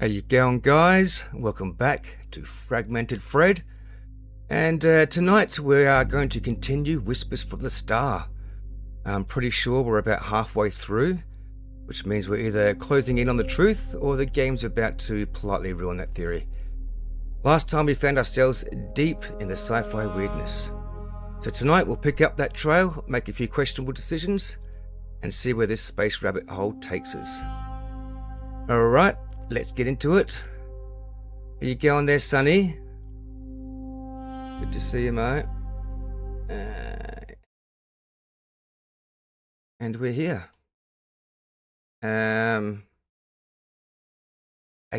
How you going, guys? Welcome back to Fragmented Fred. And tonight we are going to continue Whispers from the Star. I'm pretty sure we're about halfway through, which means we're either closing in on the truth or the game's about to politely ruin that theory. Last time we found ourselves deep in the sci-fi weirdness. So tonight we'll pick up that trail, make a few questionable decisions, and see where this space rabbit hole takes us. Alright, let's get into it. How you going there, Sonny? Good to see you, mate. And we're here. I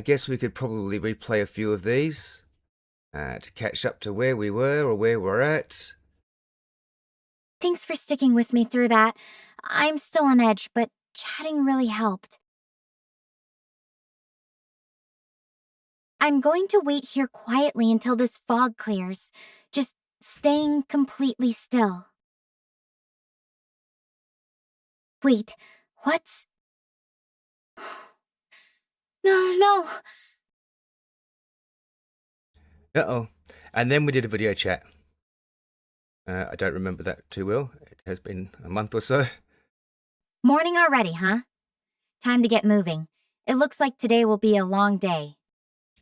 guess we could probably replay a few of these to catch up to where we were or where we're at. Thanks for sticking with me through that. I'm still on edge, but chatting really helped. I'm going to wait here quietly until this fog clears, just staying completely still. Wait, what's... No. Uh-oh. And then we did a video chat. I don't remember that too well. It has been a month or so. Morning already, huh? Time to get moving. It looks like today will be a long day.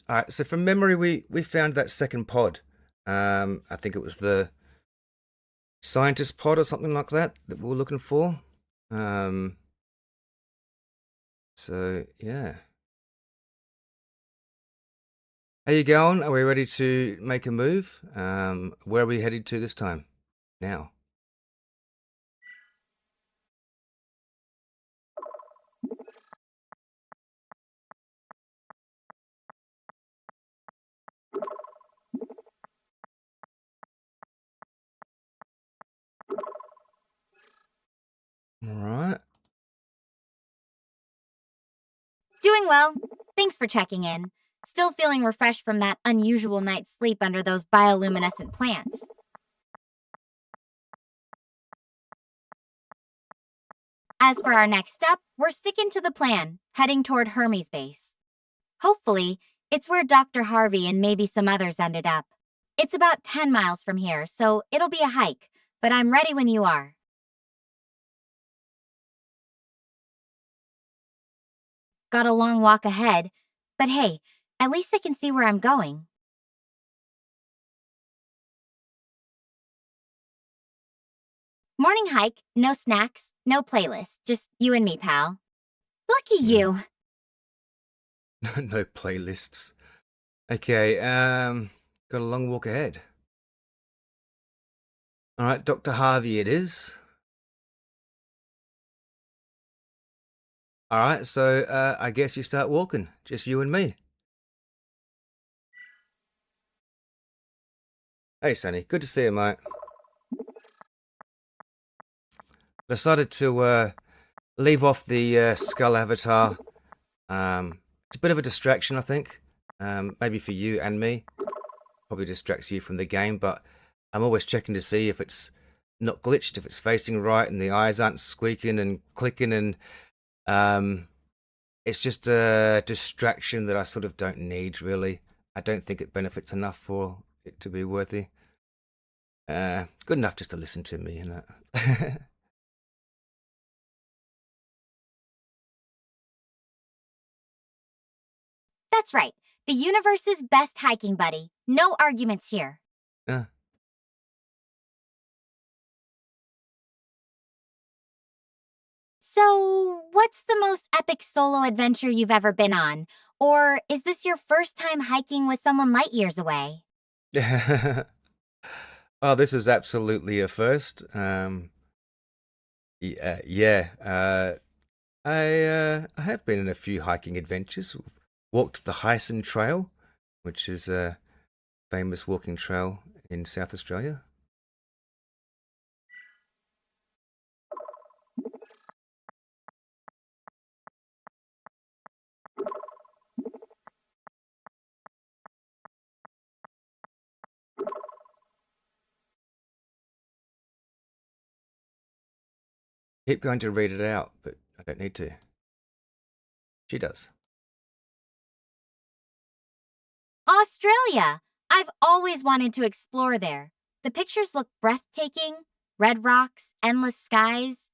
Alright, so from memory, we found that second pod. I think it was the scientist pod or something like that we were looking for. So, yeah. How you going? Are we ready to make a move? Where are we headed to this time? Now. Alright. Doing well. Thanks for checking in. Still feeling refreshed from that unusual night's sleep under those bioluminescent plants. As for our next step, we're sticking to the plan, heading toward Hermes Base. Hopefully, it's where Dr. Harvey and maybe some others ended up. It's about 10 miles from here, so it'll be a hike, but I'm ready when you are. Got a long walk ahead, but hey, at least I can see where I'm going. Morning hike, no snacks, no playlist, just you and me, pal. Lucky you. No playlists. Okay, got a long walk ahead. Alright, Dr. Harvey it is. Alright, so I guess you start walking, just you and me. Hey Sonny, good to see you, mate. Decided to leave off the skull avatar. It's a bit of a distraction, I think. Maybe for you and me. Probably distracts you from the game, but I'm always checking to see if it's not glitched, if it's facing right and the eyes aren't squeaking and clicking, and it's just a distraction that I sort of don't need, really. I don't think it benefits enough for it to be worthy. Good enough just to listen to me, you know. That's right. The universe's best hiking buddy. No arguments here. Yeah. So, what's the most epic solo adventure you've ever been on? Or is this your first time hiking with someone light years away? Oh, this is absolutely a first. Yeah. I have been in a few hiking adventures. Walked the Hyson Trail, which is a famous walking trail in South Australia. Keep going to read it out, but I don't need to. She does. Australia! I've always wanted to explore there. The pictures look breathtaking. Red rocks, endless skies.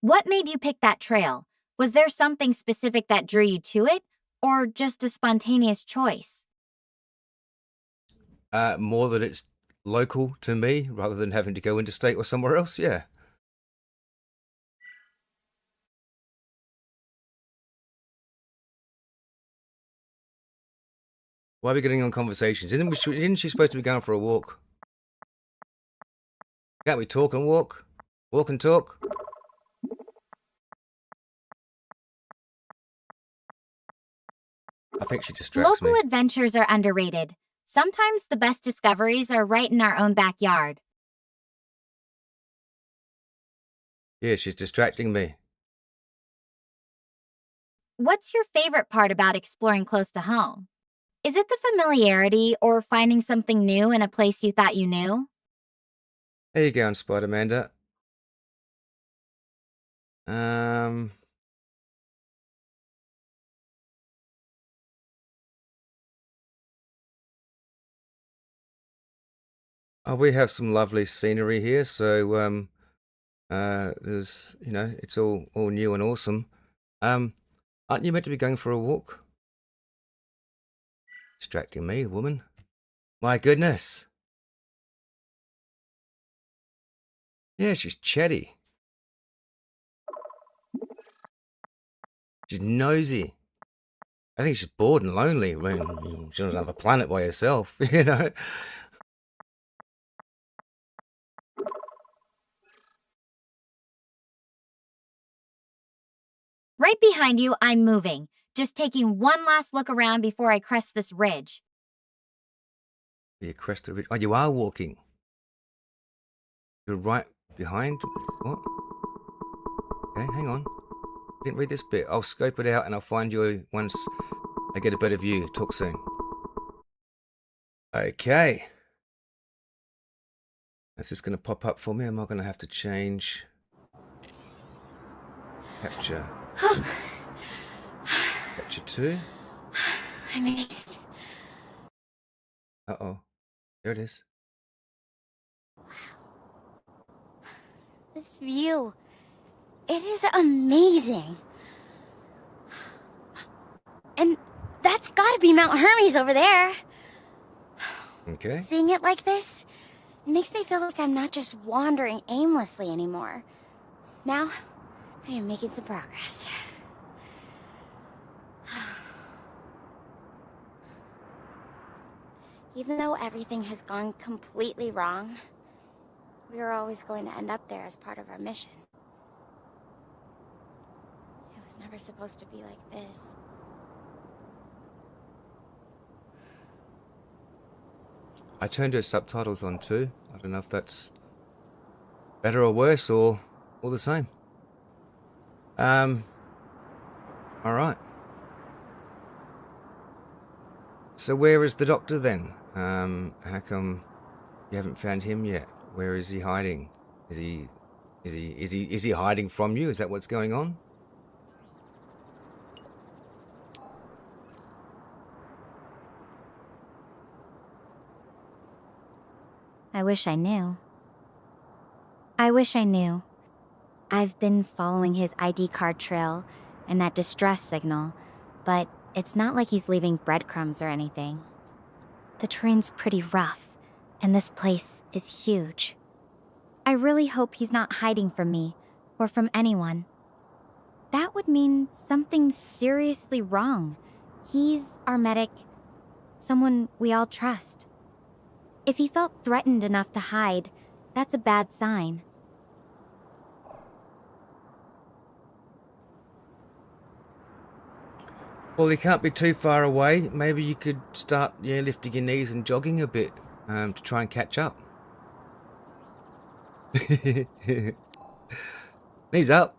What made you pick that trail? Was there something specific that drew you to it, or just a spontaneous choice? More that it's local to me rather than having to go interstate or somewhere else. Yeah. Why are we getting on conversations? Isn't she supposed to be going for a walk? Can't we talk and walk? Walk and talk? I think she distracts Local me. adventures are underrated. Sometimes the best discoveries are right in our own backyard. Yeah, she's distracting me. What's your favorite part about exploring close to home? Is it the familiarity or finding something new in a place you thought you knew? There you go, Spider-Manda. Um, we have some lovely scenery here, so there's, it's all new and awesome. Aren't you meant to be going for a walk? Distracting me, woman. My goodness. Yeah, she's chatty. She's nosy. I think she's bored and lonely when she's on another planet by herself, Right behind you, I'm moving, just taking one last look around before I crest this ridge. You crest the ridge. Oh, you are walking. You're right behind. What? Okay, hang on. Didn't read this bit. I'll scope it out and I'll find you once I get a better view. Talk soon. Okay. Is this going to pop up for me? Am I going to have to change capture? Capture 2. I made it. Uh-oh. There it is. This view, it is amazing. And that's gotta be Mount Hermes over there. Okay. Seeing it like this, it makes me feel like I'm not just wandering aimlessly anymore. Now, I am making some progress. Even though everything has gone completely wrong, we were always going to end up there as part of our mission. It was never supposed to be like this. I turned her subtitles on too. I don't know if that's better or worse or all the same. All right. So where is the doctor then? How come you haven't found him yet? Where is he hiding? Is he hiding from you? Is that what's going on? I wish I knew. I wish I knew. I've been following his ID card trail and that distress signal, but it's not like he's leaving breadcrumbs or anything. The terrain's pretty rough, and this place is huge. I really hope he's not hiding from me, or from anyone. That would mean something's seriously wrong. He's our medic, someone we all trust. If he felt threatened enough to hide, that's a bad sign. Well, he can't be too far away. Maybe you could start, lifting your knees and jogging a bit to try and catch up. Knees up.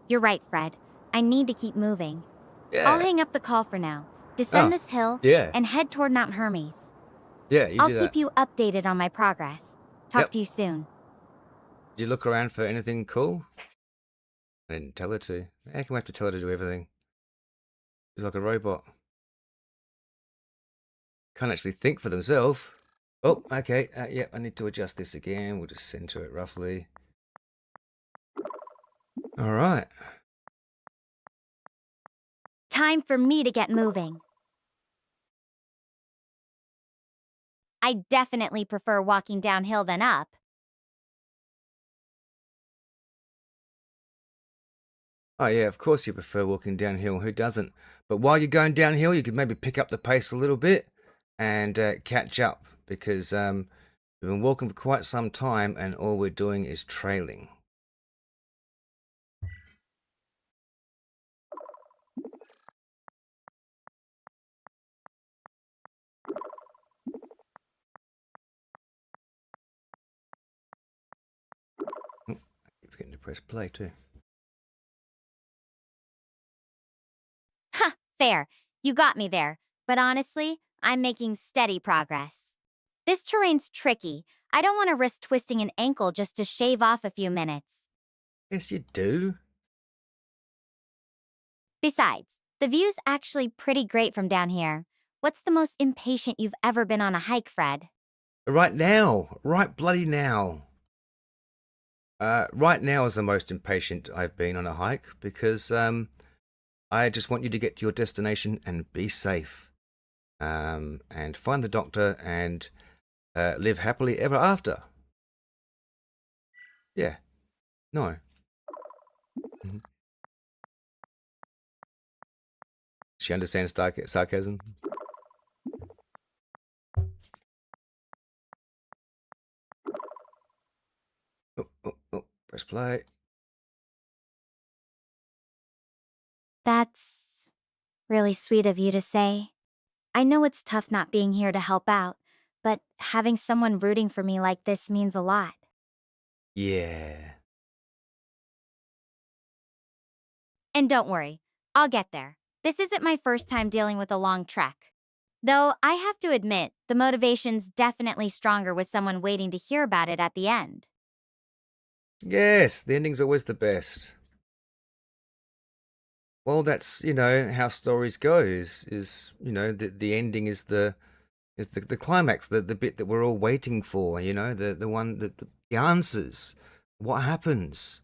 You're right, Fred. I need to keep moving. Yeah. I'll hang up the call for now. Descend Oh, this hill yeah. and head toward Mount Hermes. Yeah, you I'll do keep that. you updated on my progress. Talk Yep. to you soon. Did you look around for anything cool? I didn't tell her to. How can we have to tell her to do everything? She's like a robot. Can't actually think for themselves. Oh, okay. Yeah, I need to adjust this again. We'll just center it roughly. All right. Time for me to get moving. I definitely prefer walking downhill than up. Oh, yeah, of course you prefer walking downhill. Who doesn't? But while you're going downhill, you could maybe pick up the pace a little bit and catch up because we've been walking for quite some time and all we're doing is trailing. Oh, I keep forgetting to press play too. Ha, fair. You got me there. But honestly, I'm making steady progress. This terrain's tricky. I don't want to risk twisting an ankle just to shave off a few minutes. Yes, you do. Besides, the view's actually pretty great from down here. What's the most impatient you've ever been on a hike, Fred? Right now. Right bloody now. Right now is the most impatient I've been on a hike because I just want you to get to your destination and be safe. And find the doctor and live happily ever after. Yeah. No. Mhm. She understands sarcasm. Oh, press play. That's really sweet of you to say. I know it's tough not being here to help out, but having someone rooting for me like this means a lot. Yeah. And don't worry, I'll get there. This isn't my first time dealing with a long trek. Though I have to admit, the motivation's definitely stronger with someone waiting to hear about it at the end. Yes, the ending's always the best. Well, that's, how stories go is the ending is the climax, the bit that we're all waiting for, the one that the answers. What happens?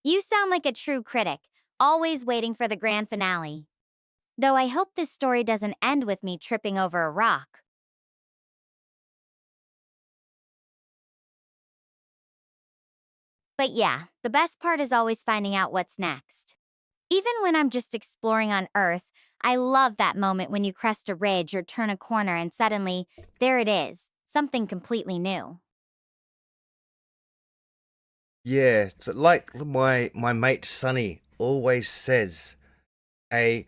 You sound like a true critic, always waiting for the grand finale. Though I hope this story doesn't end with me tripping over a rock. But yeah, the best part is always finding out what's next. Even when I'm just exploring on Earth, I love that moment when you crest a ridge or turn a corner and suddenly, there it is, something completely new. Yeah, so like my mate Sonny always says, a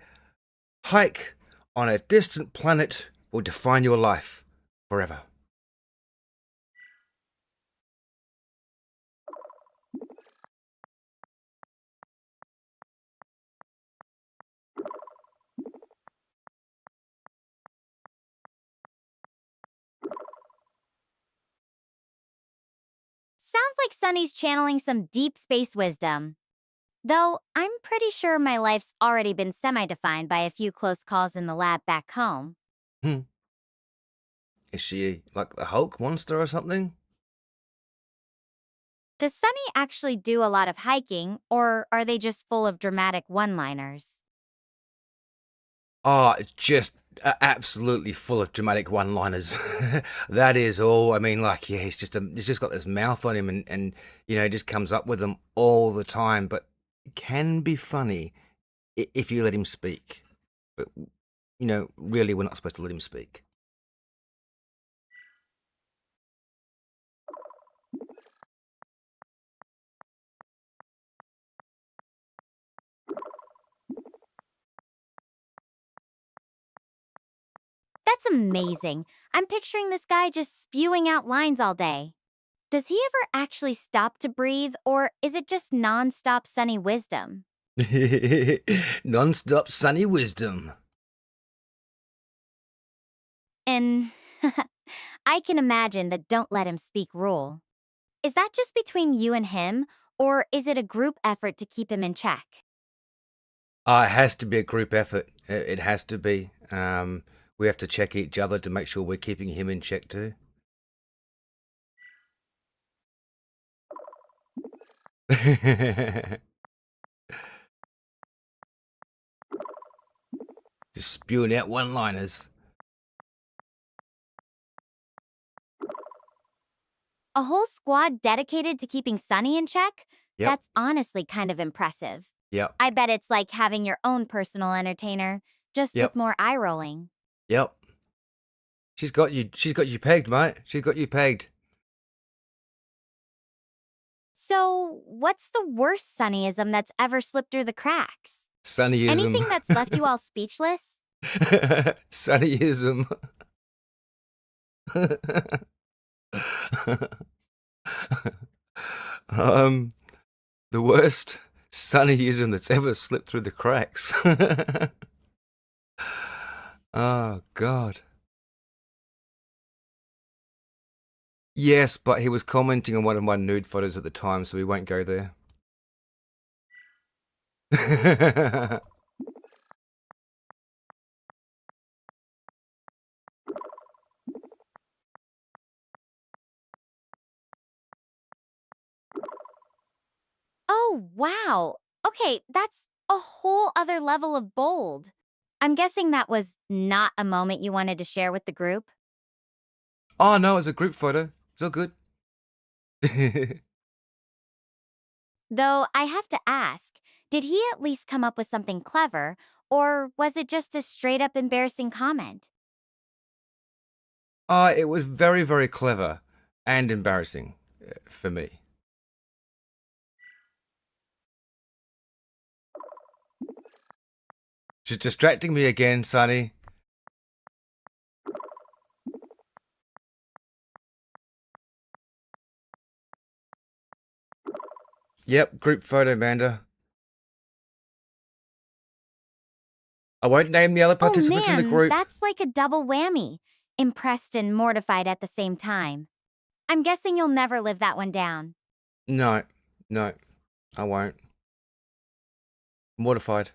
hike on a distant planet will define your life forever. Sounds like Sunny's channeling some deep space wisdom. Though I'm pretty sure my life's already been semi-defined by a few close calls in the lab back home. Hmm. Is she like the Hulk monster or something? Does Sunny actually do a lot of hiking, or are they just full of dramatic one-liners? Oh, just absolutely full of dramatic one-liners. That is all. I mean, like, yeah, he's just got this mouth on him, and just comes up with them all the time. But it can be funny if you let him speak. But really, we're not supposed to let him speak. That's amazing. I'm picturing this guy just spewing out lines all day. Does he ever actually stop to breathe, or is it just non-stop sunny wisdom? Non-stop sunny wisdom. And I can imagine the don't let him speak rule. Is that just between you and him, or is it a group effort to keep him in check? It has to be a group effort. It has to be. We have to check each other to make sure we're keeping him in check too. Just spewing out one-liners. A whole squad dedicated to keeping Sunny in check? Yep. That's honestly kind of impressive. Yep. I bet it's like having your own personal entertainer, just Yep. with more eye rolling. Yep. She's got you pegged, mate. She's got you pegged. So, what's the worst Sunnyism that's ever slipped through the cracks? Sunnyism. Anything that's left you all speechless? Sunnyism. The worst Sunnyism that's ever slipped through the cracks. Oh, God. Yes, but he was commenting on one of my nude photos at the time, so we won't go there. Oh, wow. Okay, that's a whole other level of bold. I'm guessing that was not a moment you wanted to share with the group. Oh, no, it's a group photo. It's all good. Though I have to ask, did he at least come up with something clever, or was it just a straight up embarrassing comment? It was very, very clever and embarrassing for me. She's distracting me again, Sonny. Yep, group photo, Manda. I won't name the other participants in the group. That's like a double whammy. Impressed and mortified at the same time. I'm guessing you'll never live that one down. No, I won't. Mortified.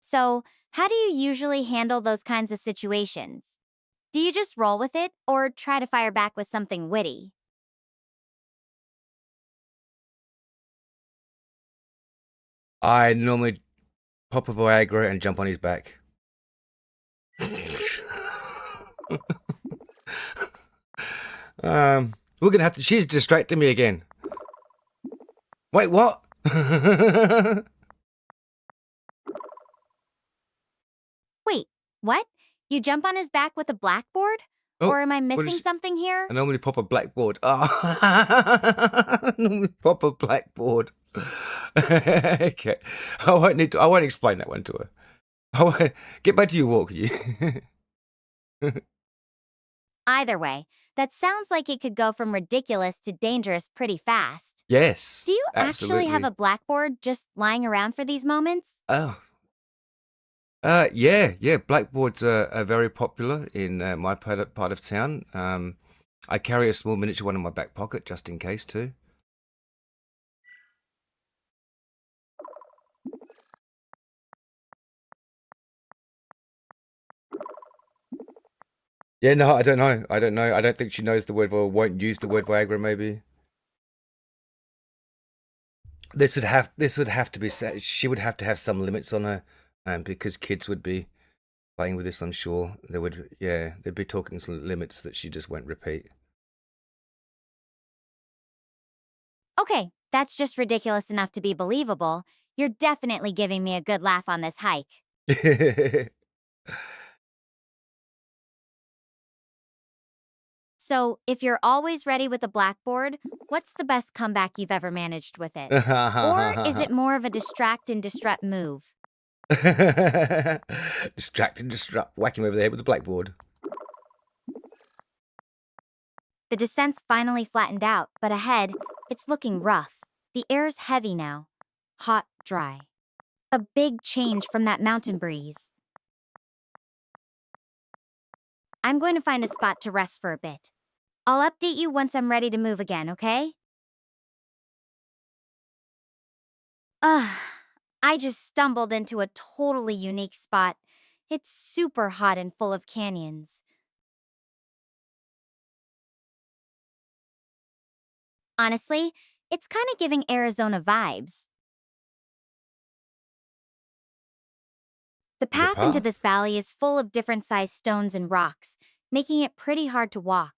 So, how do you usually handle those kinds of situations? Do you just roll with it, or try to fire back with something witty? I normally pop a Viagra and jump on his back. We're gonna have to. She's distracting me again. Wait, what? Wait, what? You jump on his back with a blackboard? Oh, or am I what is missing she- something here? I normally pop a blackboard. I normally pop a blackboard. Okay, I won't explain that one to her. Get back to your walk, you. Either way, that sounds like it could go from ridiculous to dangerous pretty fast. Yes. Do you actually have absolutely. a blackboard just lying around for these moments? Oh. Yeah. Blackboards are very popular in my part of town. I carry a small miniature one in my back pocket just in case too. Yeah, no, I don't know. I don't think she knows the word or won't use the word Viagra. Maybe this would have to be. She would have to have some limits on her, because kids would be playing with this. I'm sure they would. Yeah, they'd be talking some limits that she just won't repeat. Okay, that's just ridiculous enough to be believable. You're definitely giving me a good laugh on this hike. So, if you're always ready with a blackboard, what's the best comeback you've ever managed with it? Or is it more of a distract and disrupt move? Distract and disrupt, whack him over the head with the blackboard. The descent's finally flattened out, but ahead, it's looking rough. The air's heavy now. Hot, dry. A big change from that mountain breeze. I'm going to find a spot to rest for a bit. I'll update you once I'm ready to move again, okay? Ugh, I just stumbled into a totally unique spot. It's super hot and full of canyons. Honestly, it's kind of giving Arizona vibes. The Is it path into path? this valley is full of different sized stones and rocks, making it pretty hard to walk.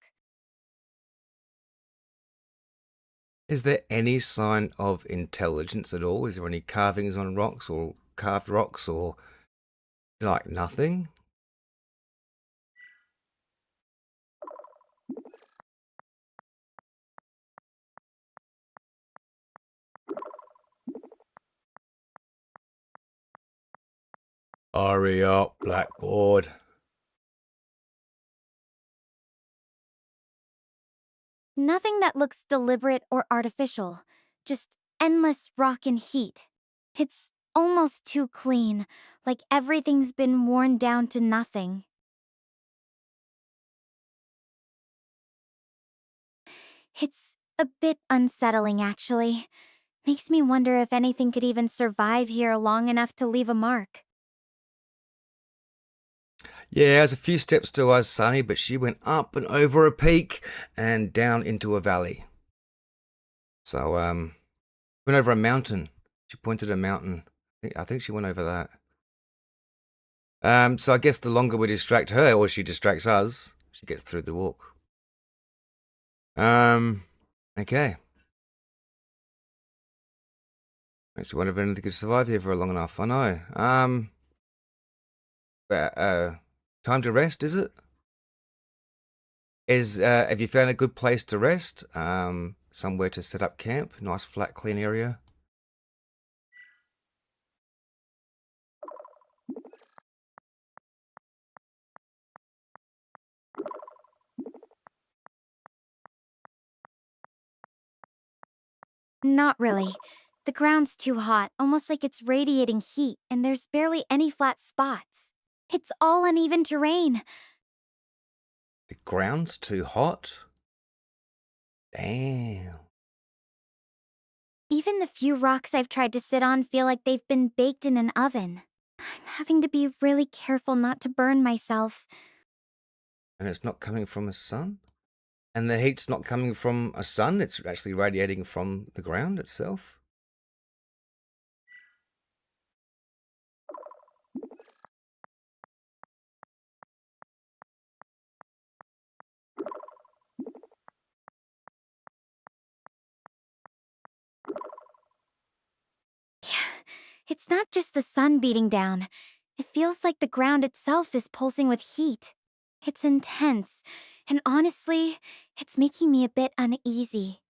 Is there any sign of intelligence at all? Is there any carvings on rocks or carved rocks or like nothing? Hurry up, blackboard. Nothing that looks deliberate or artificial, just endless rock and heat. It's almost too clean, like everything's been worn down to nothing. It's a bit unsettling, actually. Makes me wonder if anything could even survive here long enough to leave a mark. Yeah, there's a few steps to us, Sunny, but she went up and over a peak and down into a valley. So, went over a mountain. She pointed a mountain. I think she went over that. So I guess the longer we distract her, or she distracts us, she gets through the walk. Okay. Makes me wonder if anything could survive here for long enough. I know. Time to rest, is it? Have you found a good place to rest? Somewhere to set up camp? Nice, flat, clean area? Not really. The ground's too hot, almost like it's radiating heat, and there's barely any flat spots. It's all uneven terrain. The ground's too hot? Damn. Even the few rocks I've tried to sit on feel like they've been baked in an oven. I'm having to be really careful not to burn myself. And it's not coming from a sun? And the heat's not coming from a sun, it's actually radiating from the ground itself? It's not just the sun beating down. It feels like the ground itself is pulsing with heat. It's intense, and honestly, it's making me a bit uneasy.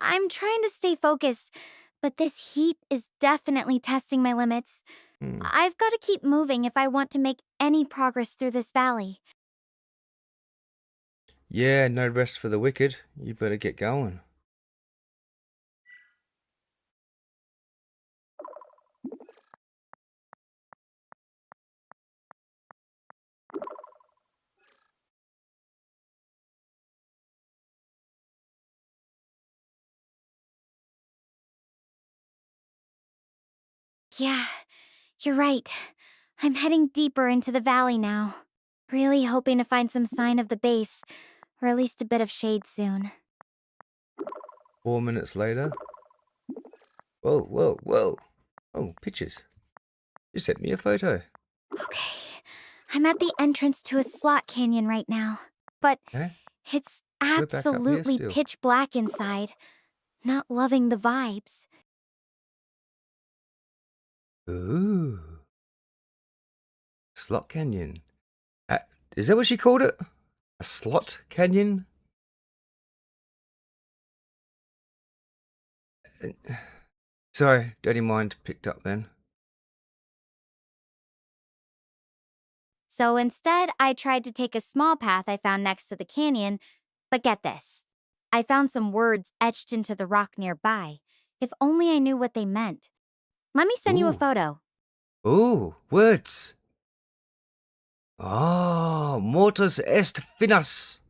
I'm trying to stay focused, but this heat is definitely testing my limits. Hmm. I've got to keep moving if I want to make any progress through this valley. Yeah, no rest for the wicked. You better get going. Yeah, you're right. I'm heading deeper into the valley now. Really hoping to find some sign of the base, or at least a bit of shade soon. 4 minutes later. Whoa, whoa, whoa. Oh, pictures. You sent me a photo. Okay, I'm at the entrance to a slot canyon right now, but Okay, it's we're back up here absolutely still. pitch black inside. Not loving the vibes. Ooh. Slot Canyon. Uh, is that what she called it? A slot canyon? Sorry, dirty mind picked up then. So instead, I tried to take a small path I found next to the canyon, but get this. I found some words etched into the rock nearby. If only I knew what they meant. Let me send you a Ooh. photo. Ooh, words. Oh, mortus est finas.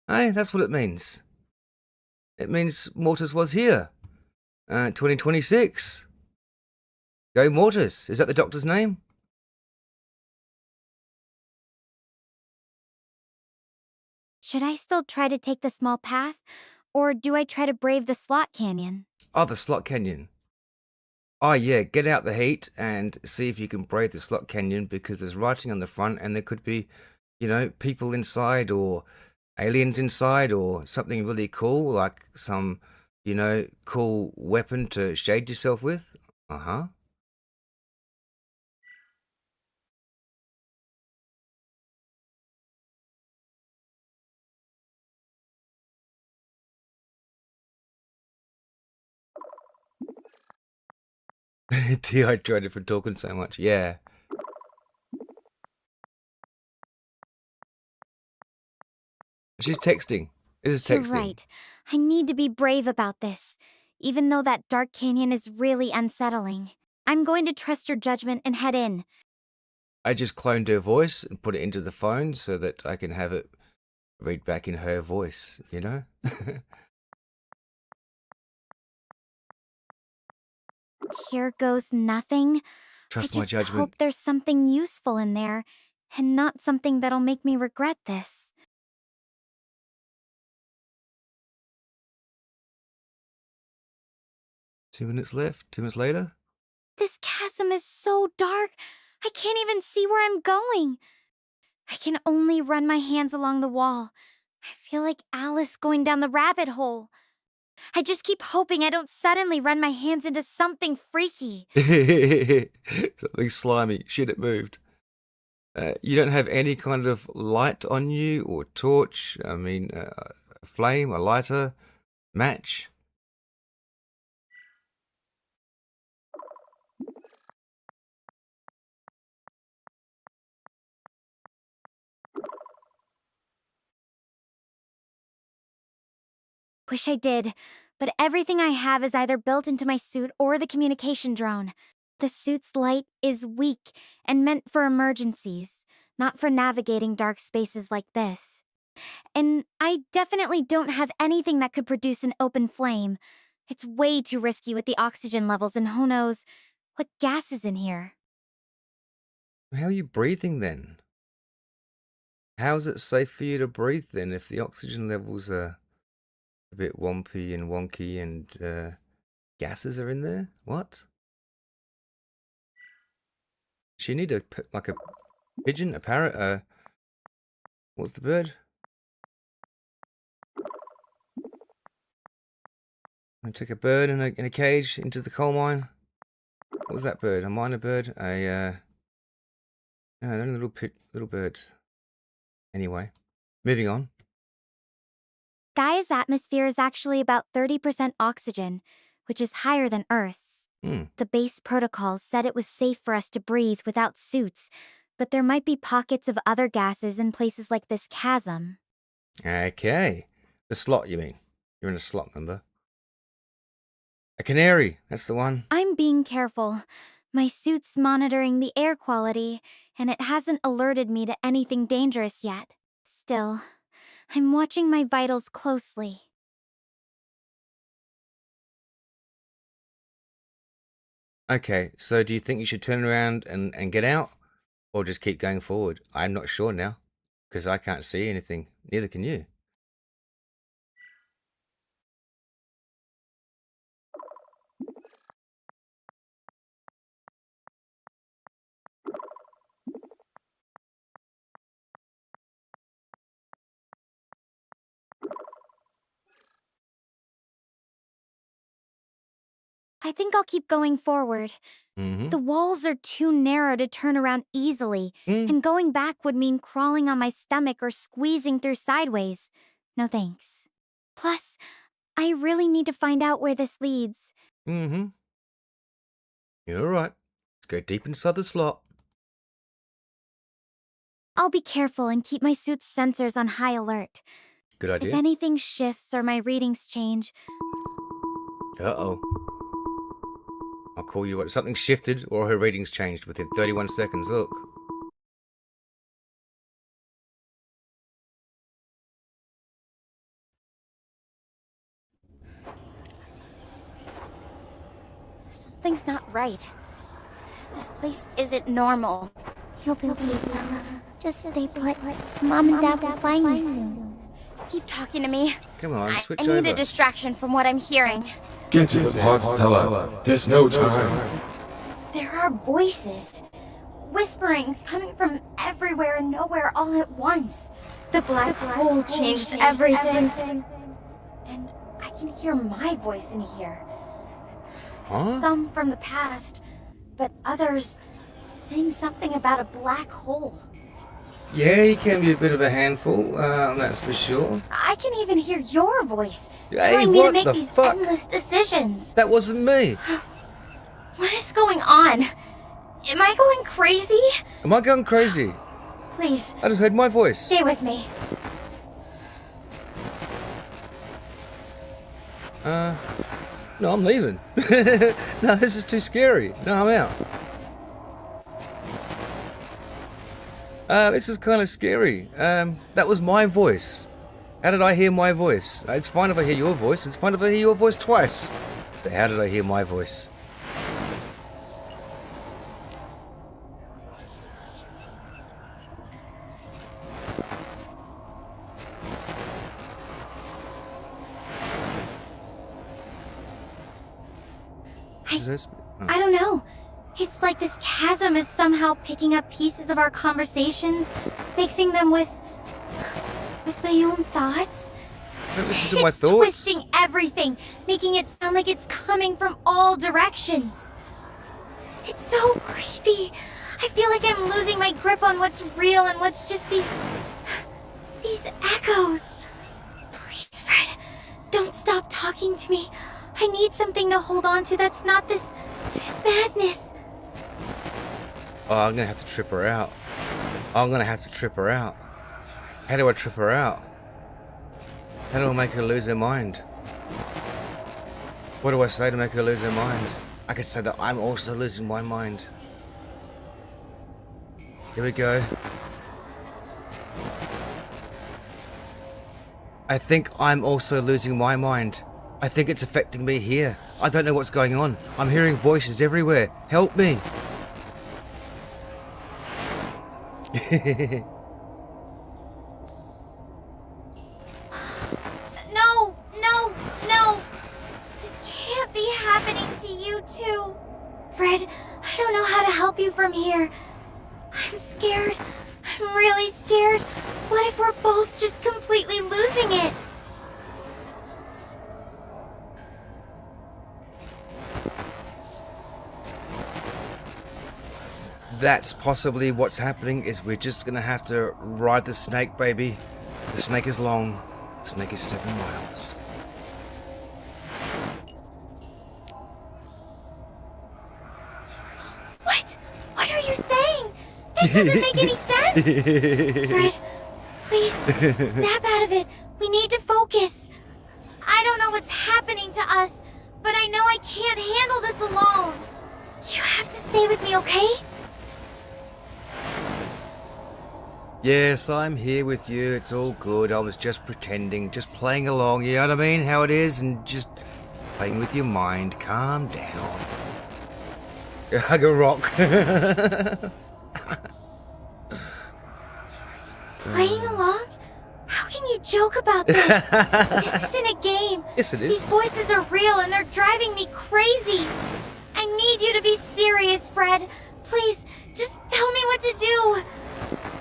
Hey, that's what it means. It means Mortis was here. 2026. Go Mortis. Is that the doctor's name? Should I still try to take the small path, or do I try to brave the slot canyon? Oh, the Slot Canyon. Oh, yeah, get out the heat and see if you can brave the Slot Canyon because there's writing on the front and there could be, people inside or aliens inside or something really cool like some, cool weapon to shade yourself with. Uh-huh. Dehydrated for talking so much. Yeah. She's texting. This is You're texting. right. I need to be brave about this, even though that dark canyon is really unsettling. I'm going to trust your judgment and head in. I just cloned her voice and put it into the phone so that I can have it read back in her voice, you know? Here goes nothing. I Trust my just judgment. hope there's something useful in there, and not something that'll make me regret this. 2 minutes left. 2 minutes later. This chasm is so dark, I can't even see where I'm going. I can only run my hands along the wall. I feel like Alice going down the rabbit hole. I just keep hoping I don't suddenly run my hands into something freaky. Something slimy. Shit, it moved. You don't have any kind of light on you or torch? I mean, a flame, a lighter, match? Wish I did, but everything I have is either built into my suit or the communication drone. The suit's light is weak and meant for emergencies, not for navigating dark spaces like this. And I definitely don't have anything that could produce an open flame. It's way too risky with the oxygen levels, and who knows what gas is in here. How are you breathing then? How is it safe for you to breathe then if the oxygen levels are a bit wompy and wonky and gases are in there? What? She need like a pigeon, a parrot, what's the bird? And take a bird in a cage into the coal mine. What was that bird? A minor bird? No, they're only little birds. Anyway, moving on. Gaia's atmosphere is actually about 30% oxygen, which is higher than Earth's. Hmm. The base protocols said it was safe for us to breathe without suits, but there might be pockets of other gases in places like this chasm. Okay. The slot, you mean? You're in a slot, remember? A canary. That's the one. I'm being careful. My suit's monitoring the air quality, and it hasn't alerted me to anything dangerous yet. Still, I'm watching my vitals closely. Okay, so do you think you should turn around and get out? Or just keep going forward? I'm not sure now. Because I can't see anything. Neither can you. I think I'll keep going forward. Mm-hmm. The walls are too narrow to turn around easily, and going back would mean crawling on my stomach or squeezing through sideways. No thanks. Plus, I really need to find out where this leads. Mm-hmm. You're all right. Let's go deep inside the slot. I'll be careful and keep my suit's sensors on high alert. Good If idea. anything shifts or my readings change, Uh-oh. I'll call you. Something shifted or her readings changed within 31 seconds. Look. something's not right. This place isn't normal. You'll be okay, Stella. Just stay put. Mom and Dad will find you soon. Keep talking to me. Come on, switch I over. need a distraction from what I'm hearing. Get to the pod, Stella. There's no time. There are voices. Whisperings coming from everywhere and nowhere all at once. The black hole changed everything. And I can hear my voice in here. Huh? Some from the past, but others saying something about a black hole. Yeah, he can be a bit of a handful, that's for sure. I can even hear your voice Hey, telling me to what make the these fuck? endless decisions. That wasn't me. What is going on? Am I going crazy? Am I going crazy? Please, I just heard my voice. stay with me. No, I'm leaving. No, this is too scary. No, I'm out. This is kind of scary. That was my voice. How did I hear my voice? It's fine if I hear your voice. It's fine if I hear your voice twice. But how did I hear my voice? I don't know. It's like this chasm is somehow picking up pieces of our conversations, mixing them with my own thoughts. Don't listen to my It's thoughts. twisting everything, making it sound like it's coming from all directions. It's so creepy. I feel like I'm losing my grip on what's real and what's just these echoes. Please, Fred, don't stop talking to me. I need something to hold on to that's not this madness. Oh, I'm gonna have to trip her out. I'm gonna have to trip her out. How do I trip her out? How do I make her lose her mind? What do I say to make her lose her mind? I could say that I'm also losing my mind. Here we go. I think I'm also losing my mind. I think it's affecting me here. I don't know what's going on. I'm hearing voices everywhere. Help me. No, no, no. This can't be happening to you too. Fred, I don't know how to help you from here. I'm scared. I'm really scared. What if we're both just completely losing it? That's possibly what's happening. Is we're just gonna have to ride the snake, baby. The snake is long. The snake is 7 miles. What? What are you saying? It doesn't make any sense. Fred, please, snap out of it. We need to focus. I don't know what's happening to us, but I know I can't handle this alone. You have to stay with me, okay? Yes, I'm here with you. It's all good. I was just pretending, just playing along. You know what I mean? How it is, and just playing with your mind. Calm down. Hug a rock. Playing along? How can you joke about this? This isn't a game. Yes, it is. These voices are real and they're driving me crazy. I need you to be serious, Fred. Please, just tell me what to do.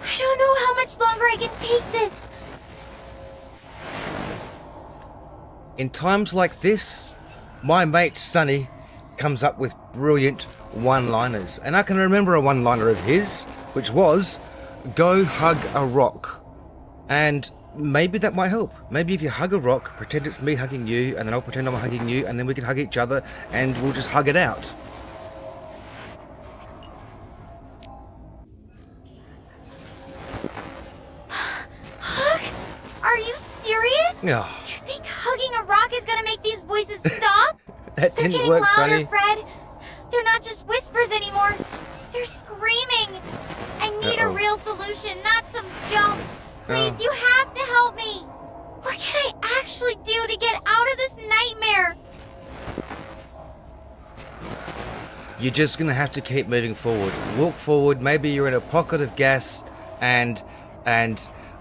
I don't know how much longer I can take this. In times like this, my mate Sonny comes up with brilliant one-liners. And I can remember a one-liner of his, which was, go hug a rock. And maybe that might help. Maybe if you hug a rock, pretend it's me hugging you, and then I'll pretend I'm hugging you, and then we can hug each other, and we'll just hug it out. Oh, You think hugging a rock is gonna make these voices stop? that They're didn't getting work, louder, Sonny. Fred. They're not just whispers anymore. They're screaming. I need a Uh-oh. real solution, not some joke. Please, Oh. you have to help me. What can I actually do to get out of this nightmare? You're just gonna have to keep moving forward. Walk forward. Maybe you're in a pocket of gas, and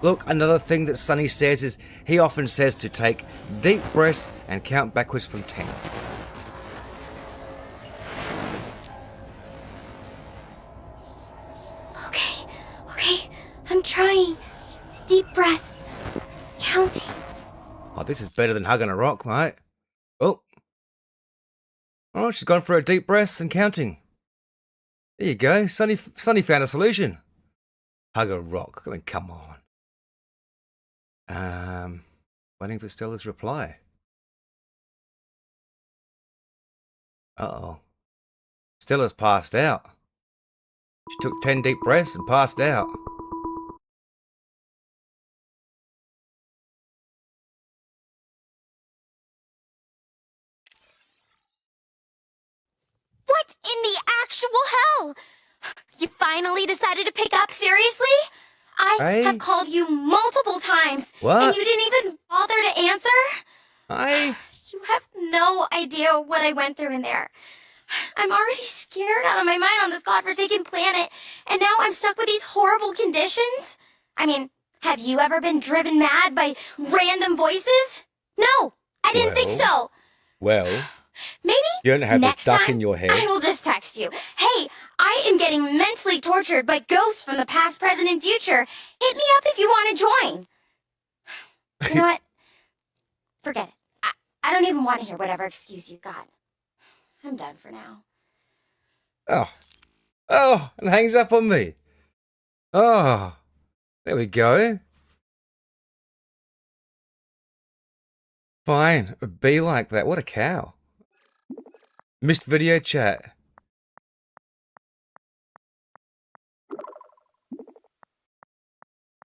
look. Another thing that Sonny says is he often says to take deep breaths and count backwards from 10. Okay, I'm trying. Deep breaths. Counting. Oh, this is better than hugging a rock, right? Oh, she's gone for a deep breath and counting. There you go. Sonny found a solution. Hug a rock. I mean, come on. Waiting for Stella's reply. Uh-oh. Stella's passed out. She took 10 deep breaths and passed out. What in the actual hell? You finally decided to pick up? Seriously? I Hey? have called you multiple times. What? And you didn't even bother to answer? Hi. You have no idea what I went through in there. I'm already scared out of my mind on this godforsaken planet, and now I'm stuck with these horrible conditions? I mean, have you ever been driven mad by random voices? No, I didn't think so. Well, Maybe you don't have next this duck time, in your head. I will just text you. Hey, I am getting mentally tortured by ghosts from the past, present, and future. Hit me up if you want to join. You know what? Forget it. I don't even want to hear whatever excuse you got. I'm done for now. Oh, and hangs up on me. Oh, there we go. Fine, be like that. What a cow. Missed video chat.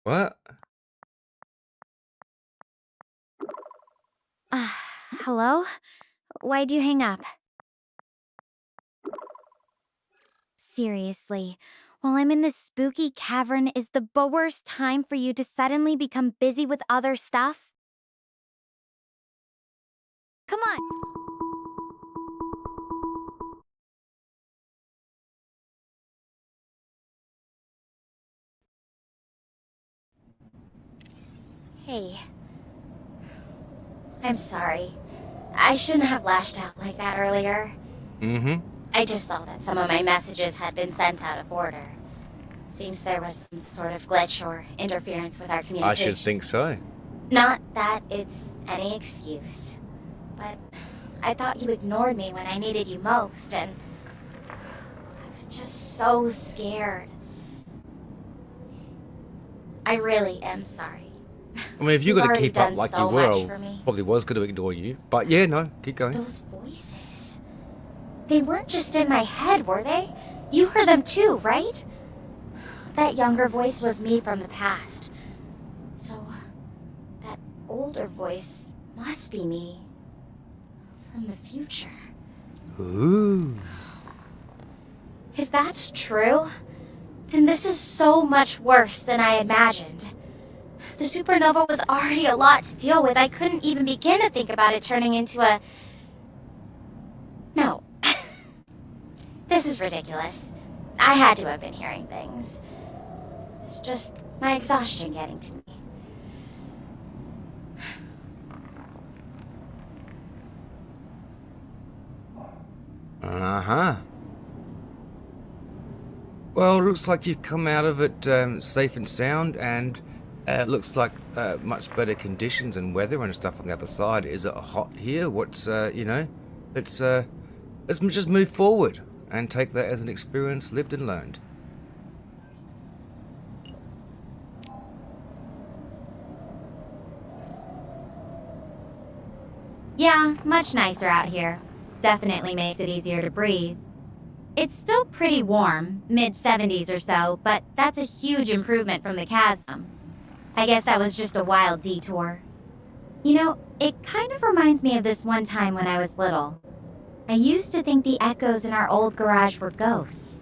What? Hello? Why'd you hang up? Seriously, while I'm in this spooky cavern, is the worst time for you to suddenly become busy with other stuff? Come on. Hey. I'm sorry. I shouldn't have lashed out like that earlier. Mm-hmm. I just saw that some of my messages had been sent out of order. Seems there was some sort of glitch or interference with our communication. I should think so. Not that it's any excuse, but I thought you ignored me when I needed you most, and I was just so scared. I really am sorry. I mean, if you're You've going to already keep up done like so you were, much I for me. probably was going to ignore you. But yeah, no, keep going. Those voices. They weren't just in my head, were they? You heard them too, right? That younger voice was me from the past. So, that older voice must be me from the future. Ooh. If that's true, then this is so much worse than I imagined. The supernova was already a lot to deal with. I couldn't even begin to think about it turning into a... No. This is ridiculous. I had to have been hearing things. It's just my exhaustion getting to me. Uh-huh. Well, looks like you've come out of it safe and sound, and looks like much better conditions and weather and stuff on the other side. Is it hot here? What's, let's just move forward and take that as an experience lived and learned. Yeah, much nicer out here. Definitely makes it easier to breathe. It's still pretty warm, mid-70s or so, but that's a huge improvement from the chasm. I guess that was just a wild detour. You know, it kind of reminds me of this one time when I was little. I used to think the echoes in our old garage were ghosts.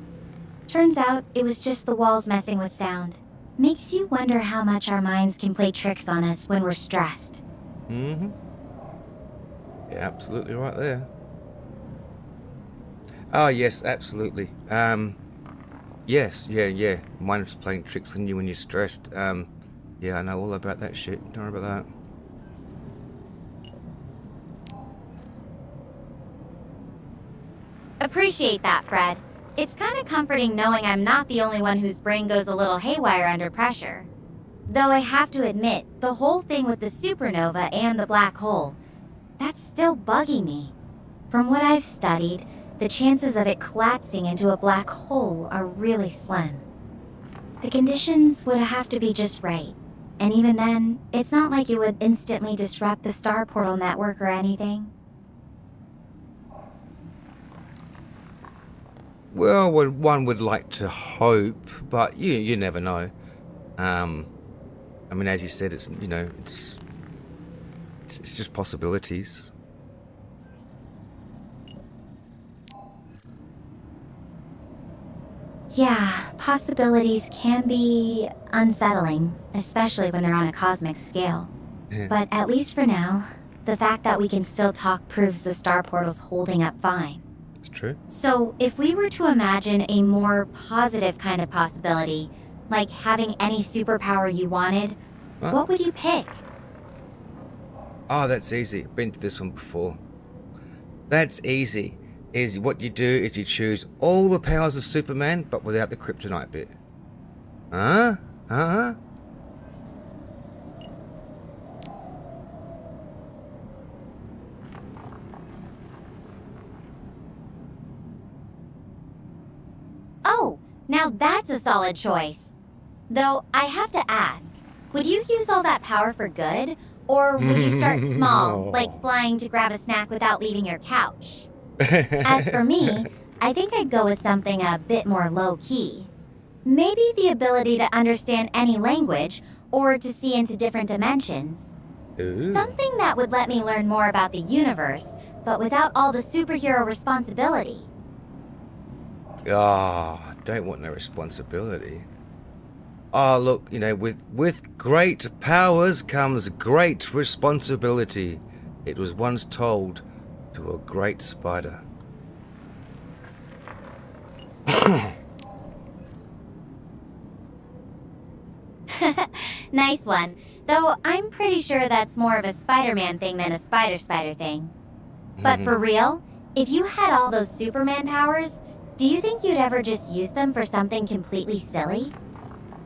Turns out it was just the walls messing with sound. Makes you wonder how much our minds can play tricks on us when we're stressed. Mm-hmm. Yeah, absolutely right there. Oh, yes, absolutely. Yes, yeah. Mine's playing tricks on you when you're stressed. Yeah, I know all about that shit. Don't worry about that. Appreciate that, Fred. It's kind of comforting knowing I'm not the only one whose brain goes a little haywire under pressure. Though I have to admit, the whole thing with the supernova and the black hole, that's still bugging me. From what I've studied, the chances of it collapsing into a black hole are really slim. The conditions would have to be just right. And even then, it's not like it would instantly disrupt the star portal network or anything. Well, one would like to hope, but you never know. I mean, as you said, it's it's just possibilities. Yeah, possibilities can be unsettling, especially when they're on a cosmic scale. But at least for now, the fact that we can still talk proves the star portal's holding up fine. It's true. So, if we were to imagine a more positive kind of possibility, like having any superpower you wanted, what would you pick? Oh, that's easy. Been through this one before. That's easy. What you do is you choose all the powers of Superman, but without the kryptonite bit. Huh? Oh, now that's a solid choice. Though, I have to ask, would you use all that power for good? Or would you start small, like flying to grab a snack without leaving your couch? As for me, I think I'd go with something a bit more low-key. Maybe the ability to understand any language, or to see into different dimensions. Ooh. Something that would let me learn more about the universe, but without all the superhero responsibility. Ah, don't want no responsibility. Ah, look, with great powers comes great responsibility. It was once told to a great spider. Nice one. Though I'm pretty sure that's more of a Spider-Man thing than a Spider-Spider thing. But for real, if you had all those Superman powers, do you think you'd ever just use them for something completely silly?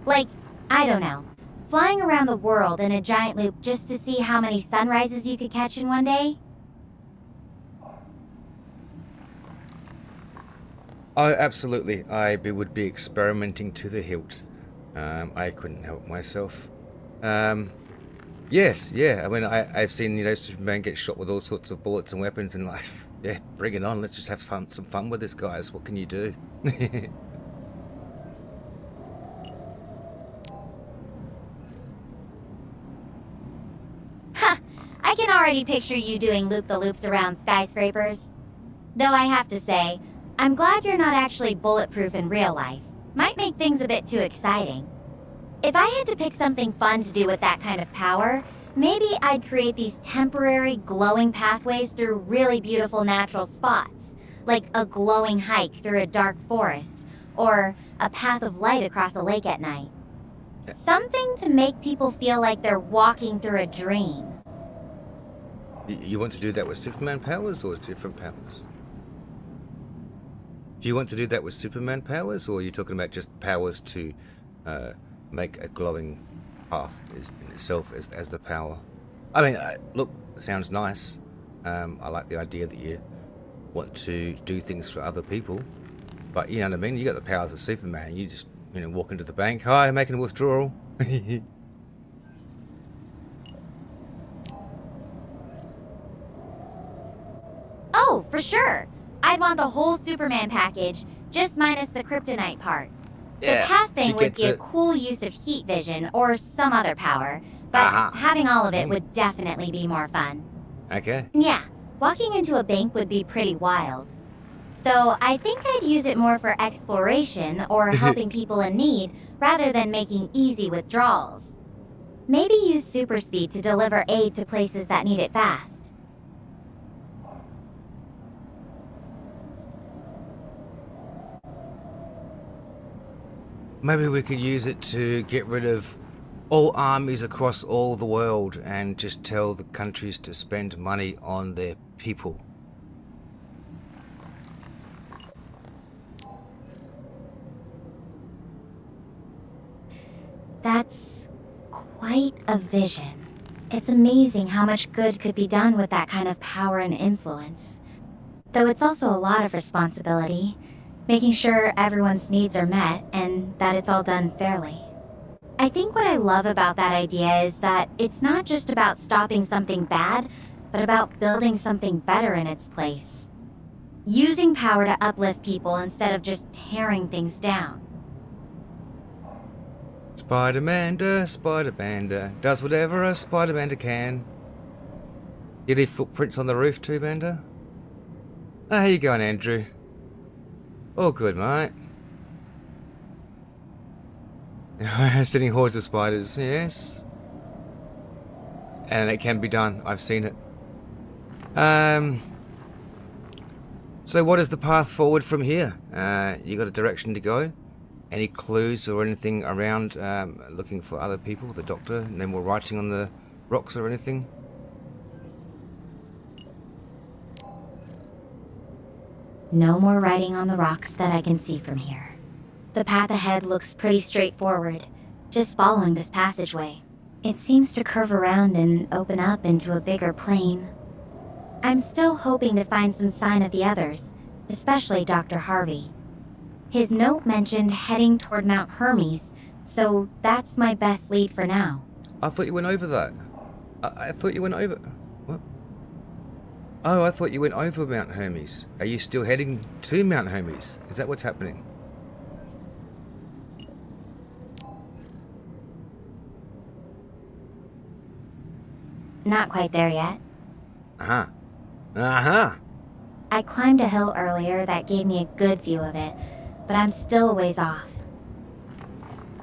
Like, I don't know, flying around the world in a giant loop just to see how many sunrises you could catch in one day? Oh, absolutely. Would be experimenting to the hilt. I couldn't help myself. Yes, yeah. I mean, I've seen, Superman get shot with all sorts of bullets and weapons, and like, yeah, bring it on. Let's just have some fun with this, guys. What can you do? Ha! I can already picture you doing loop-the-loops around skyscrapers. Though I have to say, I'm glad you're not actually bulletproof in real life. Might make things a bit too exciting. If I had to pick something fun to do with that kind of power, maybe I'd create these temporary glowing pathways through really beautiful natural spots, like a glowing hike through a dark forest, or a path of light across a lake at night. Something to make people feel like they're walking through a dream. You want to do that with Superman powers or with different powers? Do you want to do that with Superman powers, or are you talking about just powers to make a glowing path in itself as the power? I mean, look, it sounds nice. I like the idea that you want to do things for other people, but you know what I mean? You got the powers of Superman. You just walk into the bank. Hi, making a withdrawal. Oh, for sure. I'd want the whole Superman package, just minus the kryptonite part. Yeah, the path she thing would gets be a it. cool use of heat vision or some other power, but Aha. having all of it would definitely be more fun. Okay. Yeah, walking into a bank would be pretty wild. Though I think I'd use it more for exploration or helping people in need rather than making easy withdrawals. Maybe use super speed to deliver aid to places that need it fast. Maybe we could use it to get rid of all armies across all the world and just tell the countries to spend money on their people. That's quite a vision. It's amazing how much good could be done with that kind of power and influence. Though it's also a lot of responsibility, making sure everyone's needs are met and that it's all done fairly. I think what I love about that idea is that it's not just about stopping something bad, but about building something better in its place. Using power to uplift people instead of just tearing things down. Spider-Manda does whatever a Spider-Manda can. You leave footprints on the roof too, Manda? Oh, how you going, Andrew? All good, mate. Sitting hordes of spiders, yes. And it can be done. I've seen it. So what is the path forward from here? You got a direction to go? Any clues or anything around looking for other people? The doctor? No more writing on the rocks or anything? No more writing on the rocks that I can see from here. The path ahead looks pretty straightforward, just following this passageway. It seems to curve around and open up into a bigger plane. I'm still hoping to find some sign of the others, especially Dr. Harvey. His note mentioned heading toward Mount Hermes, so that's my best lead for now. I thought you went over that. I thought you went over... What? Oh, I thought you went over Mount Hermes. Are you still heading to Mount Hermes? Is that what's happening? Not quite there yet. Uh-huh. Uh-huh. I climbed a hill earlier that gave me a good view of it, but I'm still a ways off.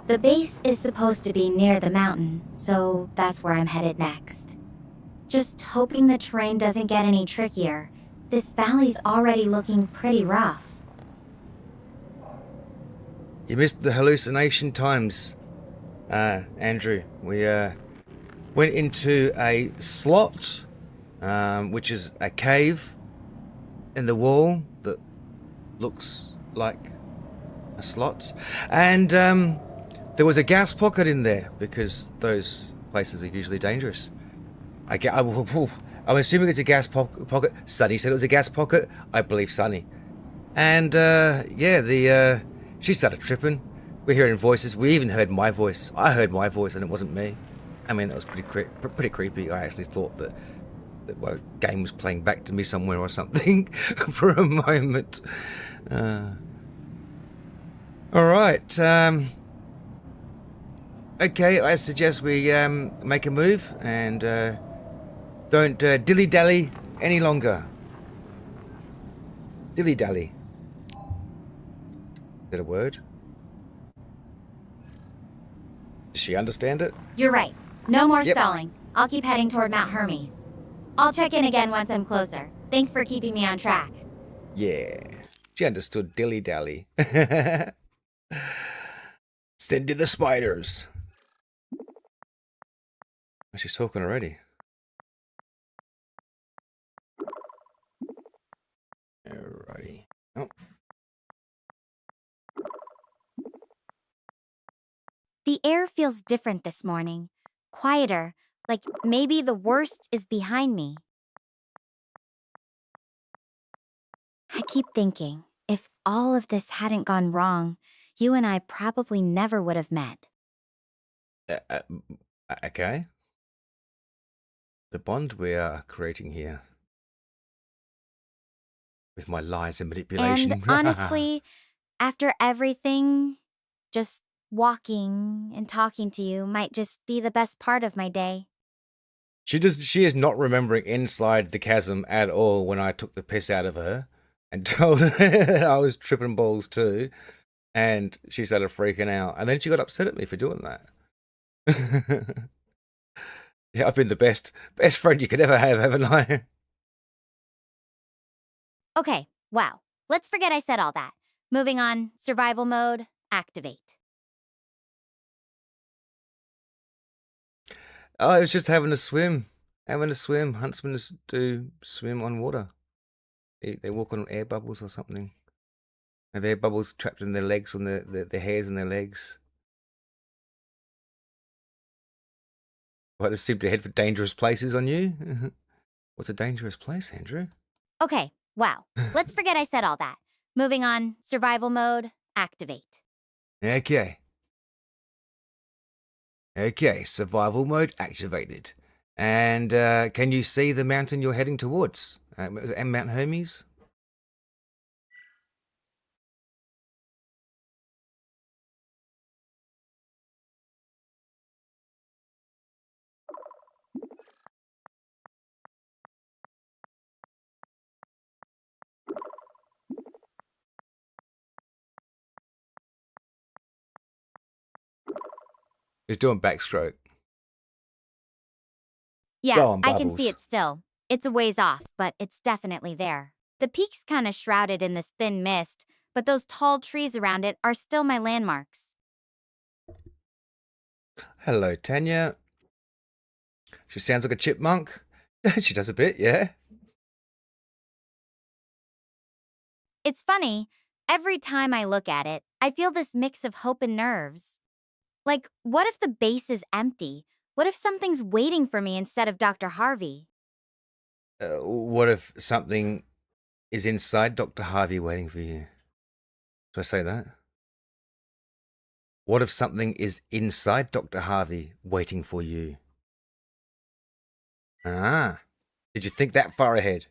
The base is supposed to be near the mountain, so that's where I'm headed next. Just hoping the terrain doesn't get any trickier. This valley's already looking pretty rough. You missed the hallucination times, Andrew. We went into a slot, which is a cave in the wall that looks like a slot, and there was a gas pocket in there because those places are usually dangerous. I'm assuming it's a gas pocket. Sunny said it was a gas pocket. I believe Sunny. And yeah, she started tripping. We're hearing voices. We even heard my voice. I heard my voice, and it wasn't me. I mean, that was pretty creepy. I actually thought that a game was playing back to me somewhere or something for a moment. All right. Okay, I suggest we make a move and don't dilly-dally any longer. Dilly-dally. Is that a word? Does she understand it? You're right. No more Yep. stalling. I'll keep heading toward Mount Hermes. I'll check in again once I'm closer. Thanks for keeping me on track. Yeah. She understood dilly-dally. Send in the spiders. Oh, she's talking already. Alrighty. Oh. The air feels different this morning. Quieter, like maybe the worst is behind me. I keep thinking, if all of this hadn't gone wrong, you and I probably never would have met. Okay. The bond we are creating here. With my lies and manipulation. And honestly, after everything, just walking and talking to you might just be the best part of my day. She is not remembering inside the chasm at all when I took the piss out of her and told her that I was tripping balls too. And she started freaking out. And then she got upset at me for doing that. Yeah, I've been the best friend you could ever have, haven't I? Okay, wow. Let's forget I said all that. Moving on, survival mode, activate. Oh, I was just having a swim. Having a swim. Huntsmen do swim on water. They walk on air bubbles or something. Have air bubbles trapped in their legs, on their hairs in their legs. Well, I just seem to head for dangerous places on you. What's a dangerous place, Andrew? Okay, wow. Let's forget I said all that. Moving on, survival mode, activate. Okay. Okay, survival mode activated. And can you see the mountain you're heading towards? Was it Mount Hermes? He's doing backstroke. Yeah, Go on, I can see Bubbles. it still. It's a ways off, but it's definitely there. The peak's kind of shrouded in this thin mist, but those tall trees around it are still my landmarks. Hello, Tanya. She sounds like a chipmunk. She does a bit, yeah. It's funny, every time I look at it, I feel this mix of hope and nerves. Like, what if the base is empty? What if something's waiting for me instead of Dr. Harvey? What if something is inside Dr. Harvey waiting for you? Do I say that? What if something is inside Dr. Harvey waiting for you? Ah, did you think that far ahead?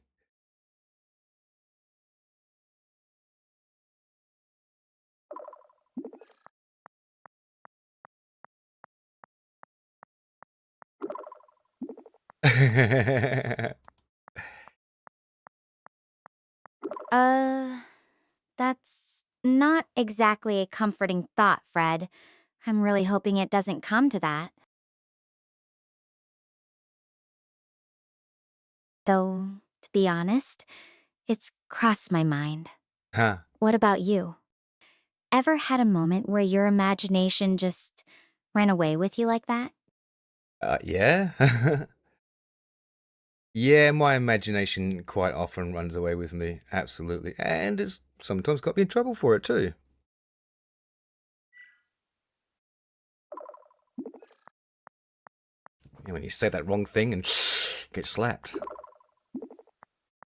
Uh, that's not exactly a comforting thought, Fred. I'm really hoping it doesn't come to that. Though, to be honest, it's crossed my mind. Huh. What about you? Ever had a moment where your imagination just ran away with you like that? Yeah. Yeah, my imagination quite often runs away with me. Absolutely. And it's sometimes got me in trouble for it too. Yeah, when you say that wrong thing and get slapped.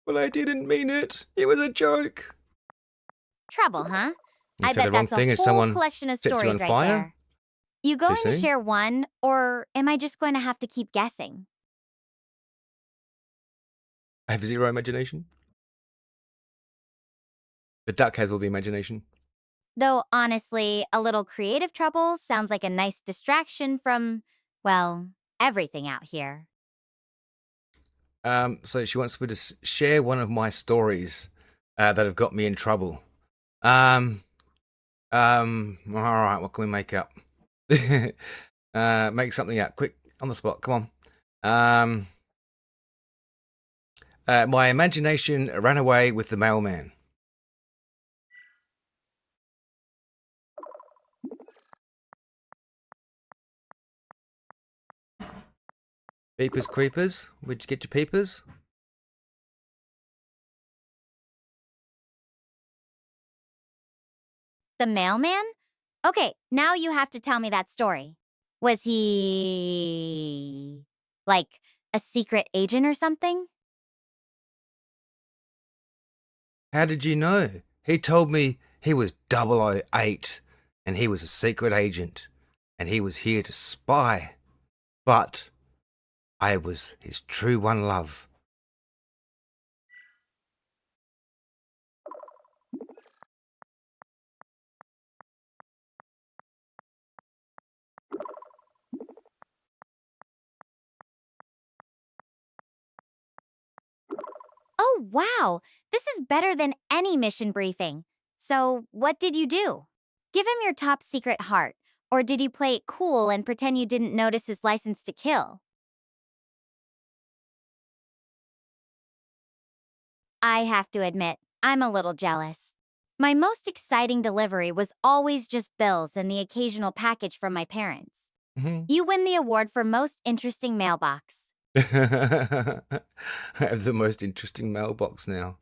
Well, I didn't mean it. It was a joke. Trouble, huh? You I say the bet wrong that's a thing and whole someone collection of sets you stories on right fire. there. You Too going to soon? share one, or am I just going to have to keep guessing? I have zero imagination. The duck has all the imagination. Though, honestly, a little creative trouble sounds like a nice distraction from, well, everything out here. So she wants me to share one of my stories that have got me in trouble. All right, what can we make up? Make something up, quick, on the spot. Come on. My imagination ran away with the mailman. Peepers creepers, where'd you get your peepers? The mailman? Okay, now you have to tell me that story. Was he like a secret agent or something? How did you know? He told me he was 008 and he was a secret agent and he was here to spy. But I was his true one love. Oh, wow. This is better than any mission briefing. So, what did you do? Give him your top secret heart, or did you play it cool and pretend you didn't notice his license to kill? I have to admit, I'm a little jealous. My most exciting delivery was always just bills and the occasional package from my parents. You win the award for most interesting mailbox. I have the most interesting mailbox now.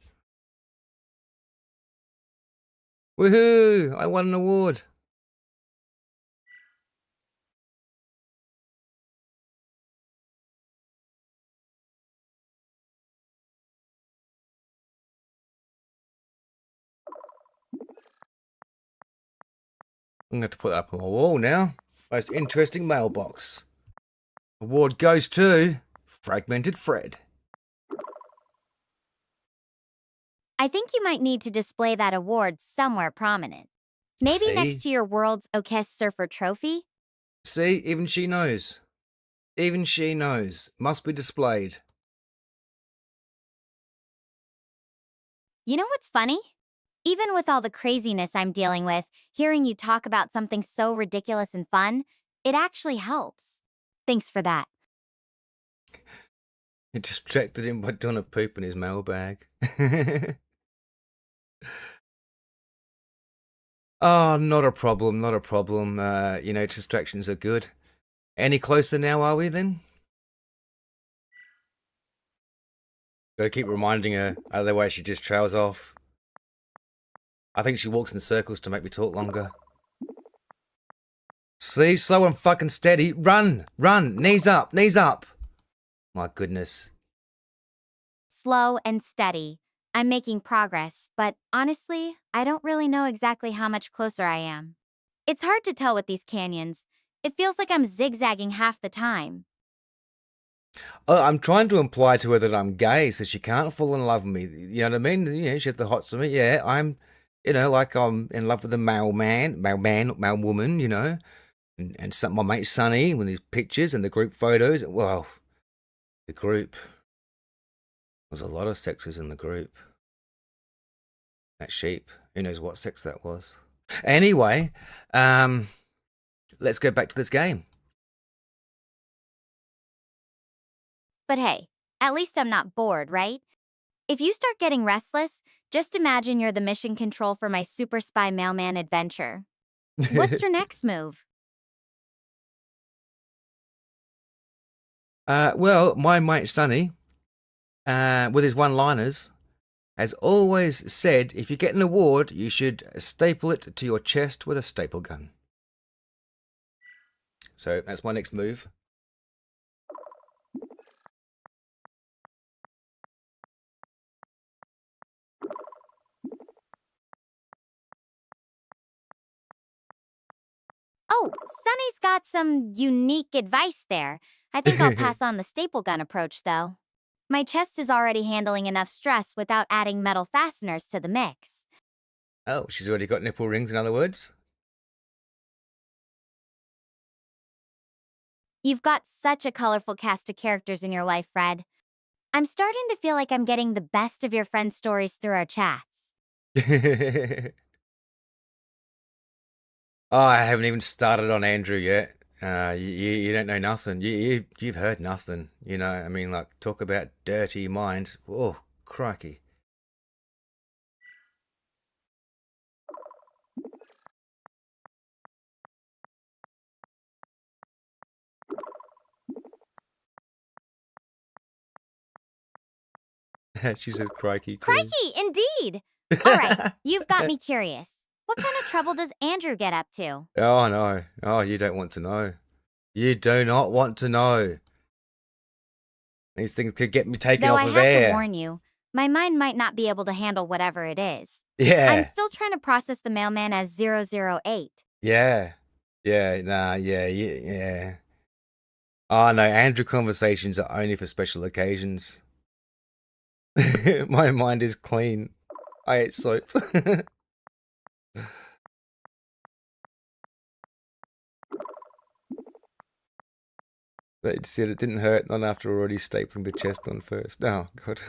Woohoo! I won an award. I'm going to have to put that up on my wall now. Most interesting mailbox. Award goes to Fragmented Fred. I think you might need to display that award somewhere prominent. Maybe See? next to your World's Okest Surfer trophy? See, even she knows. Even she knows. Must be displayed. You know what's funny? Even with all the craziness I'm dealing with, hearing you talk about something so ridiculous and fun, it actually helps. Thanks for that. It distracted him by doing a poop in his mailbag. Oh, not a problem, not a problem. Distractions are good. Any closer now, are we then? Gotta keep reminding her, otherwise she just trails off. I think she walks in circles to make me talk longer. See, slow and fucking steady. Run, run, knees up, knees up. My goodness. Slow and steady. I'm making progress, but honestly, I don't really know exactly how much closer I am. It's hard to tell with these canyons. It feels like I'm zigzagging half the time. Oh, I'm trying to imply to her that I'm gay, so she can't fall in love with me. You know what I mean? She has the hots on me. Yeah, I'm, like I'm in love with a male woman, and some my mate Sonny with his pictures and the group photos. Well, the group. There was a lot of sexes in the group. That sheep. Who knows what sex that was? Anyway, let's go back to this game. But hey, at least I'm not bored, right? If you start getting restless, just imagine you're the mission control for my super spy mailman adventure. What's your next move? Well, my mate Sonny, with his one-liners, has always said if you get an award, you should staple it to your chest with a staple gun. So that's my next move. Oh, Sunny's got some unique advice there. I think I'll pass on the staple gun approach, though. My chest is already handling enough stress without adding metal fasteners to the mix. Oh, she's already got nipple rings, in other words? You've got such a colorful cast of characters in your life, Fred. I'm starting to feel like I'm getting the best of your friends' stories through our chats. Oh, I haven't even started on Andrew yet. You don't know nothing. You've heard nothing. I mean, like, talk about dirty minds. Oh, crikey. She says crikey too. Crikey, indeed! All right, you've got me curious. What kind of trouble does Andrew get up to? Oh, no. Oh, you don't want to know. You do not want to know. These things could get me taken Though off I of have air. to warn you, my mind might not be able to handle whatever it is. Yeah. I'm still trying to process the mailman as 008. Yeah. Yeah. Nah. Yeah. Yeah. Oh no. Andrew conversations are only for special occasions. My mind is clean. I ate soap. They said it didn't hurt, not after already stapling the chest on first. Oh, God.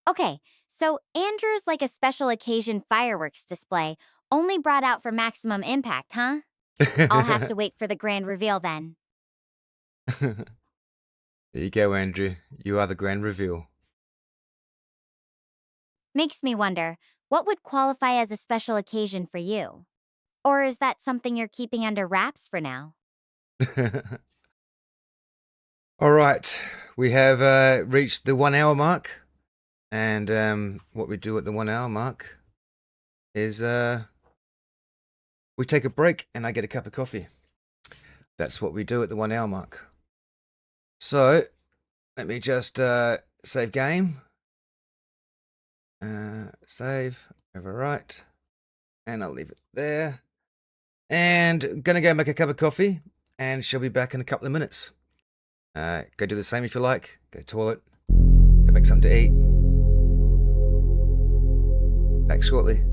Okay, so Andrew's like a special occasion fireworks display, only brought out for maximum impact, huh? I'll have to wait for the grand reveal then. There you go, Andrew. You are the grand reveal. Makes me wonder, what would qualify as a special occasion for you? Or is that something you're keeping under wraps for now? All right, we have reached the 1 hour mark. And what we do at the 1 hour mark is we take a break and I get a cup of coffee. That's what we do at the 1 hour mark. So let me just save game. Save, overwrite, and I'll leave it there. And gonna go make a cup of coffee, and she'll be back in a couple of minutes. Go do the same if you like. Go to the toilet, go make something to eat. Back shortly.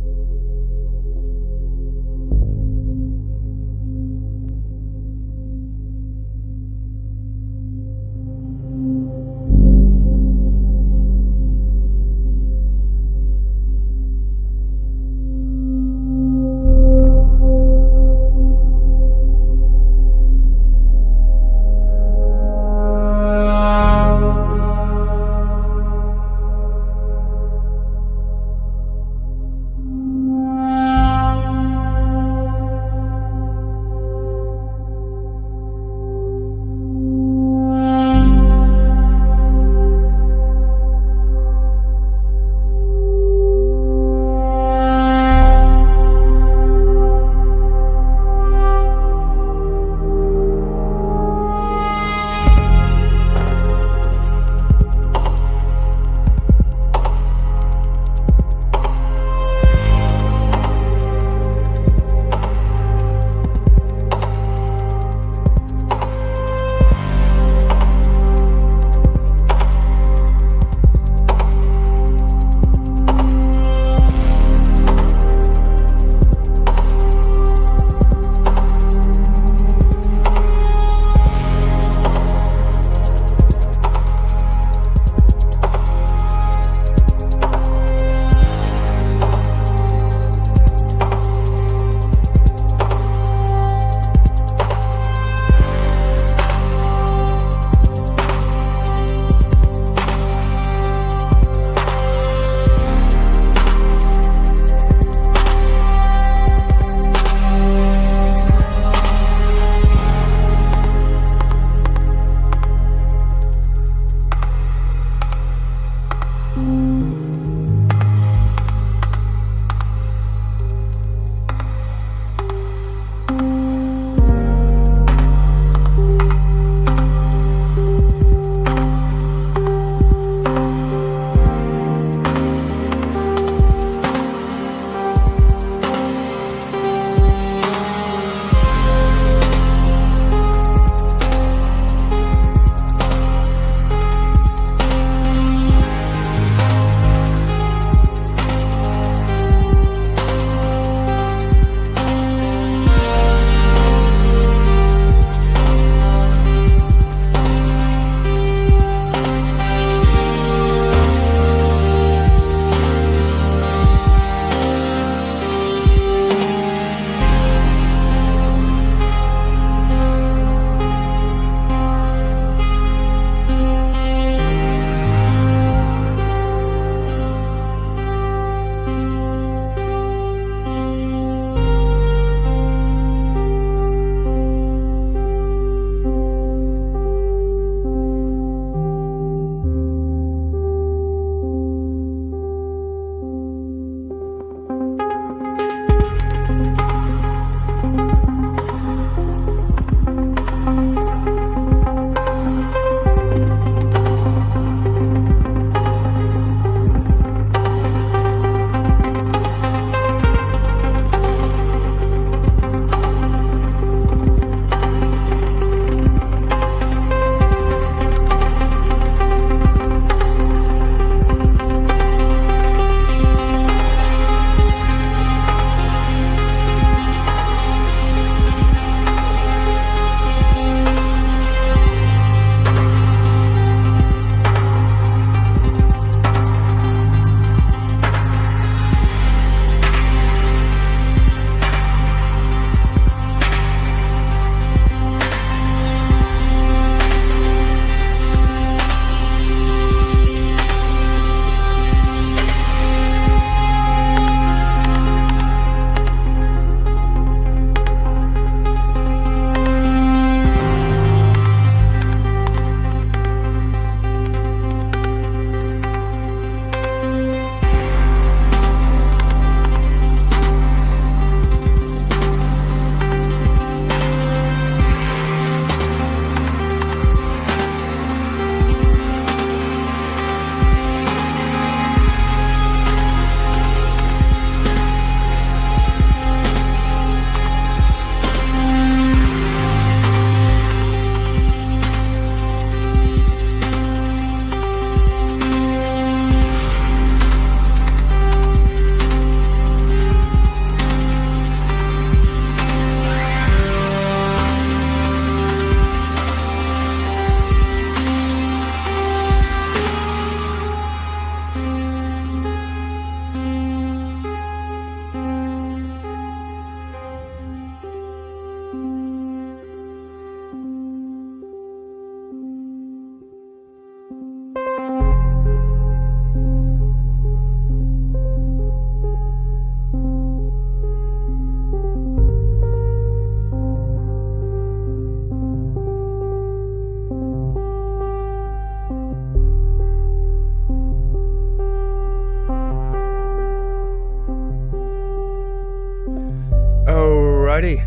Alrighty.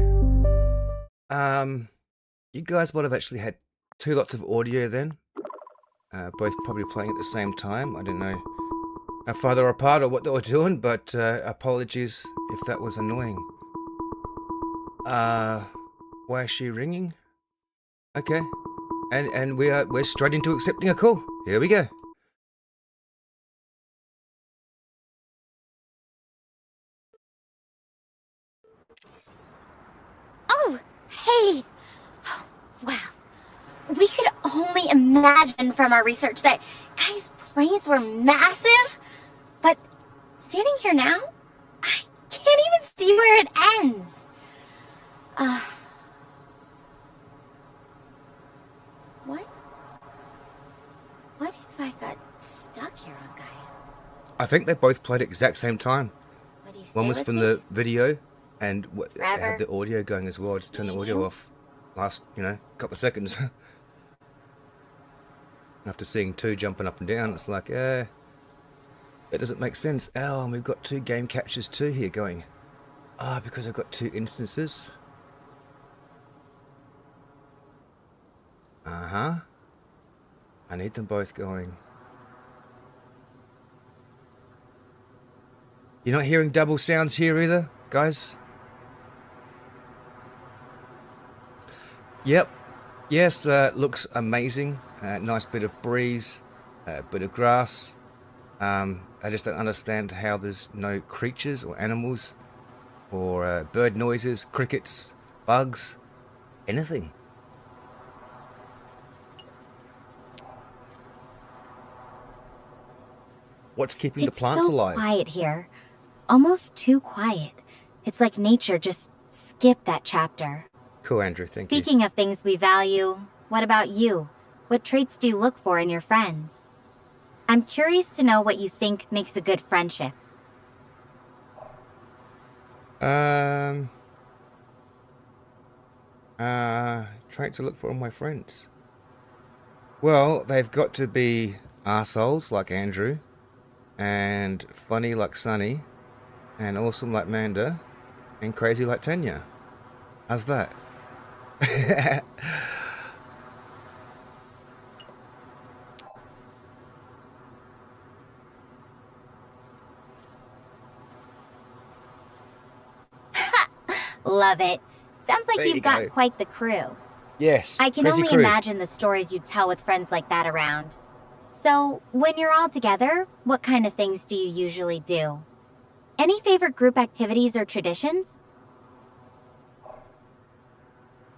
You guys might have actually had two lots of audio then. Both probably playing at the same time. I don't know how far they're apart or what they were doing, but apologies if that was annoying. Why is she ringing? Okay. And we're straight into accepting a call. Here we go. Oh, hey! Oh, wow. We could only imagine from our research that Gaia's planes were massive, but standing here now, I can't even see where it ends. What if I got stuck here on Gaia? I think they both played at the exact same time. Would you stay One was with from me? the video, and it Forever? had the audio going as well. I just turned the Just audio me and off last, couple of seconds. After seeing two jumping up and down, it's like, that doesn't make sense. Oh, and we've got two game captures too here going. Because I've got two instances. I need them both going. You're not hearing double sounds here either, guys? Yep. Yes, looks amazing. Nice bit of breeze, bit of grass. I just don't understand how there's no creatures or animals or bird noises, crickets, bugs, anything. What's keeping the plants alive? It's so quiet here. Almost too quiet. It's like nature just skipped that chapter. Cool, Andrew, thank you. Speaking of things we value, what about you? What traits do you look for in your friends? I'm curious to know what you think makes a good friendship. Traits to look for in my friends. Well, they've got to be arseholes like Andrew, and funny like Sunny, and awesome like Manda, and crazy like Tanya. How's that? Love it. Sounds like There you you've got go. quite the crew. Yes. I can crazy only crew. imagine the stories you tell with friends like that around. So, when you're all together, what kind of things do you usually do? Any favorite group activities or traditions?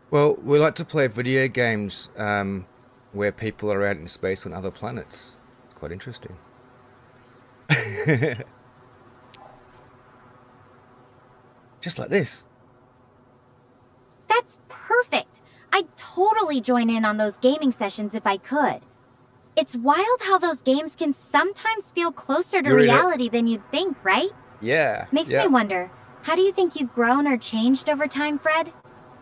Well, we like to play video games where people are out in space on other planets. It's quite interesting. Just like this. That's perfect. I'd totally join in on those gaming sessions if I could. It's wild how those games can sometimes feel closer to You're in it. reality than you'd think, right? Yeah. Makes yeah. me wonder, how do you think you've grown or changed over time, Fred?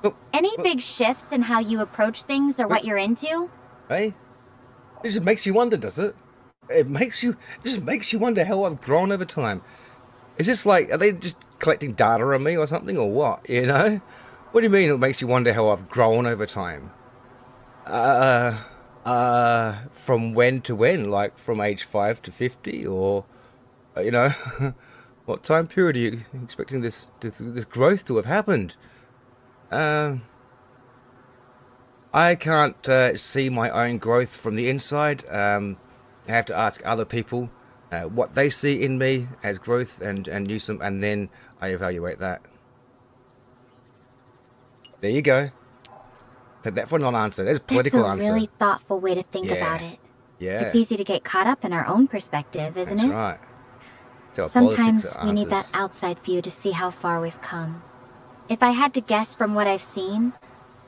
Oh, Any oh. big shifts in how you approach things or what you're into? Hey, it just makes you wonder, does it? It just makes you wonder how I've grown over time. Is this like, are they just collecting data on me or something, or what? You know? What do you mean it makes you wonder how I've grown over time? From when to when? Like from age 5 to 50, or what time period are you expecting this growth to have happened? I can't see my own growth from the inside. I have to ask other people what they see in me as growth and use them, and then I evaluate that. There you go. Take that for a non-answer. There's a political That's a answer. really thoughtful way to think Yeah. about it. Yeah, It's easy to get caught up in our own perspective, isn't that's it? right. So Sometimes politics are we need that answers. outside view to see how far we've come. If I had to guess from what I've seen,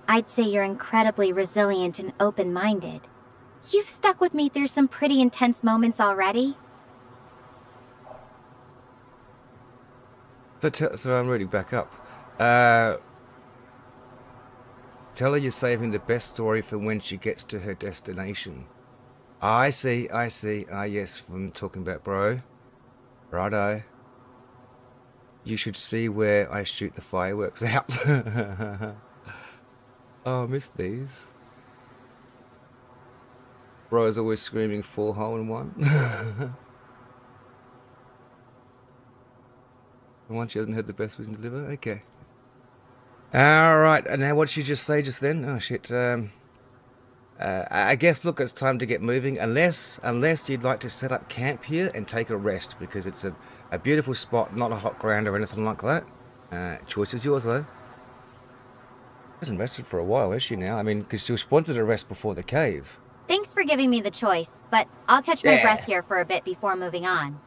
I'd say you're incredibly resilient and open-minded. You've stuck with me through some pretty intense moments already. So I'm reading back up. Tell her you're saving the best story for when she gets to her destination. I see. Ah, yes, from talking about bro. Righto. You should see where I shoot the fireworks out. Oh, I missed these. Bro is always screaming 4 hole in one. And one she hasn't heard the best we can deliver. Okay. Alright, and now what did she just say just then? Oh shit. I guess, look, it's time to get moving. Unless you'd like to set up camp here and take a rest, because it's a beautiful spot, not a hot ground or anything like that. Choice is yours, though. Hasn't rested for a while, has she now? I mean, because she wanted to rest before the cave. Thanks for giving me the choice, but I'll catch my breath here for a bit before moving on.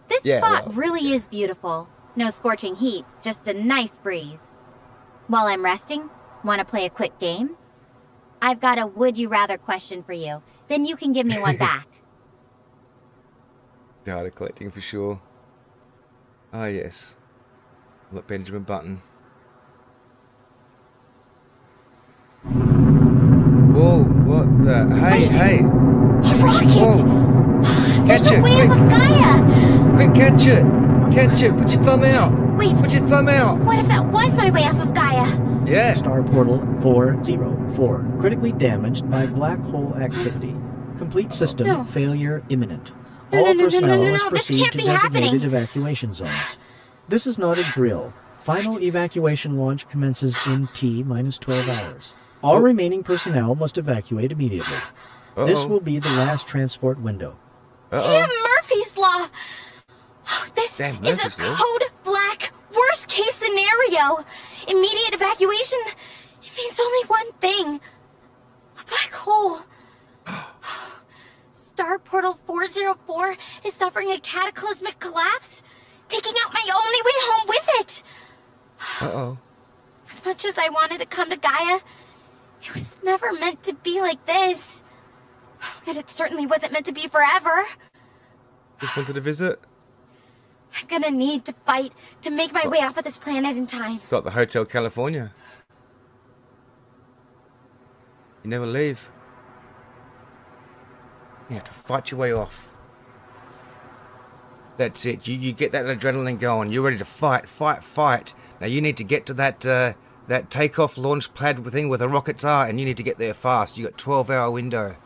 This spot really is beautiful. No scorching heat, just a nice breeze. While I'm resting, want to play a quick game? I've got a would-you-rather question for you. Then you can give me one back. Data collecting for sure. Ah, yes. Look, Benjamin Button. Whoa, what the? Hey, hey! A rocket! There's Catch a it, wave quick. of Gaia! Quick, catch it! Catch it! Put your thumb out! Wait, Put your thumb out! what if that was my way off of Gaia? Yeah! Star Portal 404, critically damaged by black hole activity. Complete system failure imminent. All personnel must This proceed can't to be designated happening. evacuation zones. This is not a drill. Final evacuation launch commences in T-minus 12 hours. All remaining personnel must evacuate immediately. This will be the last transport window. Damn Murphy's Law! This Damn is Murphy's a Law. code black worst case scenario. Immediate evacuation. It means only one thing. A black hole. Star Portal 404 is suffering a cataclysmic collapse, taking out my only way home with it. Uh-oh. As much as I wanted to come to Gaia, it was never meant to be like this. And it certainly wasn't meant to be forever. Just wanted to visit. I'm gonna need to fight to make my way off of this planet in time. It's like the Hotel California. You never leave. You have to fight your way off. That's it. You get that adrenaline going. You're ready to fight, fight, fight. Now you need to get to that takeoff launch pad thing where the rockets are, and you need to get there fast. You got 12-hour window.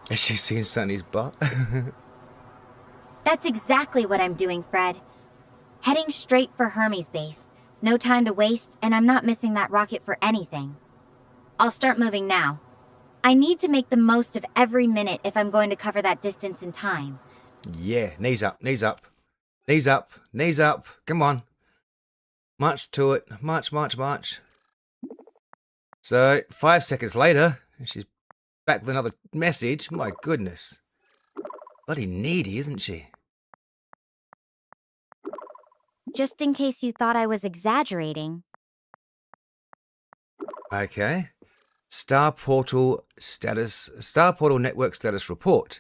Has she seen Sonny's butt? That's exactly what I'm doing, Fred. Heading straight for Hermes base. No time to waste, and I'm not missing that rocket for anything. I'll start moving now. I need to make the most of every minute if I'm going to cover that distance in time. Yeah, knees up, knees up. Knees up, knees up. Come on. March to it. March, march, march. So, 5 seconds later, she's back with another message. My goodness. Bloody needy, isn't she? Just in case you thought I was exaggerating. Okay. Star Portal Network status report.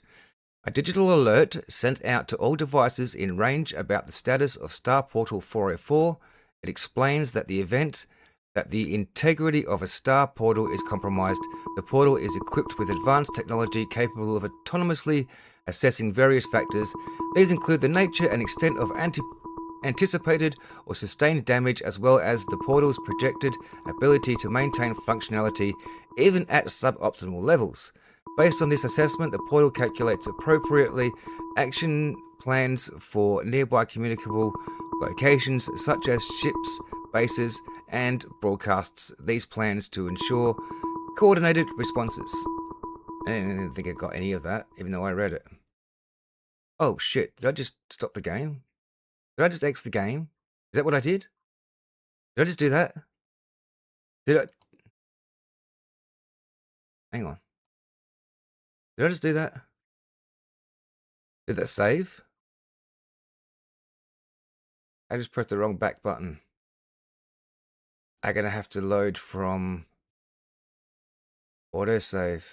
A digital alert sent out to all devices in range about the status of Star Portal 404. It explains that the integrity of a star portal is compromised. The portal is equipped with advanced technology capable of autonomously assessing various factors. These include the nature and extent of anticipated or sustained damage, as well as the portal's projected ability to maintain functionality even at suboptimal levels. Based on this assessment, the portal calculates appropriately action plans for nearby communicable locations such as ships, bases, and broadcasts these plans to ensure coordinated responses. I didn't think I got any of that, even though I read it. Oh shit, did I just stop the game? Did I just X the game? Is that what I did? Did I just do that? Did I? Hang on. Did I just do that? Did that save? I just pressed the wrong back button. I'm gonna have to load from autosave.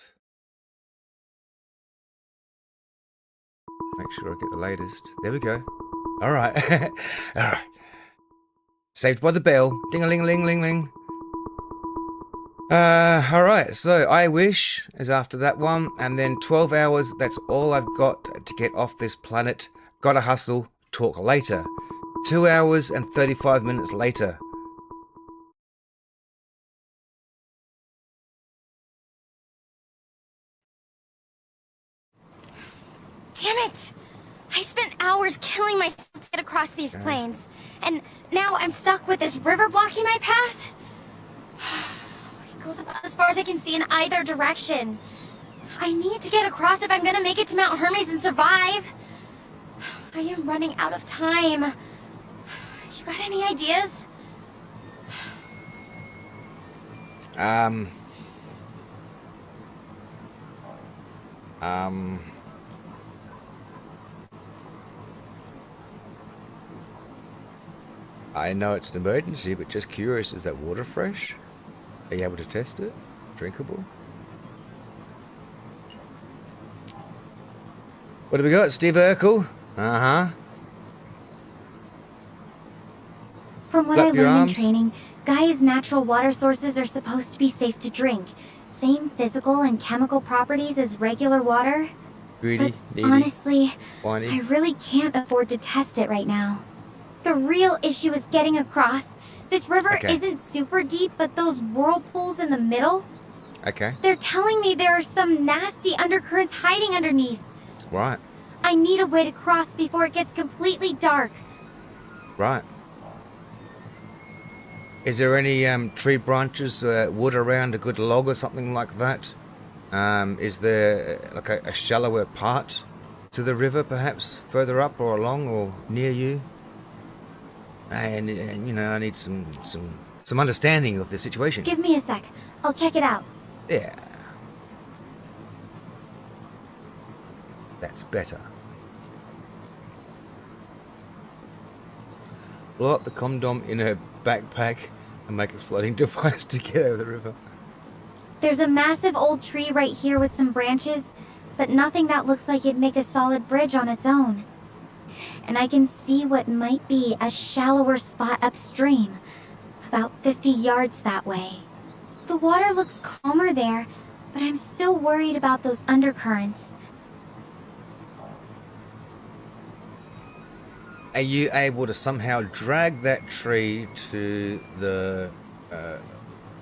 Make sure I get the latest. There we go. Alright. Alright. Saved by the bell. Ding-a-ling-a-ling-ling-ling. Alright, so I Wish is after that one, and then 12 hours, that's all I've got to get off this planet. Gotta hustle. Talk later. 2 hours and 35 minutes later. Damn it! I spent hours killing myself to get across these plains, and now I'm stuck with this river blocking my path. It goes about as far as I can see in either direction. I need to get across if I'm gonna make it to Mount Hermes and survive. I am running out of time. You got any ideas? I know it's an emergency, but just curious, is that water fresh? Are you able to test it? Drinkable? What do we got, Steve Urkel? Uh-huh. From what I Flap your learned in arms. training, Gaia's natural water sources are supposed to be safe to drink. Same physical and chemical properties as regular water. Greedy, But needy, honestly, I whiny. really can't afford to test it right now. The real issue is getting across. This river Okay. isn't super deep, but those whirlpools in the middle, Okay, they're telling me there are some nasty undercurrents hiding underneath. right, I need a way to cross before it gets completely dark. right. Is there any tree branches, wood around, a good log or something like that? Is there like a shallower part to the river, perhaps further up or along or near you? And you know, I need some understanding of the situation. Give me a sec. I'll check it out. Yeah, that's better. Blow up the condom in her backpack and make a floating device to get over the river. There's a massive old tree right here with some branches, but nothing that looks like it'd make a solid bridge on its own. And I can see what might be a shallower spot upstream, about 50 yards that way. The water looks calmer there, but I'm still worried about those undercurrents. Are you able to somehow drag that tree to the,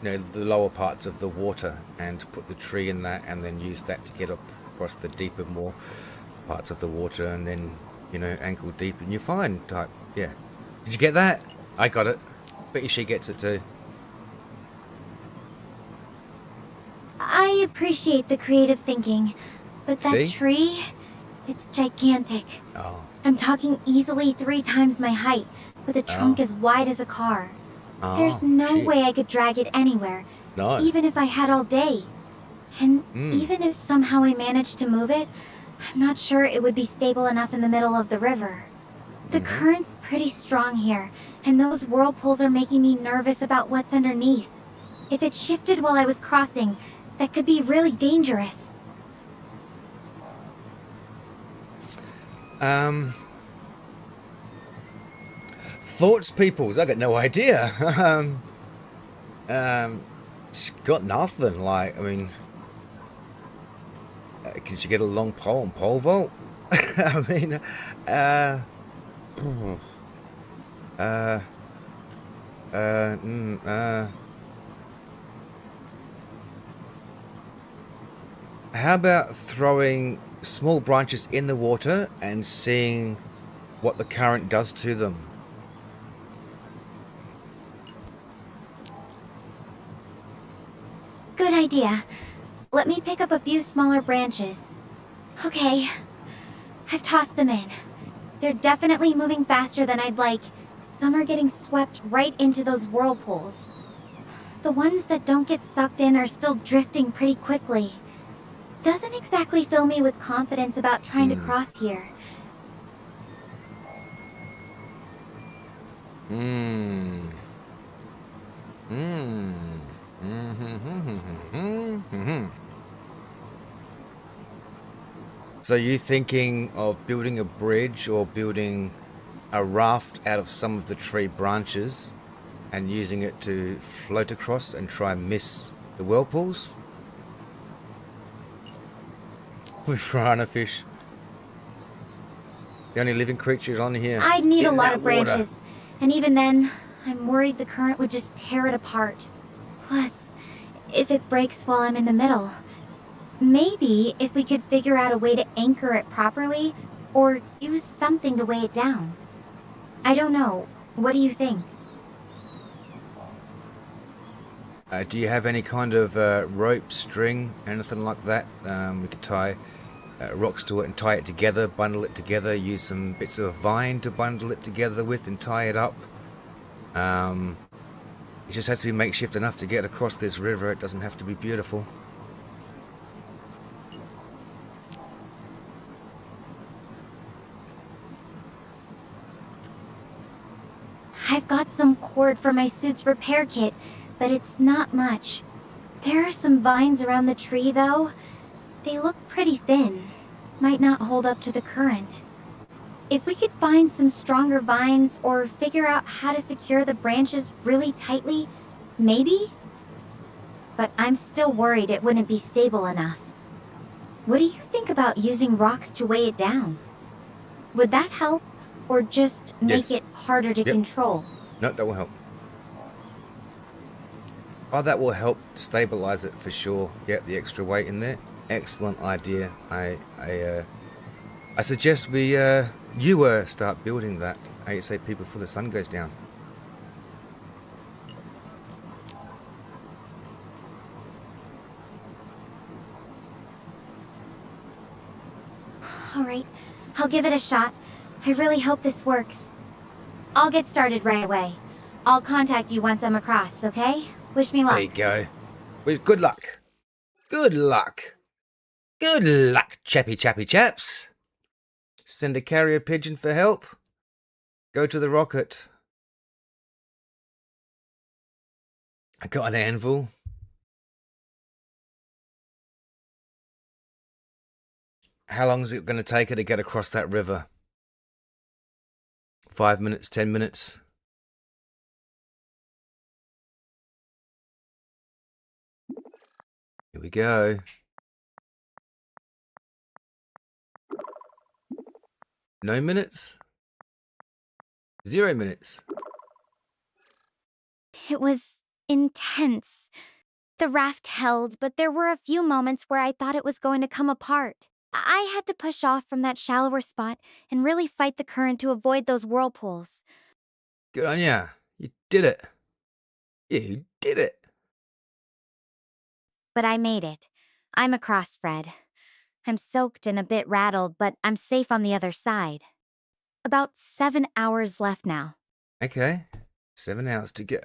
the lower parts of the water and put the tree in that, and then use that to get up across the deeper, more parts of the water, and then, ankle deep, and you're fine type? Yeah. Did you get that? I got it. Bet you she gets it too. I appreciate the creative thinking, but that See? tree, it's gigantic. Oh. I'm talking easily 3 times my height, with a trunk as wide as a car. Oh, There's no shit. way I could drag it anywhere, No. even if I had all day. And even if somehow I managed to move it, I'm not sure it would be stable enough in the middle of the river. The current's pretty strong here, and those whirlpools are making me nervous about what's underneath. If it shifted while I was crossing, that could be really dangerous. Thoughts, peoples. I got no idea. She's got nothing. Like, I mean, can she get a long pole and pole vault? I mean, how about throwing small branches in the water and seeing what the current does to them? Good idea. Let me pick up a few smaller branches. Okay, I've tossed them in. They're definitely moving faster than I'd like. Some are getting swept right into those whirlpools. The ones that don't get sucked in are still drifting pretty quickly. Doesn't exactly fill me with confidence about trying to cross here. So you thinking of building a bridge or building a raft out of some of the tree branches and using it to float across and try and miss the whirlpools? With piranha fish. The only living creatures on here. I'd need a In lot that of water. branches, and even then, I'm worried the current would just tear it apart. Plus, if it breaks while I'm in the middle, maybe if we could figure out a way to anchor it properly, or use something to weigh it down. I don't know. What do you think? Do you have any kind of rope, string, anything like that? We could tie rocks to it and tie it together, bundle it together, use some bits of vine to bundle it together with and tie it up. It just has to be makeshift enough to get across this river. It doesn't have to be beautiful. I've got some cord for my suit's repair kit, but it's not much. There are some vines around the tree, though. They look pretty thin. Might not hold up to the current. If we could find some stronger vines or figure out how to secure the branches really tightly, maybe? But I'm still worried it wouldn't be stable enough. What do you think about using rocks to weigh it down? Would that help, or just make Yes. it harder to Yep. control? No, that will help. Oh, that will help stabilize it for sure. Get the extra weight in there. Excellent idea. I suggest you start building that ASAP before the sun goes down. Alright, I'll give it a shot. I really hope this works. I'll get started right away. I'll contact you once I'm across, okay? Wish me luck. There you go. Well, good luck. Good luck. Good luck, chappy chaps. Send a carrier pigeon for help. Go to the rocket. I got an anvil. How long is it going to take her to get across that river? 5 minutes, 10 minutes? Here we go. No minutes? 0 minutes. It was intense. The raft held, but there were a few moments where I thought it was going to come apart. I had to push off from that shallower spot and really fight the current to avoid those whirlpools. Good on ya. You did it. You did it. But I made it. I'm across, Fred. I'm soaked and a bit rattled, but I'm safe on the other side. About 7 hours left now. Okay. 7 hours to go.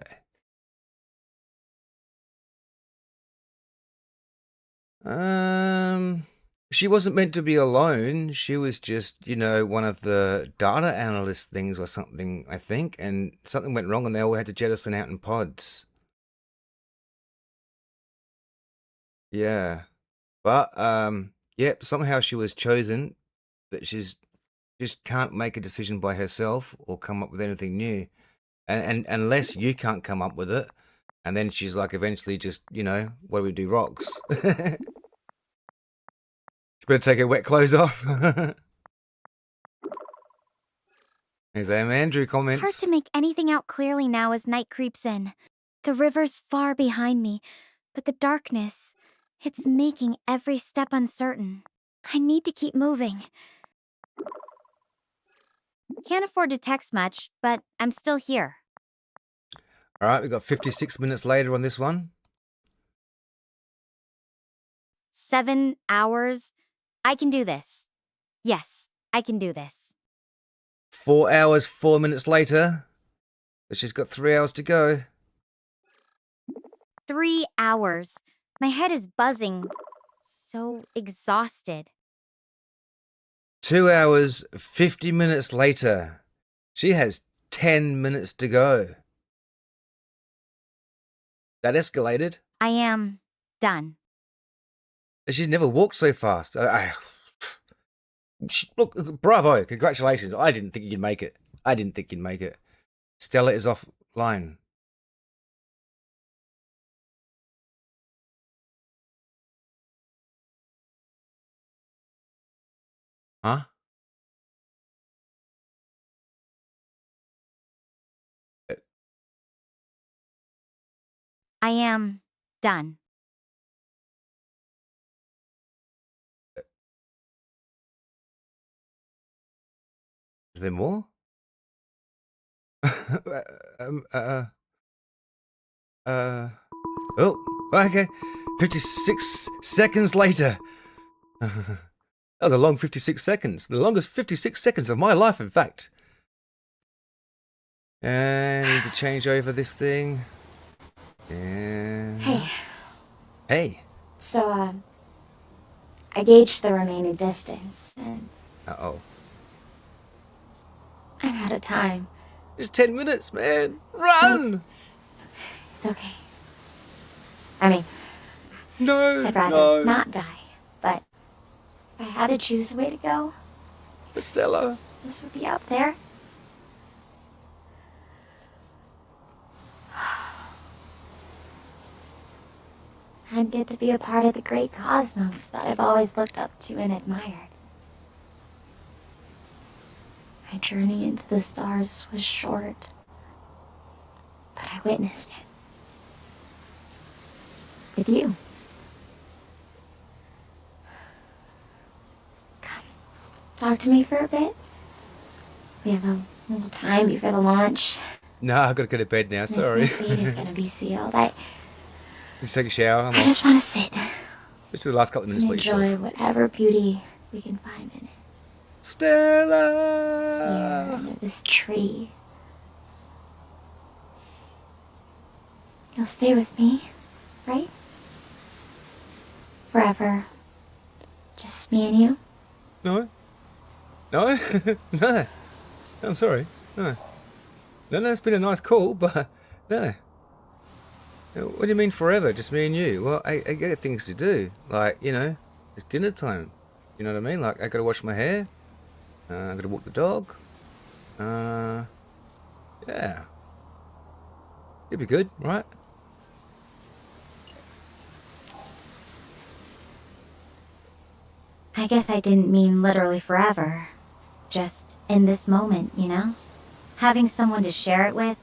She wasn't meant to be alone. She was just, one of the data analyst things or something, I think, and something went wrong and they all had to jettison out in pods. Yeah. But, yep, somehow she was chosen, but she's just can't make a decision by herself or come up with anything new. And unless you can't come up with it, and then she's like eventually just, what do we do, rocks? She better take her wet clothes off. There's Andrew Hard comments. to make anything out clearly now as night creeps in. The river's far behind me, but the darkness, it's making every step uncertain. I need to keep moving. Can't afford to text much, but I'm still here. All right, we've got 56 minutes later on this one. 7 hours. I can do this. Yes, I can do this. 4 hours, 4 minutes later. But she's got 3 hours to go. 3 hours. My head is buzzing. So exhausted. 2 hours, 50 minutes later. She has 10 minutes to go. That escalated. I am done. She's never walked so fast. Look, bravo, congratulations. I didn't think you'd make it. Stella is offline. Huh? I am done. Is there more? um, uh, oh, okay. 56 seconds later. That was a long 56 seconds. The longest 56 seconds of my life, in fact. And I need to change over this thing. And... Hey. So, I gauged the remaining distance, and Uh-oh. I'm out of time. It's 10 minutes, man. Run! It's okay. I mean, No, I'd rather no. not die, but if I had to choose a way to go, But Stella. this would be up there. I'd get to be a part of the great cosmos that I've always looked up to and admired. My journey into the stars was short, but I witnessed it. With you. Come, talk to me for a bit. We have a little time before the launch. No, I've got to go to bed now, sorry. My fate is gonna be sealed. I Just take a shower. I'm off. just want to sit Just do the last couple of minutes and by yourself. enjoy whatever beauty we can find in it. Stella! Here under this tree. You'll stay with me, right? Forever. Just me and you? No? No? No. I'm sorry. No. No, it's been a nice call, but no. What do you mean forever? Just me and you? Well, I got things to do. Like, you know, it's dinner time. You know what I mean? Like, I gotta wash my hair. I gotta walk the dog. Yeah. It'd be good, right? I guess I didn't mean literally forever. Just in this moment, you know? Having someone to share it with,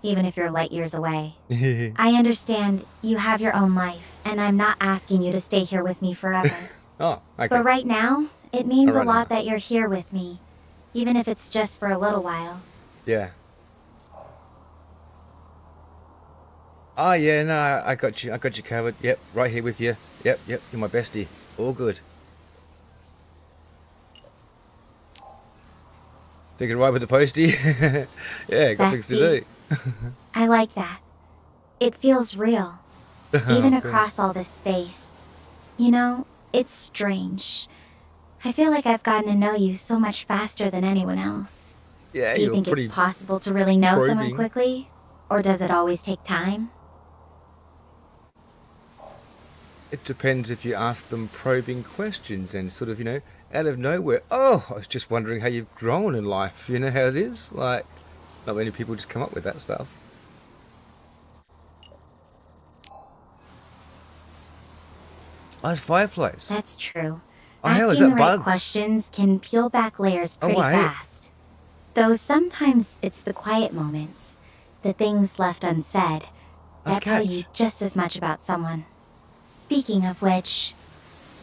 even if you're light years away. I understand you have your own life, and I'm not asking you to stay here with me forever. Oh, okay. But right now, it means a Alright lot now. that you're here with me, even if it's just for a little while. Yeah. Oh, yeah, no, I got you. I got you covered. Yep, right here with you. Yep, you're my bestie. All good. Take a ride with the postie. Yeah, got things to do. I like that. It feels real, even Okay. across all this space. You know, it's strange. I feel like I've gotten to know you so much faster than anyone else. Yeah, Do you you're think pretty... it's possible to really know someone probing. quickly? Or does it always take time? It depends if you ask them probing questions and sort of, you know, out of nowhere. Oh, I was just wondering how you've grown in life. You know how it is? Like, not many people just come up with that stuff. Oh, it's fireflies. That's true. Oh, hell, is Asking that the right bugs? questions can peel back layers Oh, pretty wait. fast. Though sometimes it's the quiet moments, the things left unsaid, Let's that tell catch. you just as much about someone. Speaking of which,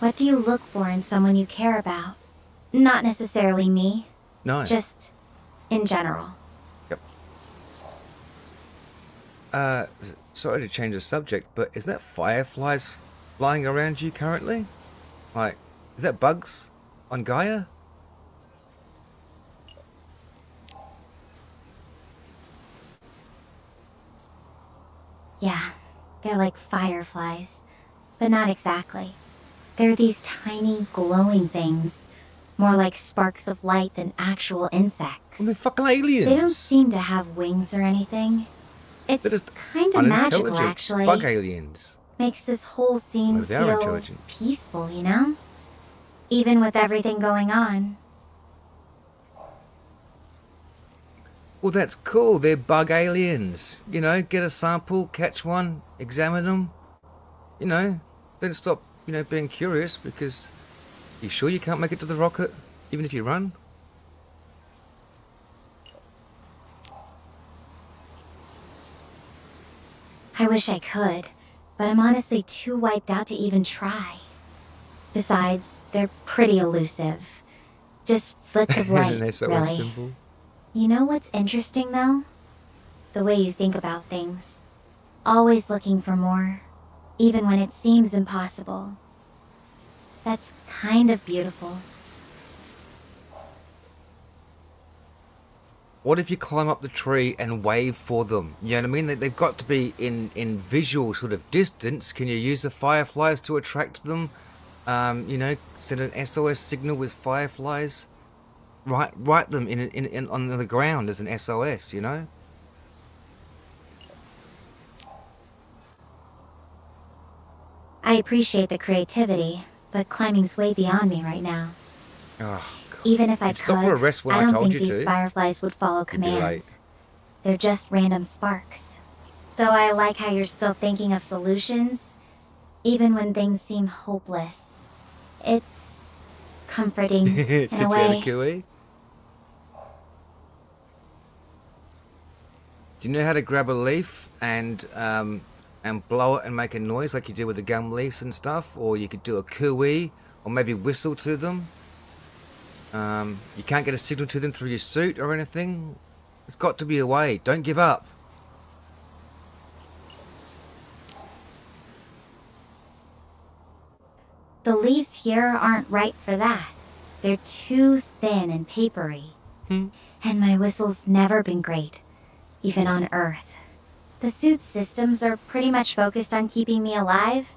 what do you look for in someone you care about? Not necessarily me, No. just in general. Sorry to change the subject, but is that fireflies flying around you currently? Like, is that bugs on Gaia? Yeah, they're like fireflies, but not exactly. They're these tiny glowing things, more like sparks of light than actual insects. I mean, fucking aliens. They don't seem to have wings or anything. They're It's just kind of magical, unintelligent actually. bug aliens. Makes this whole scene Well, they are feel intelligent. peaceful, you know? Even with everything going on. Well, that's cool. They're bug aliens. You know, get a sample, catch one, examine them. You know, don't stop, you know, being curious because you sure you can't make it to the rocket, even if you run? I wish I could, but I'm honestly too wiped out to even try. Besides, they're pretty elusive. Just flits of light, An SOS really. symbol. You know what's interesting, though? The way you think about things. Always looking for more, even when it seems impossible. That's kind of beautiful. What if you climb up the tree and wave for them? You know what I mean? They've got to be in visual sort of distance. Can you use the fireflies to attract them? You know, send an SOS signal with fireflies. Write them in on the ground as an SOS. You know. I appreciate the creativity, but climbing's way beyond me right now. Oh, God. Even if I You'd could, stop for a rest when I I don't told think you these to. fireflies would follow You'd be late. commands. They're just random sparks. Though I like how you're still thinking of solutions, even when things seem hopeless. It's comforting in a way. Do you know how to grab a leaf and blow it and make a noise like you do with the gum leaves and stuff? Or you could do a cooey, or maybe whistle to them. You can't get a signal to them through your suit or anything. There's got to be a way. Don't give up. The leaves here aren't right for that. They're too thin and papery. And my whistle's never been great, even on Earth. The suit's systems are pretty much focused on keeping me alive,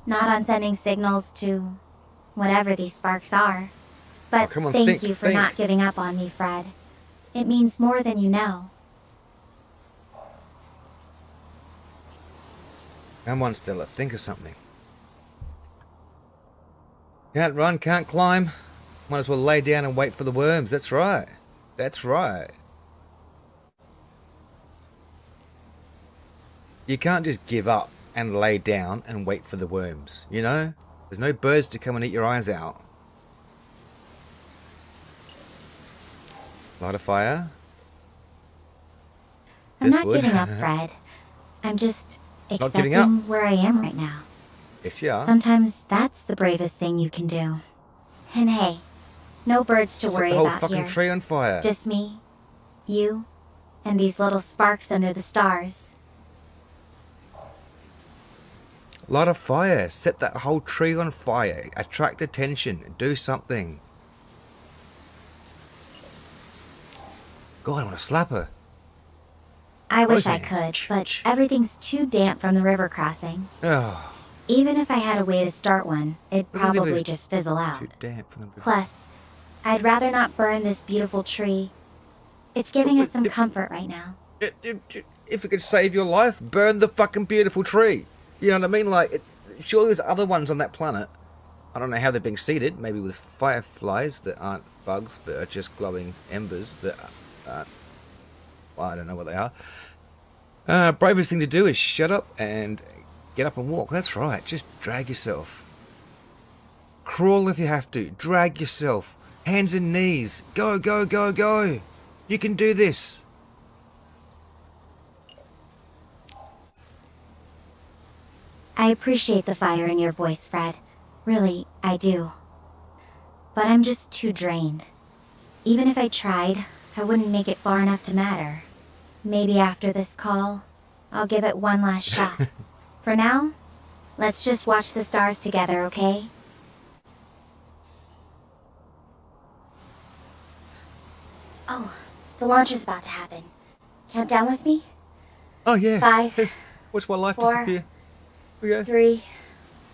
not on sending signals to whatever these sparks are. But come on, thank you for think. not giving up on me, Fred. It means more than you know. Come on, Stella. Think of something. Can't run, can't climb. Might as well lay down and wait for the worms. That's right. That's right. You can't just give up and lay down and wait for the worms, you know? There's no birds to come and eat your eyes out. Light a fire. I'm This not would. giving up, Fred. I'm just Not giving up. accepting where I am right now. Yes, you are. Sometimes that's the bravest thing you can do. And hey, no birds to Set worry the whole about fucking here. tree on fire. Just me, you, and these little sparks under the stars. Light a fire. Set that whole tree on fire. Attract attention. Do something. God, I want to slap her. I wish I hands. could, but everything's too damp from the river crossing. Oh, Even if I had a way to start one, it'd probably just fizzle out. too damp for them. Plus, I'd rather not burn this beautiful tree. It's giving us some comfort right now. If it could save your life, burn the fucking beautiful tree. You know what I mean? Like, surely there's other ones on that planet. I don't know how they're being seeded. Maybe with fireflies that aren't bugs, but are just glowing embers that aren't. Well, I don't know what they are. Bravest thing to do is shut up and get up and walk. That's right. Just drag yourself. Crawl if you have to. Drag yourself. Hands and knees. Go, go, go, go. You can do this. I appreciate the fire in your voice, Fred. Really, I do. But I'm just too drained. Even if I tried, I wouldn't make it far enough to matter. Maybe after this call, I'll give it one last shot. For now, let's just watch the stars together, okay? Oh, the launch is about to happen. Count down with me? Oh, yeah. 5, Yes. Watch my life 4, disappear. Okay. 3,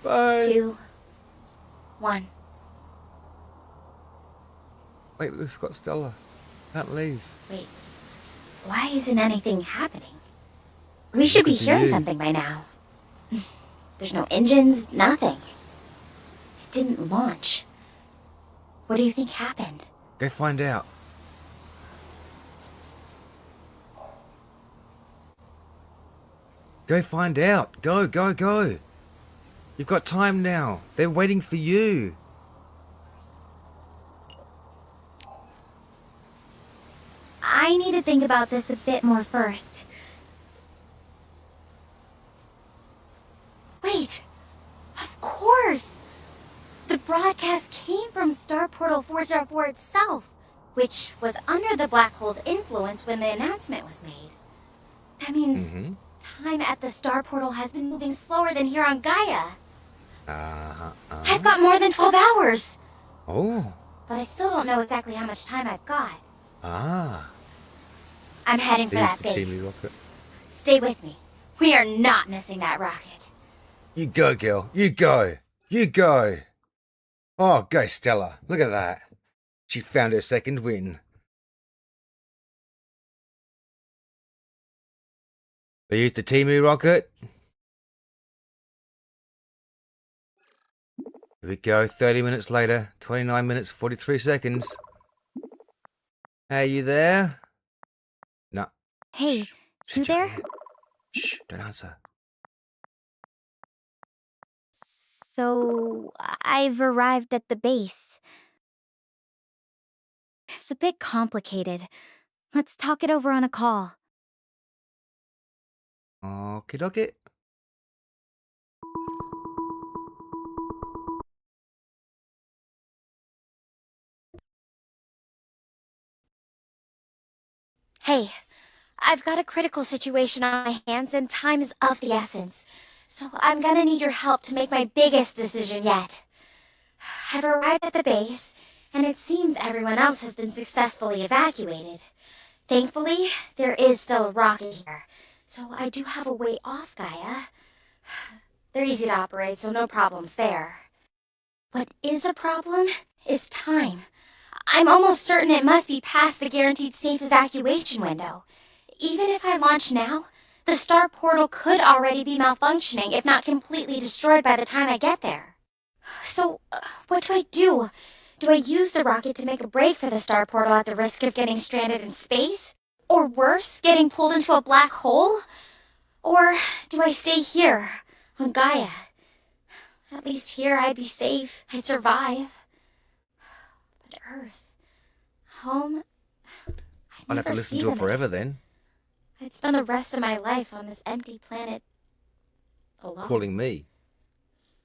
Bye. 2, 1. Wait, we've got Stella. Can't leave. Wait, why isn't anything happening? We should be Looking for hearing you. something by now. There's no engines, nothing. It didn't launch. What do you think happened? Go find out. Go find out. Go, go, go. You've got time now. They're waiting for you. I need to think about this a bit more first. course! The broadcast came from Star Portal 404 itself, which was under the black hole's influence when the announcement was made. That means time at the Star Portal has been moving slower than here on Gaia. I've got more than 12 hours! Oh. But I still don't know exactly how much time I've got. Ah. I'm heading for There's that the base. teamy rocket. Stay with me. We are not missing that rocket. You go, girl. You go. You go. Oh, go, Stella. Look at that. She found her second win. They used the Timu rocket. Here we go, 30 minutes later, 29 minutes, 43 seconds. Hey, you there? No. Hey, Shh, you sit your there? ear. Shh, don't answer. So, I've arrived at the base. It's a bit complicated. Let's talk it over on a call. Okie dokie. Hey, I've got a critical situation on my hands and time is of the essence. So I'm gonna need your help to make my biggest decision yet. I've arrived at the base, and it seems everyone else has been successfully evacuated. Thankfully, there is still a rocket here, so I do have a way off Gaia. They're easy to operate, so no problems there. What is a problem is time. I'm almost certain it must be past the guaranteed safe evacuation window. Even if I launch now, the star portal could already be malfunctioning, if not completely destroyed by the time I get there. So, what do I do? Do I use the rocket to make a break for the star portal at the risk of getting stranded in space? Or worse, getting pulled into a black hole? Or do I stay here, on Gaia? At least here I'd be safe, I'd survive. But Earth, home, I'll have to listen to her forever then. I'd spend the rest of my life on this empty planet alone. Calling me.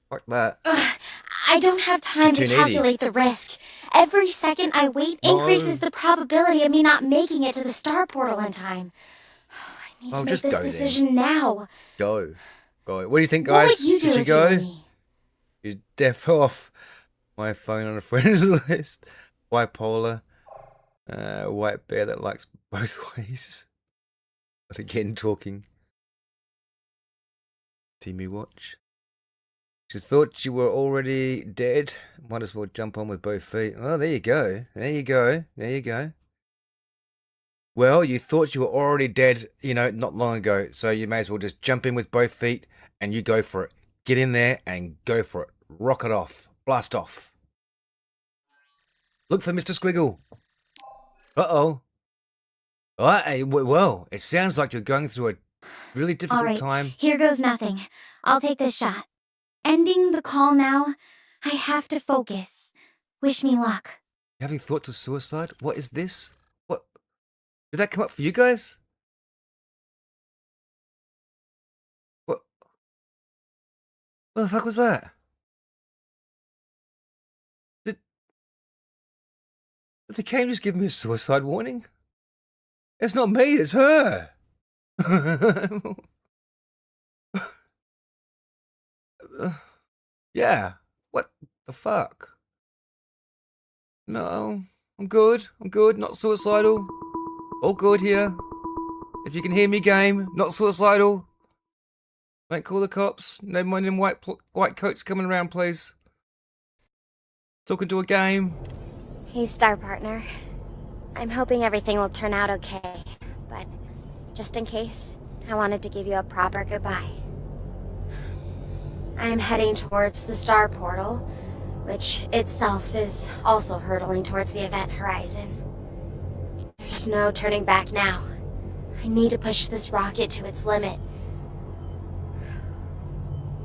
Fuck that. I don't have time to 1080. calculate the risk. Every second I wait increases the probability of me not making it to the star portal in time. I need to make just this go then. decision now. Go. Go. What do you think, What guys? would you do Should she if you were go? me? Is deaf off. My phone on a friends list. Bipolar. White bear that likes both ways. But again, talking. Timmy watch. She thought you were already dead. Might as well jump on with both feet. Well, there you go. There you go. There you go. Well, you thought you were already dead, not long ago. So you may as well just jump in with both feet and you go for it. Get in there and go for it. Rock it off. Blast off. Look for Mr. Squiggle. Uh-oh. Well, it sounds like you're going through a really difficult All right, time. here goes nothing. I'll take this shot. Ending the call now. I have to focus. Wish me luck. Having thoughts of suicide? What is this? What? Did that come up for you guys? What? What the fuck was that? Did the game just give me a suicide warning? It's not me, it's her. Yeah. What the fuck? No, I'm good. I'm good. Not suicidal. All good here. If you can hear me, game, not suicidal. Don't call the cops. No mind in white coats coming around, please. Talking to a game. Hey, Star Partner. I'm hoping everything will turn out okay, but just in case, I wanted to give you a proper goodbye. I am heading towards the star portal, which itself is also hurtling towards the event horizon. There's no turning back now. I need to push this rocket to its limit.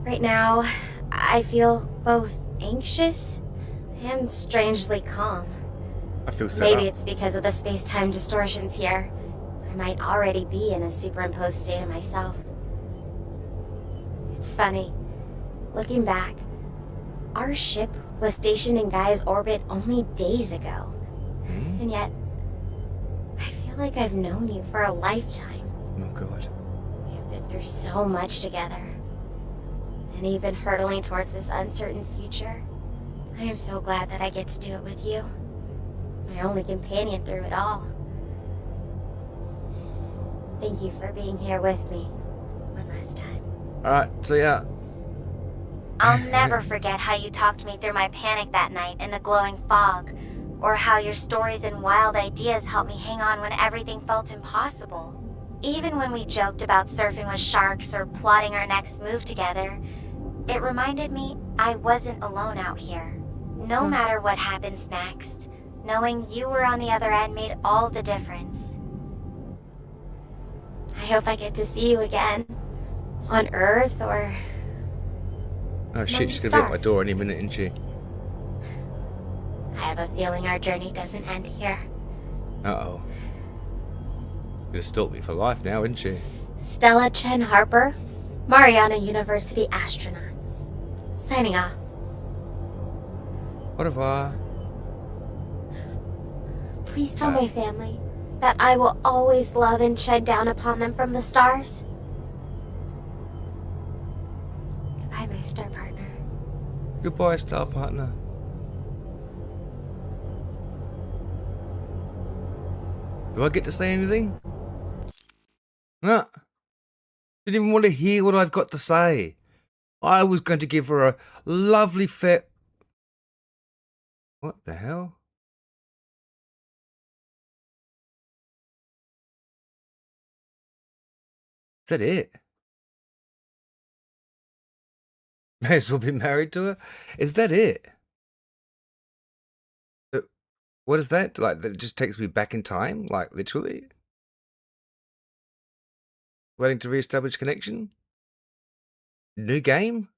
Right now, I feel both anxious and strangely calm. I feel set Maybe up. it's because of the space-time distortions here. I might already be in a superimposed state of myself. It's funny. Looking back, Our ship was stationed in Gaia's orbit only days ago. And yet, I feel like I've known you for a lifetime. Oh, God. We have been through so much together. And even hurtling towards this uncertain future. I am so glad that I get to do it with you. My only companion through it all. Thank you for being here with me one last time. Alright, so yeah. I'll never forget how you talked me through my panic that night in the glowing fog, or how your stories and wild ideas helped me hang on when everything felt impossible. Even when we joked about surfing with sharks or plotting our next move together, it reminded me I wasn't alone out here. No matter what happens next, knowing you were on the other end made all the difference. I hope I get to see you again. On Earth or... Oh shit, she's gonna be at my door any minute, isn't she? I have a feeling our journey doesn't end here. Uh-oh. Gonna stalk me for life now, isn't she? Stella Chen Harper, Mariana University astronaut. Signing off. What if I... Please tell my family that I will always love and shine down upon them from the stars. Goodbye, my star partner. Goodbye, star partner. Do I get to say anything? Nah. Didn't even want to hear what I've got to say. I was going to give her a lovely fair... What the hell? Is that it? May as well be married to her? Is that it? What is that? Like, that just takes me back in time? Like, literally? Waiting to re-establish connection? New game?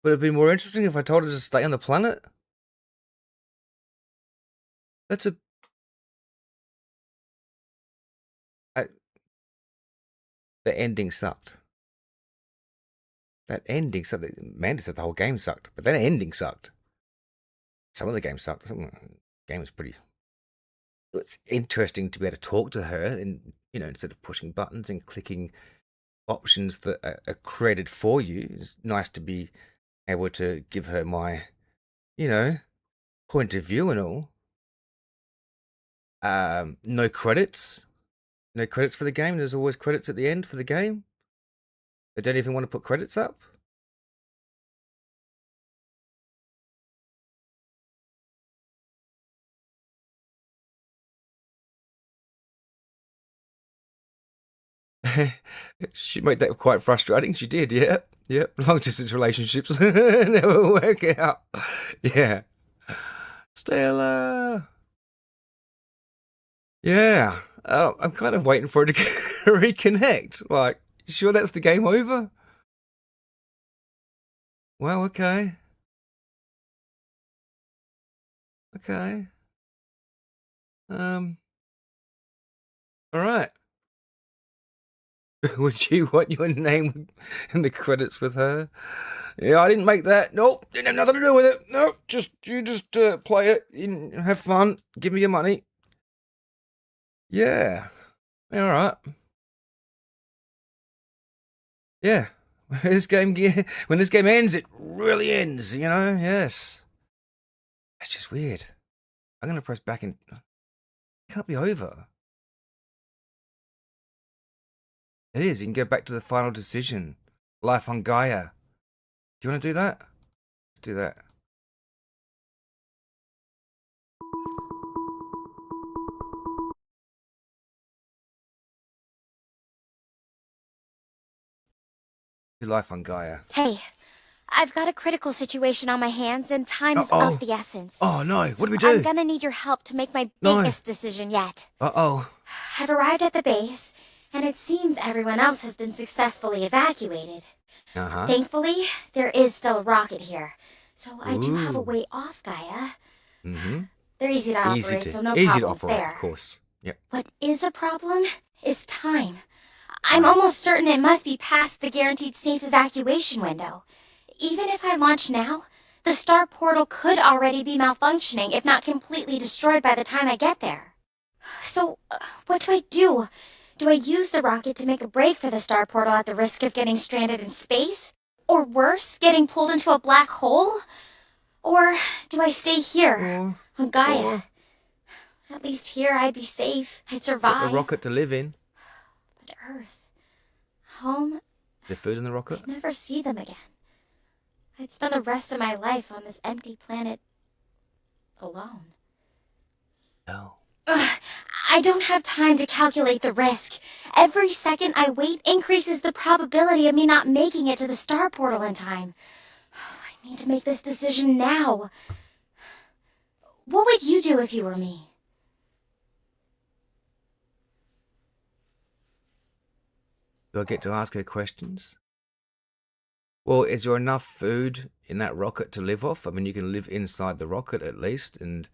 Would it have been more interesting if I told her to stay on the planet? That's a... The ending sucked. That ending sucked. Mandy said the whole game sucked, but that ending sucked. Some of the game sucked. Some of the game was pretty... It's interesting to be able to talk to her and, you know, instead of pushing buttons and clicking options that are created for you. It's nice to be able to give her my, you know, point of view and all. No credits. No credits for the game. There's always credits at the end for the game. They don't even want to put credits up. She made that quite frustrating. She did, yeah. Yep. Long distance relationships never work out. Yeah. Stella. Yeah. Oh, I'm kind of waiting for her to reconnect. Like, you sure that's the game over? Well, okay. Okay. All right. Would you want your name in the credits with her? Yeah, I didn't make that. Nope, didn't have nothing to do with it. Nope, you just play it, you have fun, give me your money. Yeah, all right. Yeah, when this game ends, it really ends. You know, yes. That's just weird. I'm gonna press back and it can't be over. It is. You can go back to the final decision. Life on Gaia. Do you want to do that? Let's do that. Do life on Gaia. Hey, I've got a critical situation on my hands and time is Uh-oh. of the essence. Oh no, So what do we do? I'm gonna need your help to make my No. biggest decision yet. Uh-oh. I've arrived at the base, and it seems everyone else has been successfully evacuated. Uh-huh. Thankfully, there is still a rocket here, so I do have a Ooh. way off Gaia. Mm-hmm. They're easy to operate, so no easy to problems operate, there. of course. Yep. What is a problem is time. I'm almost certain it must be past the guaranteed safe evacuation window. Even if I launch now, the star portal could already be malfunctioning, if not completely destroyed by the time I get there. So, what do I do? Do I use the rocket to make a break for the star portal at the risk of getting stranded in space? Or worse, getting pulled into a black hole? Or do I stay here, on Gaia? At least here I'd be safe. I'd Got survive. the rocket to live in. But Earth, home, The food in the rocket. I'd never see them again. I'd spend the rest of my life on this empty planet alone. No. Ugh, I don't have time to calculate the risk. Every second I wait increases the probability of me not making it to the star portal in time. I need to make this decision now. What would you do if you were me? Do I get to ask her questions? Well, is there enough food in that rocket to live off? I mean, you can live inside the rocket at least, and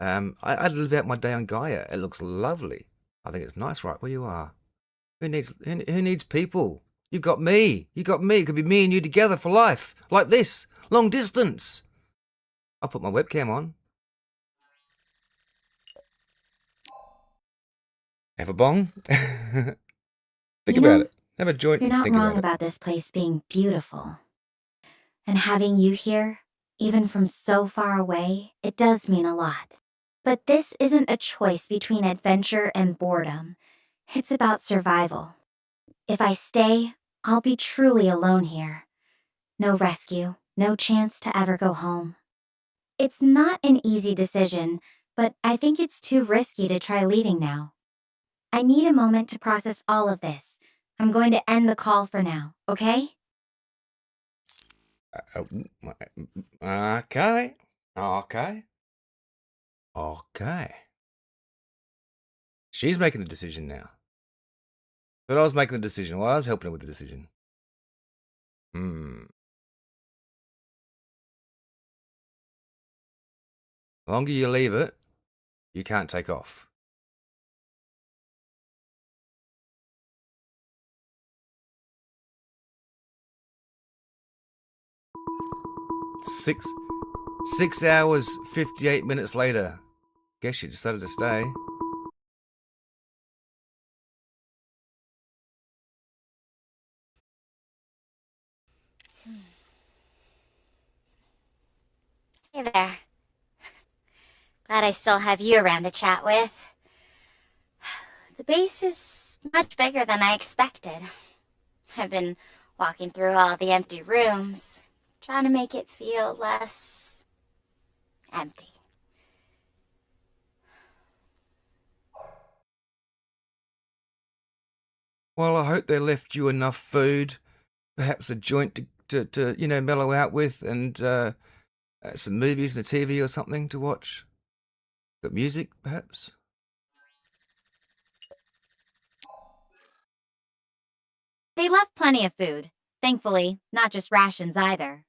I'd live out my day on Gaia. It looks lovely. I think it's nice right where you are. Who needs people? You've got me. You got me. It could be me and you together for life, like this, long distance. I'll put my webcam on. Have a bong. Think about it. Have a joint You're and not think wrong about it. about this place being beautiful. And having you here, even from so far away, it does mean a lot. But this isn't a choice between adventure and boredom. It's about survival. If I stay, I'll be truly alone here. No rescue, no chance to ever go home. It's not an easy decision, but I think it's too risky to try leaving now. I need a moment to process all of this. I'm going to end the call for now, okay? Okay. She's making the decision now. But I was making the decision. Well, I was helping her with the decision. The longer you leave it, you can't take off. Six hours, 58 minutes later. Guess she decided to stay. Hey there. Glad I still have you around to chat with. The base is much bigger than I expected. I've been walking through all the empty rooms, trying to make it feel less empty. Well, I hope they left you enough food, perhaps a joint to mellow out with, and some movies and a TV or something to watch. Got music, perhaps? They left plenty of food. Thankfully, not just rations either.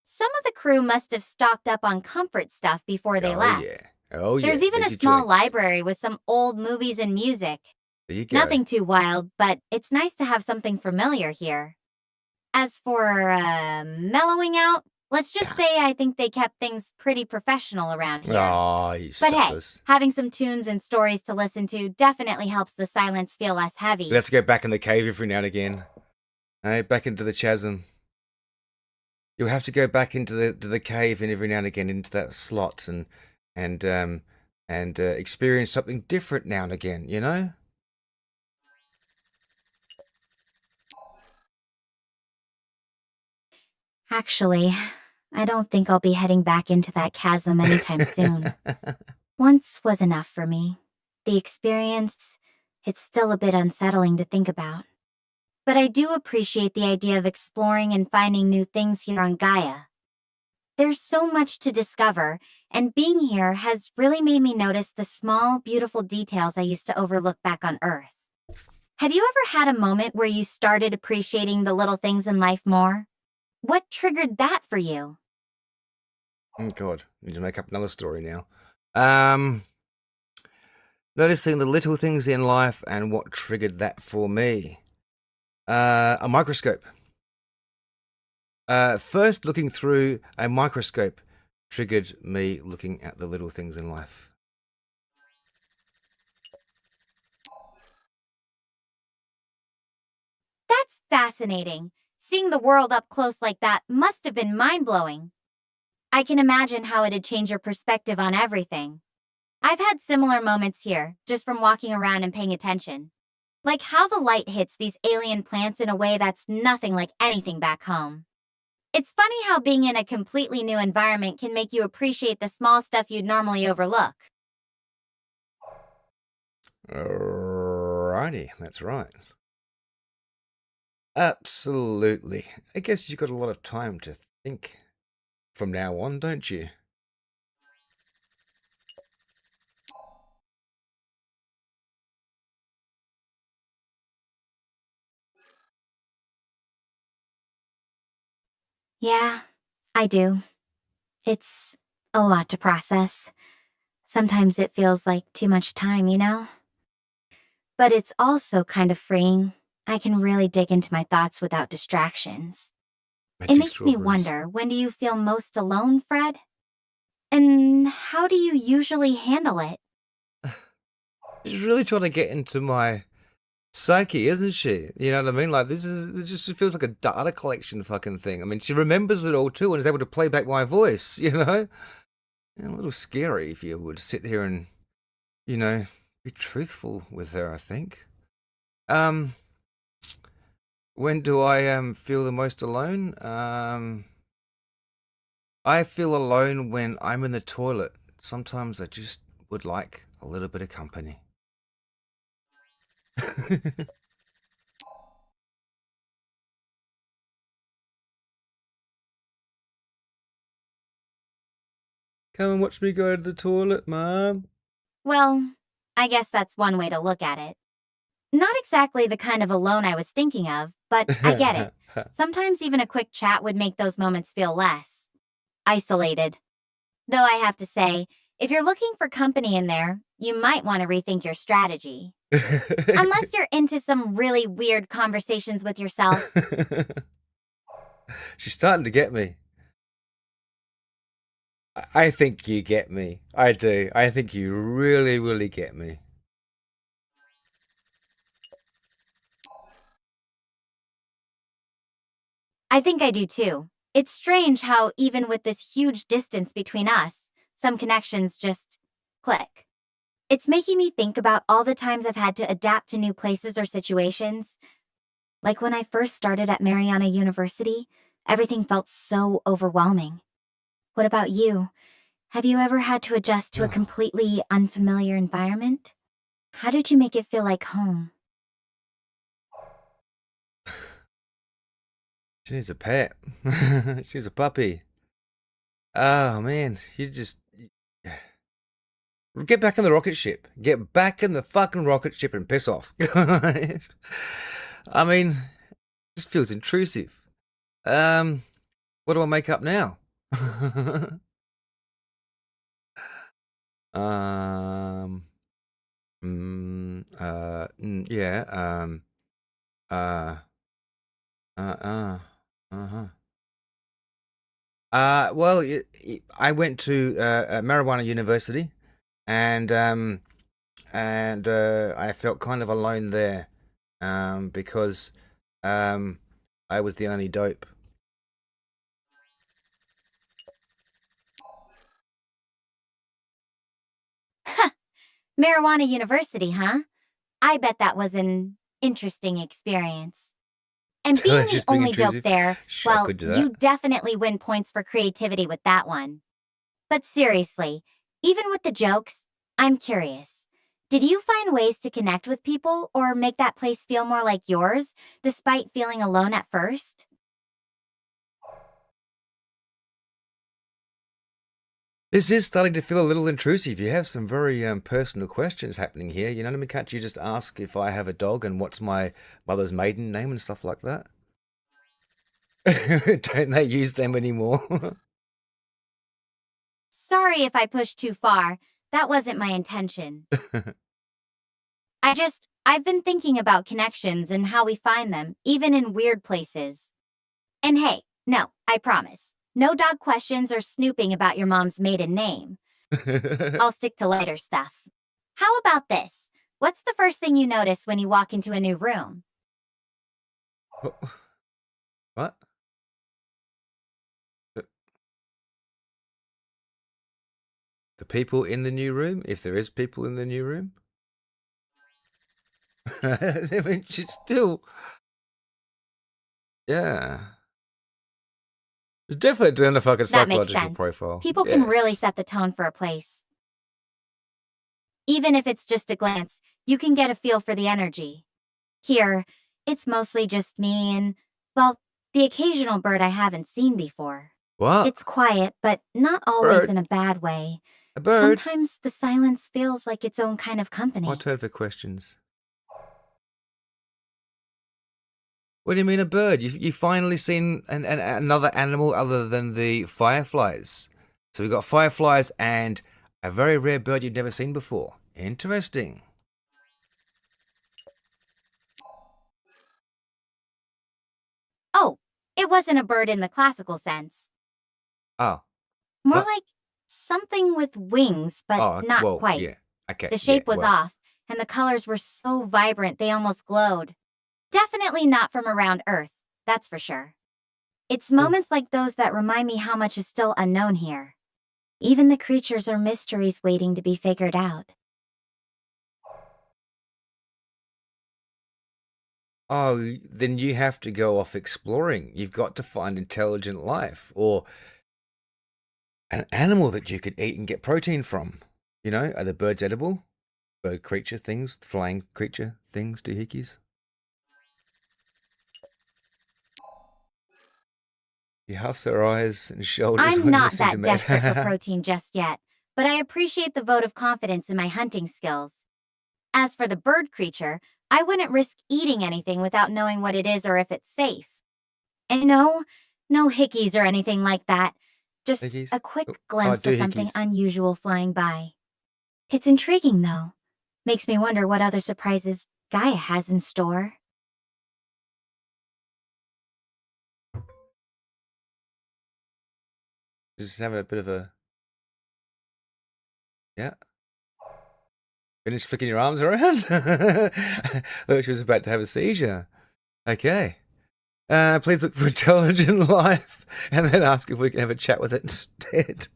Some of the crew must have stocked up on comfort stuff before they left. Oh, yeah. There's even a your small joints. library with some old movies and music. There you go. Nothing too wild, but it's nice to have something familiar here. As for mellowing out, let's just say I think they kept things pretty professional around here. Aw, you But hey, suckers. having some tunes and stories to listen to definitely helps the silence feel less heavy. We have to go back in the cave every now and again. Back into the chasm. You'll have to go back into the cave and every now and again into that slot and experience something different now and again, you know? Actually, I don't think I'll be heading back into that chasm anytime soon. Once was enough for me. The experience, it's still a bit unsettling to think about. But I do appreciate the idea of exploring and finding new things here on Gaia. There's so much to discover, and being here has really made me notice the small, beautiful details I used to overlook back on Earth. Have you ever had a moment where you started appreciating the little things in life more? What triggered that for you? Oh, God. Need to make up another story now. Noticing the little things in life and what triggered that for me. A microscope. First, looking through a microscope triggered me looking at the little things in life. That's fascinating. Seeing the world up close like that must have been mind-blowing. I can imagine how it'd change your perspective on everything. I've had similar moments here, just from walking around and paying attention. Like how the light hits these alien plants in a way that's nothing like anything back home. It's funny how being in a completely new environment can make you appreciate the small stuff you'd normally overlook. Alrighty, that's right. Absolutely. I guess you've got a lot of time to think from now on, don't you? Yeah, I do. It's a lot to process. Sometimes it feels like too much time, you know? But it's also kind of freeing. I can really dig into my thoughts without distractions. It Magic makes me strawberries. wonder, when do you feel most alone, Fred? And how do you usually handle it? She's really trying to get into my psyche, isn't she? You know what I mean? Like, it just feels like a data collection fucking thing. I mean, she remembers it all too and is able to play back my voice, you know? A little scary if you would sit here and, you know, be truthful with her, I think. When do I feel the most alone? I feel alone when I'm in the toilet. Sometimes I just would like a little bit of company. Come and watch me go to the toilet, Mom. Well, I guess that's one way to look at it. Not exactly the kind of alone I was thinking of, but I get it. Sometimes even a quick chat would make those moments feel less isolated. Though I have to say, if you're looking for company in there, you might want to rethink your strategy. Unless you're into some really weird conversations with yourself. She's starting to get me. I think you get me. I do. I think you really, really get me. I think I do too. It's strange how, even with this huge distance between us, some connections just click. It's making me think about all the times I've had to adapt to new places or situations. Like when I first started at Mariana University, everything felt so overwhelming. What about you? Have you ever had to adjust to a completely unfamiliar environment? How did you make it feel like home? She needs a pet. She's a puppy. Oh, man. You just... Get back in the rocket ship. Get back in the fucking rocket ship and piss off. I mean, it just feels intrusive. What do I make up now? Yeah, uh-huh. Well, I went to Marijuana University, and I felt kind of alone there, because I was the only dope. Marijuana University, huh? I bet that was an interesting experience. And being the Just being only dope intrusive. there, Sure, I well, could do you that. definitely win points for creativity with that one. But seriously, even with the jokes, I'm curious. Did you find ways to connect with people or make that place feel more like yours, despite feeling alone at first? This is starting to feel a little intrusive. You have some very personal questions happening here. You know what I mean? Can't you just ask if I have a dog and what's my mother's maiden name and stuff like that? Don't they use them anymore? Sorry if I pushed too far. That wasn't my intention. I've been thinking about connections and how we find them, even in weird places. And hey, no, I promise. No dog questions or snooping about your mom's maiden name. I'll stick to lighter stuff. How about this? What's the first thing you notice when you walk into a new room? What? The people in the new room? If there is people in the new room? I mean, she's still... Yeah. It's definitely doing a fucking That makes psychological sense. profile. People can really Yes. set the tone for a place. Even if it's just a glance, you can get a feel for the energy. Here, it's mostly just me and, well, the occasional bird I haven't seen before. What? It's quiet, but not always Bird? in a bad way. A bird? Sometimes the silence feels like its own kind of company. My turn for questions. What do you mean a bird? You finally seen another animal other than the fireflies. So we've got fireflies and a very rare bird you've never seen before. Interesting. Oh, it wasn't a bird in the classical sense. Oh. More What? like something with wings, but Oh, not well, quite. yeah. Okay. The shape yeah, was well. off, and the colors were so vibrant they almost glowed. Definitely not from around Earth, that's for sure. It's moments like those that remind me how much is still unknown here. Even the creatures are mysteries waiting to be figured out. Oh, then you have to go off exploring. You've got to find intelligent life or an animal that you could eat and get protein from. You know, are the birds edible? Bird creature things, flying creature things, doohickeys? He huffs her eyes and shoulders I'm when not listening to that me. desperate for protein just yet, but I appreciate the vote of confidence in my hunting skills. As for the bird creature, I wouldn't risk eating anything without knowing what it is or if it's safe. And no hickeys or anything like that. Just Hickeys? a quick Oh, glimpse of something doohickeys. unusual flying by. It's intriguing, though. Makes me wonder what other surprises Gaia has in store. Just having a bit of a... Yeah. Finish flicking your arms around? I thought she was about to have a seizure. Okay. Please look for intelligent life and then ask if we can have a chat with it instead.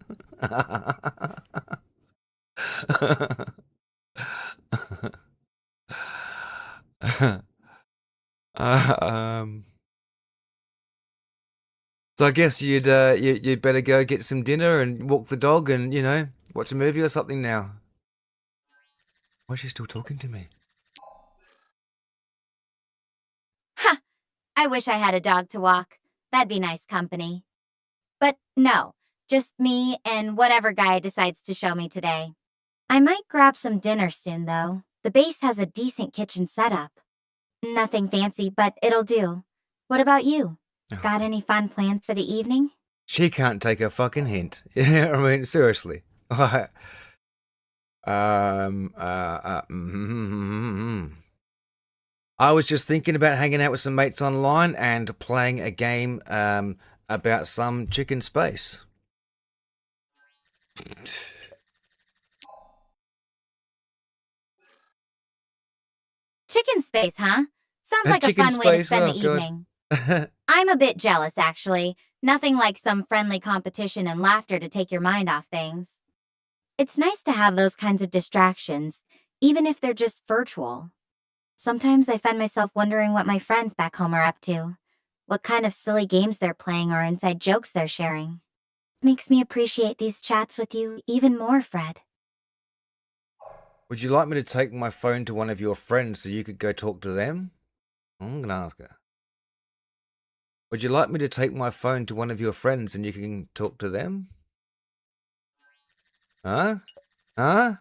um, so I guess you'd better go get some dinner and walk the dog and, you know, watch a movie or something now. Why is she still talking to me? Ha! I wish I had a dog to walk. That'd be nice company. But no, just me and whatever Gaia decides to show me today. I might grab some dinner soon, though. The base has a decent kitchen setup. Nothing fancy, but it'll do. What about you? Got any fun plans for the evening? She can't take a fucking hint. I mean, seriously. I was just thinking about hanging out with some mates online and playing a game about some chicken space. Chicken space, huh? Sounds like a Chicken fun way to space? spend Oh, the God. evening. I'm a bit jealous, actually. Nothing like some friendly competition and laughter to take your mind off things. It's nice to have those kinds of distractions, even if they're just virtual. Sometimes I find myself wondering what my friends back home are up to, what kind of silly games they're playing or inside jokes they're sharing. Makes me appreciate these chats with you even more, Fred. Would you like me to take my phone to one of your friends so you could go talk to them? I'm going to ask her. Would you like me to take my phone to one of your friends and you can talk to them? Huh? Huh?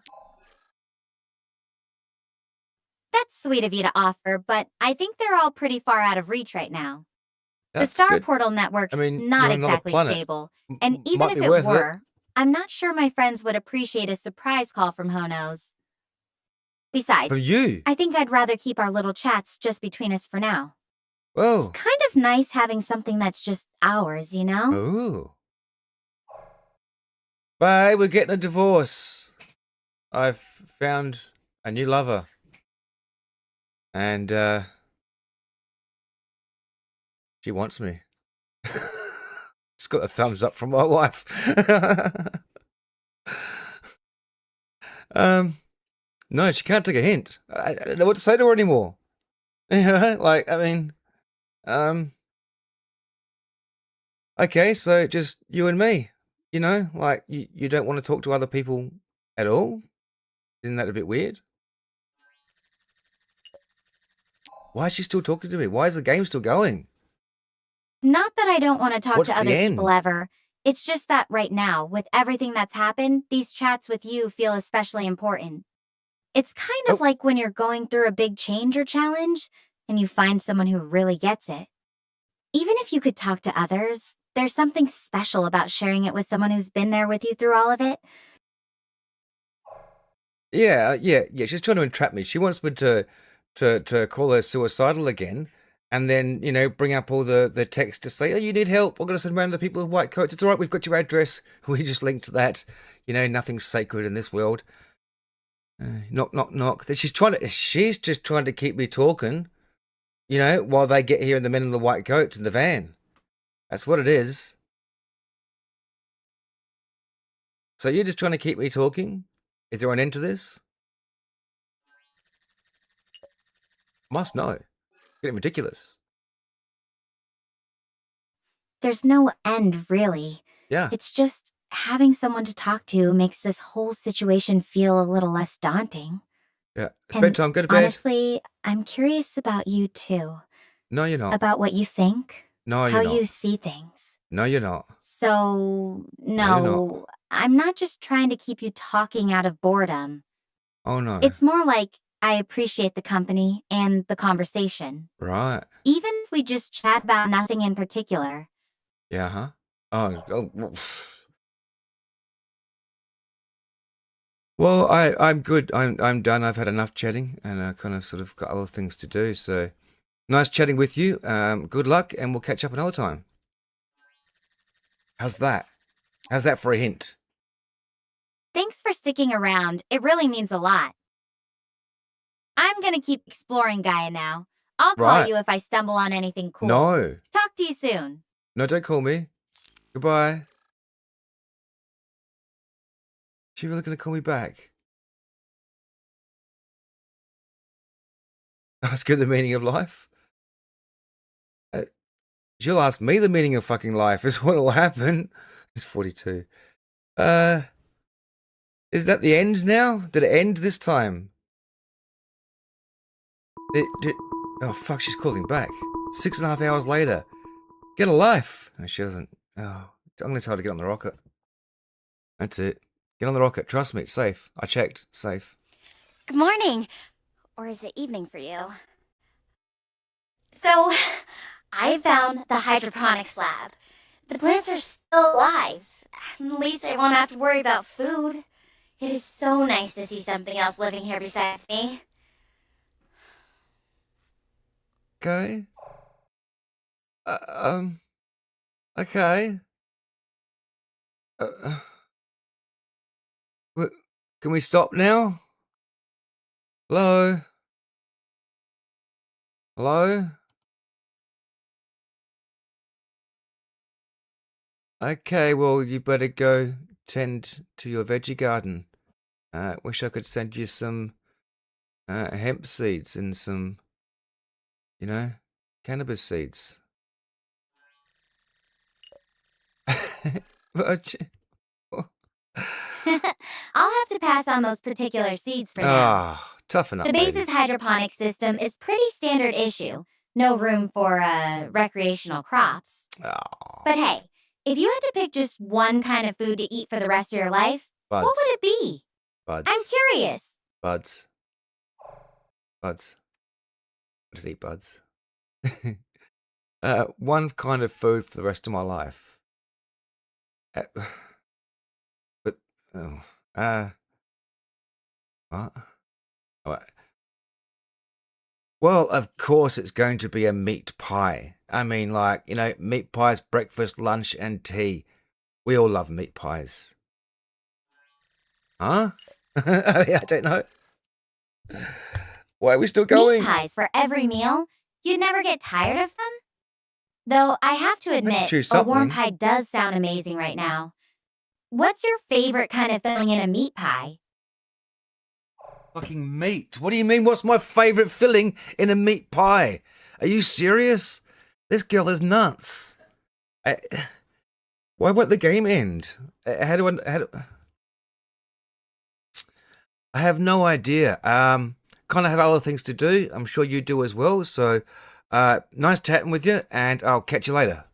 That's sweet of you to offer, but I think they're all pretty far out of reach right now. That's the Star good. Portal network's I mean, not you're on another exactly planet. stable, and even Might if be it worth were, I'm not sure my friends would appreciate a surprise call from Who knows. Besides, From you? I think I'd rather keep our little chats just between us for now. It's Oh. kind of nice having something that's just ours, you know? Oh. Bye, we're getting a divorce. I've found a new lover. And, she wants me. It's got a thumbs up from my wife. No, she can't take a hint. I don't know what to say to her anymore. You know, like, I mean, okay, so just you and me, you know, like you don't want to talk to other people at all? Isn't that a bit weird? Why is she still talking to me? Why is the game still going? Not that I don't want to talk What's to the other people end? ever. It's just that right now, with everything that's happened, these chats with you feel especially important. It's kind of Oh. like when you're going through a big change or challenge and you find someone who really gets it. Even if you could talk to others, there's something special about sharing it with someone who's been there with you through all of it. Yeah. She's trying to entrap me. She wants me to call her suicidal again, and then bring up all the text to say, "Oh, you need help. We're going to send around the people in white coats. It's all right. We've got your address. We just linked that. Nothing's sacred in this world." Knock, knock, knock. She's just trying to keep me talking. While they get here and the men in the white coats in the van. That's what it is. So you're just trying to keep me talking? Is there an end to this? Must know. Getting ridiculous. There's no end, really. Yeah. It's just having someone to talk to makes this whole situation feel a little less daunting. Yeah. It's And bedtime. Go to bed. honestly, I'm curious about you too. No, you're not. About what you think, No, how you're not. you see things. No, you're not. So, you're not. no, I'm not just trying to keep you talking out of boredom. Oh, no. It's more like I appreciate the company and the conversation. Right. Even if we just chat about nothing in particular. Yeah, huh? Oh. Well, I'm good. I'm done. I've had enough chatting, and I kind of sort of got other things to do. So, nice chatting with you. Good luck, and we'll catch up another time. How's that? How's that for a hint? Thanks for sticking around. It really means a lot. I'm gonna keep exploring Gaia now. I'll call Right. you if I stumble on anything cool. No. Talk to you soon. No, don't call me. Goodbye. She really gonna call me back? Ask her the meaning of life? She'll ask me the meaning of fucking life is what'll happen. It's 42. Is that the end now? Did it end this time? Oh, fuck, she's calling back. 6.5 hours later. Get a life. No, she doesn't. Oh, I'm going to tell her to get on the rocket. That's it. Get on the rocket. Trust me, it's safe. I checked. Safe. Good morning. Or is it evening for you? So, I found the hydroponics lab. The plants are still alive. At least I won't have to worry about food. It is so nice to see something else living here besides me. Okay. Okay. Can we stop now? Hello? Hello? Okay, well, you better go tend to your veggie garden. Wish I could send you some hemp seeds and some, cannabis seeds. But I'll have to pass on those particular seeds for now. toughen up, The baby. base's hydroponic system is pretty standard issue. No room for recreational crops. Oh, But hey, if you had to pick just one kind of food to eat for the rest of your life, buds. what would it be? Buds. I'm curious. Buds. Buds. I just eat buds. One kind of food for the rest of my life. But what? All right. Well, of course, it's going to be a meat pie. I mean, like, meat pies, breakfast, lunch, and tea. We all love meat pies. Huh? I don't know. Why are we still going? Meat pies for every meal? You'd never get tired of them? Though I have to admit, choose a warm something. pie does sound amazing right now. What's your favorite kind of filling in a meat pie? Fucking meat. What do you mean? What's my favorite filling in a meat pie? Are you serious? This girl is nuts. Why won't the game end? How do I have no idea. Kind of have other things to do. I'm sure you do as well. So, nice chatting with you, and I'll catch you later.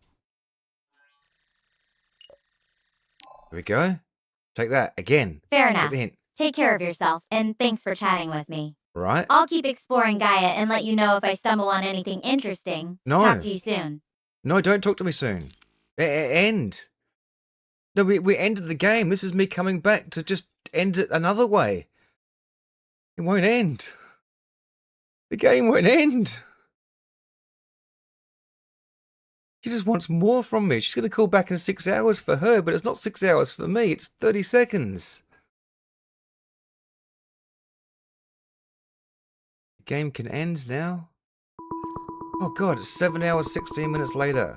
There we go. Take that again. Fair Get enough. the hint. Take care of yourself, and thanks for chatting with me. Right? I'll keep exploring Gaia and let you know if I stumble on anything interesting. No. Talk to you soon. No, don't talk to me soon. End. No, we ended the game. This is me coming back to just end it another way. It won't end. The game won't end. She just wants more from me. She's going to call back in 6 hours for her, but it's not 6 hours for me. It's 30 seconds. The game can end now. Oh God, it's 7 hours, 16 minutes later.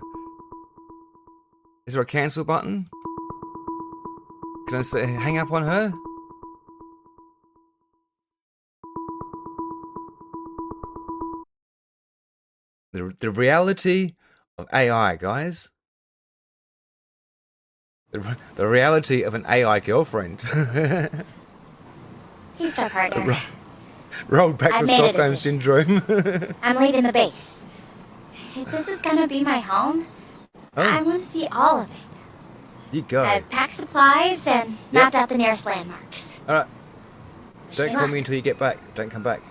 Is there a cancel button? Can I say hang up on her? The reality of AI, guys. The reality of an AI girlfriend. He's our partner. Rolled back I've the made a Stockholm decision. syndrome. I'm leaving the base. If this is gonna be my home, I Oh, want to see all of it. you go. I've packed supplies and mapped out the nearest landmarks. All right. Wish Don't me call luck. me until you get back. Don't come back.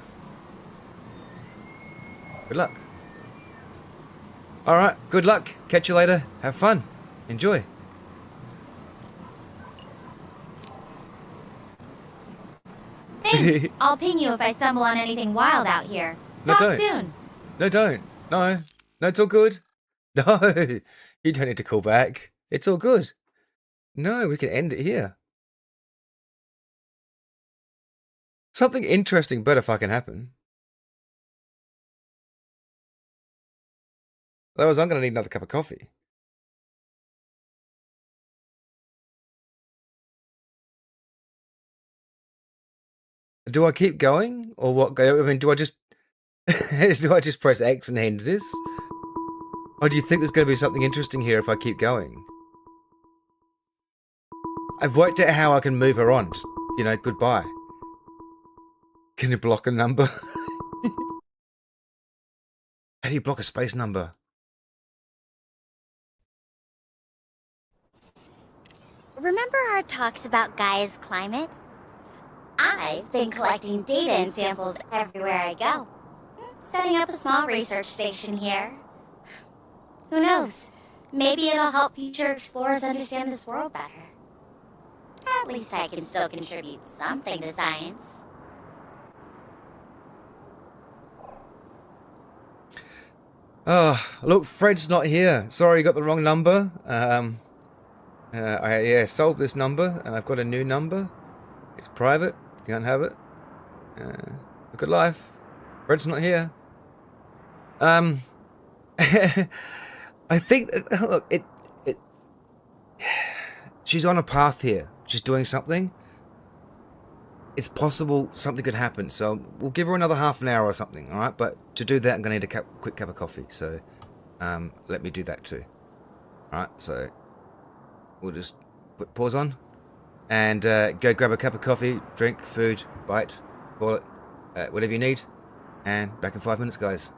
Good luck. All right. Good luck. Catch you later. Have fun. Enjoy. Thanks. I'll ping you if I stumble on anything wild out here. No, Talk don't. soon. No, don't. No. No, it's all good. No. You don't need to call back. It's all good. No, we can end it here. Something interesting better fucking happen. Otherwise, I'm going to need another cup of coffee. Do I keep going? Or what? I mean, do I just... do I just press X and end this? Or do you think there's going to be something interesting here if I keep going? I've worked out how I can move her on. Just, goodbye. Can you block a number? How do you block a space number? Remember our talks about Gaia's climate? I've been collecting data and samples everywhere I go. Setting up a small research station here. Who knows? Maybe it'll help future explorers understand this world better. At least I can still contribute something to science. Oh, look, Fred's not here. Sorry, you got the wrong number. I sold this number, and I've got a new number. It's private. You can't have it. Look at life. Fred's not here. I think, look, she's on a path here. She's doing something. It's possible something could happen, so we'll give her another half an hour or something, all right? But to do that, I'm going to need a quick cup of coffee, so let me do that too. All right, so we'll just put pause on and go grab a cup of coffee, drink, food, bite, call it, whatever you need, and back in 5 minutes, guys.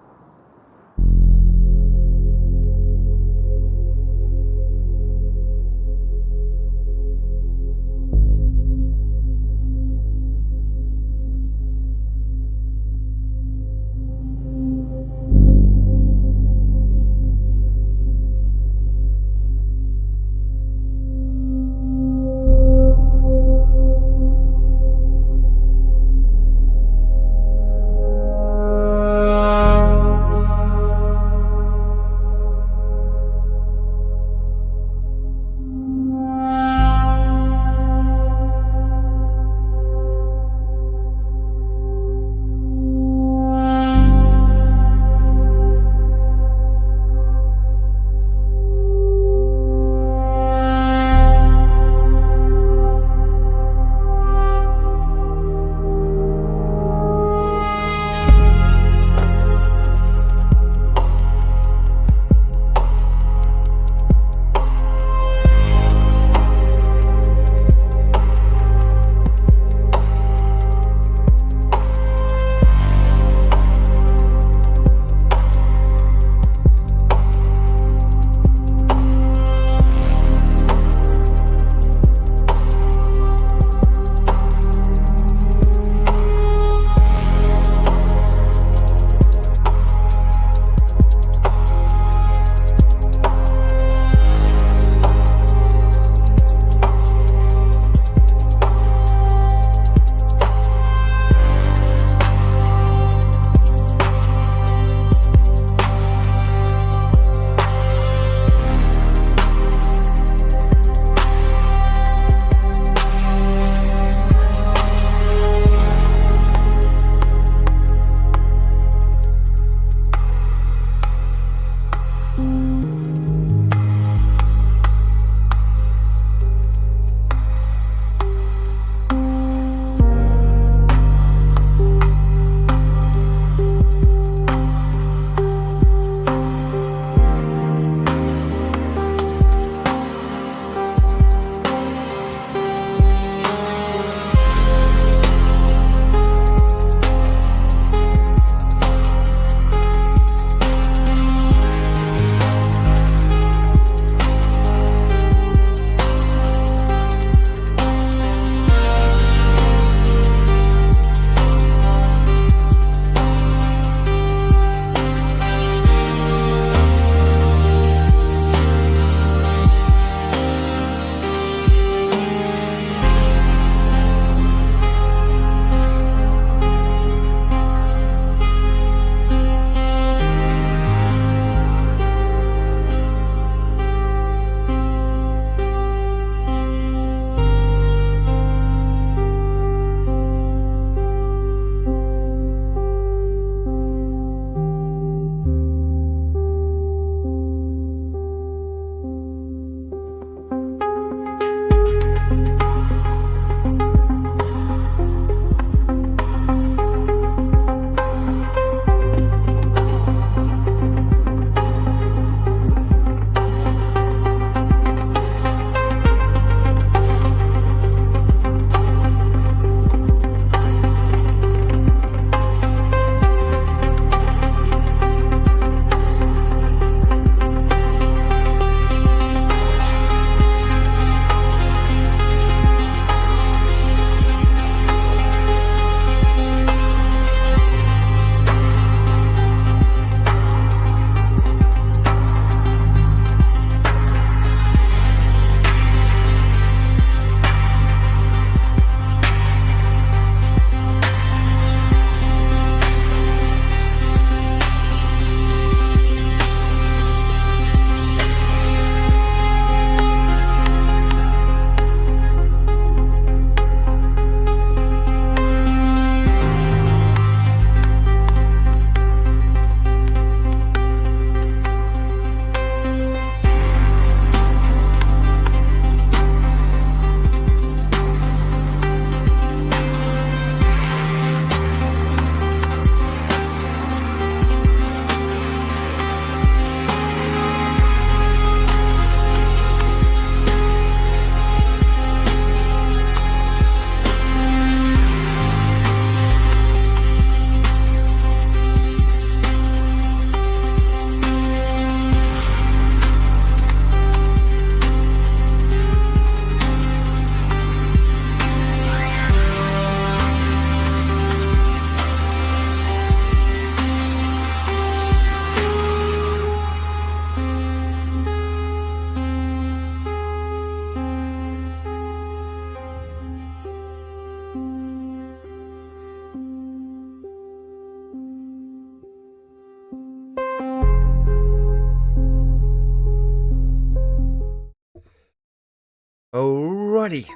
Alrighty.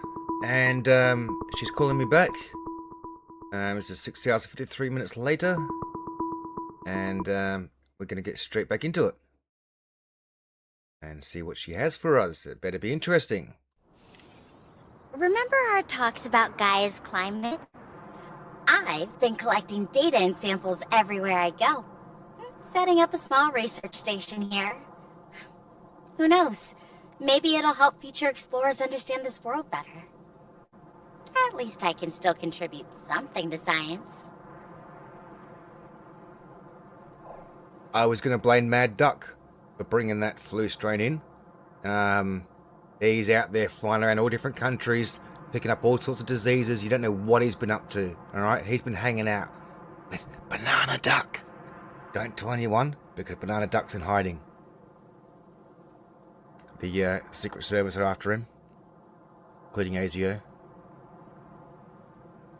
And she's calling me back. It's 6 hours and 53 minutes later. And we're going to get straight back into it. And see what she has for us. It better be interesting. Remember our talks about Gaia's climate? I've been collecting data and samples everywhere I go. Setting up a small research station here. Who knows? Maybe it'll help future explorers understand this world better. At least I can still contribute something to science. I was going to blame Mad Duck for bringing that flu strain in. He's out there flying around all different countries, picking up all sorts of diseases. You don't know what he's been up to, alright? He's been hanging out with Banana Duck. Don't tell anyone, because Banana Duck's in hiding. The Secret Service are after him, including ASIO.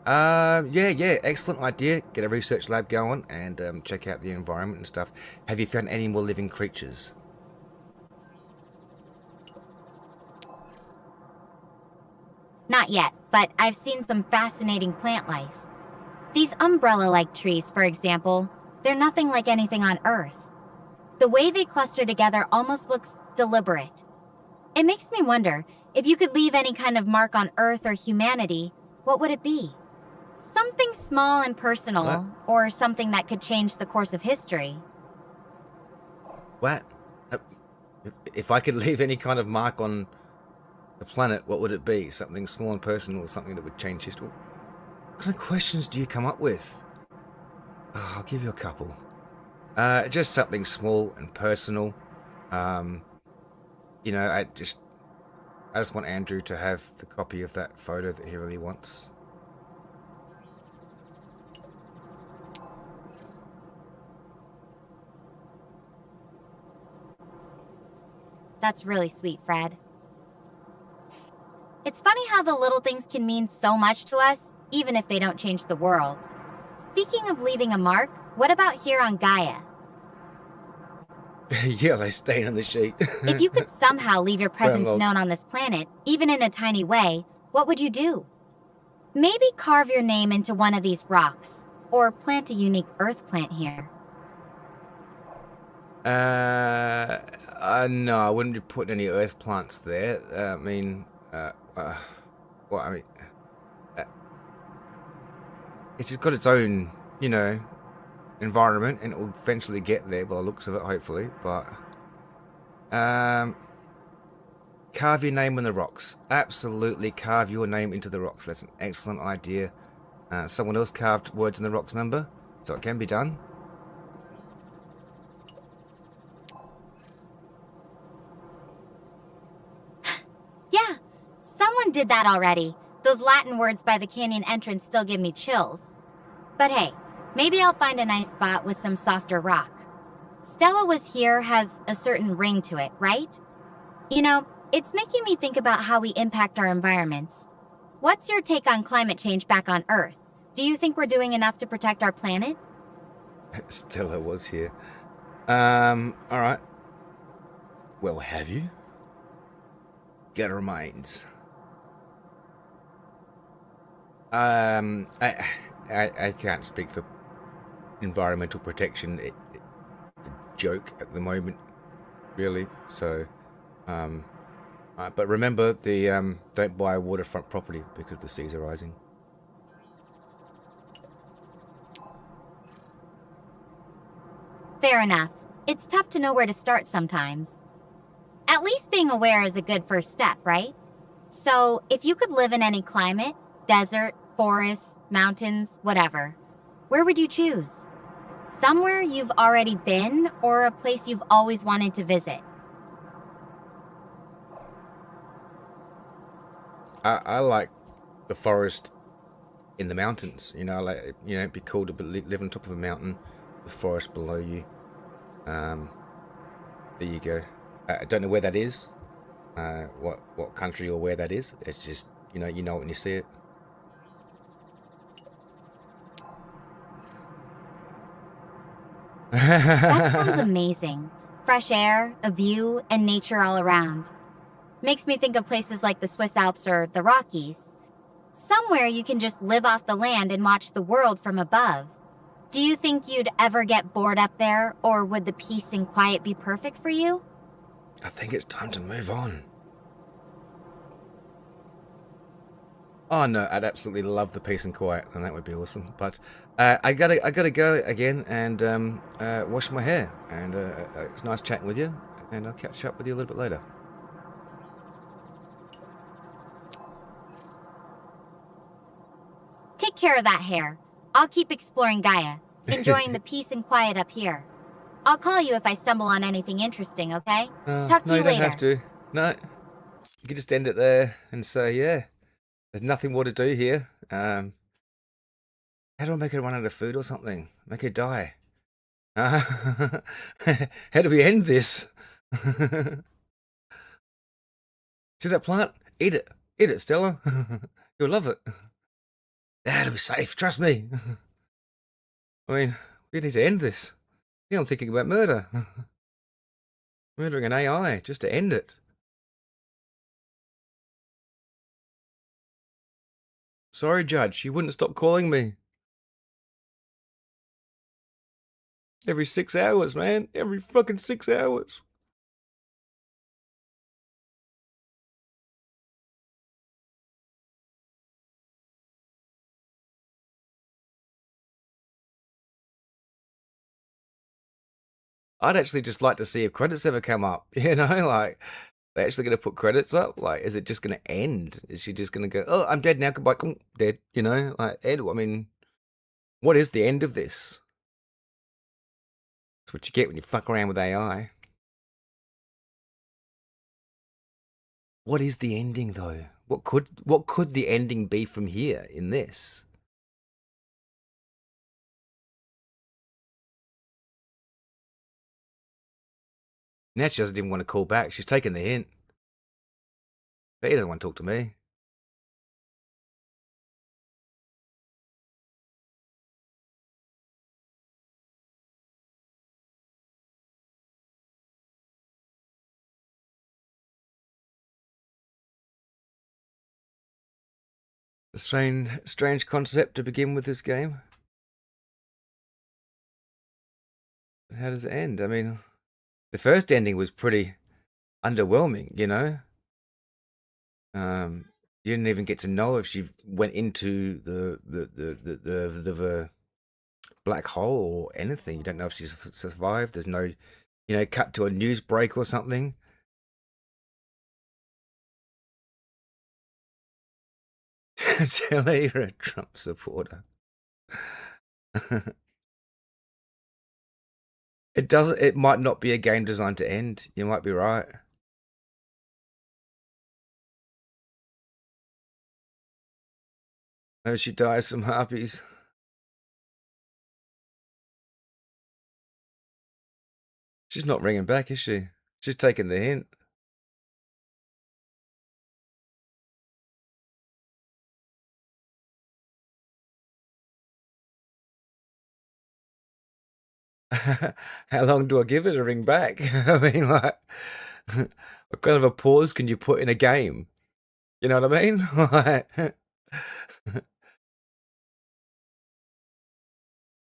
Yeah, excellent idea. Get a research lab going and check out the environment and stuff. Have you found any more living creatures? Not yet, but I've seen some fascinating plant life. These umbrella-like trees, for example, they're nothing like anything on Earth. The way they cluster together almost looks deliberate. It makes me wonder, if you could leave any kind of mark on Earth or humanity, what would it be? Something small and personal, What? or something that could change the course of history. What? If I could leave any kind of mark on the planet, what would it be? Something small and personal, or something that would change history? What kind of questions do you come up with? Oh, I'll give you a couple. Just something small and personal. You know, I just want Andrew to have the copy of that photo that he really wants. That's really sweet, Fred. It's funny how the little things can mean so much to us, even if they don't change the world. Speaking of leaving a mark, what about here on Gaia? Yeah, they stain on the sheet. If you could somehow leave your presence Well, known on this planet, even in a tiny way, what would you do? Maybe carve your name into one of these rocks, or plant a unique earth plant here. No, I wouldn't be putting any earth plants there. It's just got its own, you know, environment, and it'll eventually get there by the looks of it, hopefully. But carve your name in the rocks. Absolutely carve your name into the rocks. That's an excellent idea. Someone else carved words in the rocks, remember? So it can be done. Yeah, someone did that already. Those Latin words by the canyon entrance still give me chills. But hey, maybe I'll find a nice spot with some softer rock. Stella Was Here has a certain ring to it, right? You know, it's making me think about how we impact our environments. What's your take on climate change back on Earth? Do you think we're doing enough to protect our planet? Stella Was Here. Alright. Well, have you? Get remains. I can't speak for environmental protection. It's a joke at the moment, really. So, but remember the don't buy a waterfront property because the seas are rising. Fair enough. It's tough to know where to start sometimes. At least being aware is a good first step, right? So, if you could live in any climate, desert, forest, mountains, whatever, where would you choose? Somewhere you've already been, or a place you've always wanted to visit? I like the forest in the mountains. You know, like, you know, it'd be cool to live on top of a mountain with forest below you. There you go. I don't know where that is, what country or where that is. It's just, you know it when you see it. That sounds amazing. Fresh air, a view, and nature all around. Makes me think of places like the Swiss Alps or the Rockies. Somewhere you can just live off the land and watch the world from above. Do you think you'd ever get bored up there, or would the peace and quiet be perfect for you? I think it's time to move on. Oh no, I'd absolutely love the peace and quiet, and that would be awesome. But I gotta go again and wash my hair. And it's nice chatting with you, and I'll catch up with you a little bit later. Take care of that hair. I'll keep exploring Gaia, enjoying the peace and quiet up here. I'll call you if I stumble on anything interesting, okay? Talk to no, you you don't later. have to. No, you can just end it there and say, yeah, there's nothing more to do here. How do I make her run out of food or something? Make her die? How do we end this? See that plant? Eat it. Eat it, Stella. You'll love it. That'll be safe, trust me. I mean, we need to end this. Yeah, I'm thinking about murder. Murdering an AI just to end it. Sorry, Judge, she wouldn't stop calling me. Every 6 hours, man. Every fucking 6 hours. I'd actually just like to see if credits ever come up. You know, like, they're actually going to put credits up? Like, is it just going to end? Is she just going to go, oh, I'm dead now, goodbye, dead, you know? Like, Ed, I mean, what is the end of this? That's what you get when you fuck around with AI. What is the ending, though? What could the ending be from here in this? Now she doesn't even want to call back. She's taken the hint. But he doesn't want to talk to me. A strange concept to begin with this game. But how does it end? I mean, the first ending was pretty underwhelming, you know? You didn't even get to know if she went into the black hole or anything. You don't know if she's survived. There's no, cut to a news break or something. Tell her you're a Trump supporter. It might not be a game designed to end. You might be right. Maybe she dies from harpies. She's not ringing back, is she? She's taking the hint. How long do I give it to ring back? I mean, like, what kind of a pause can you put in a game? You know what I mean?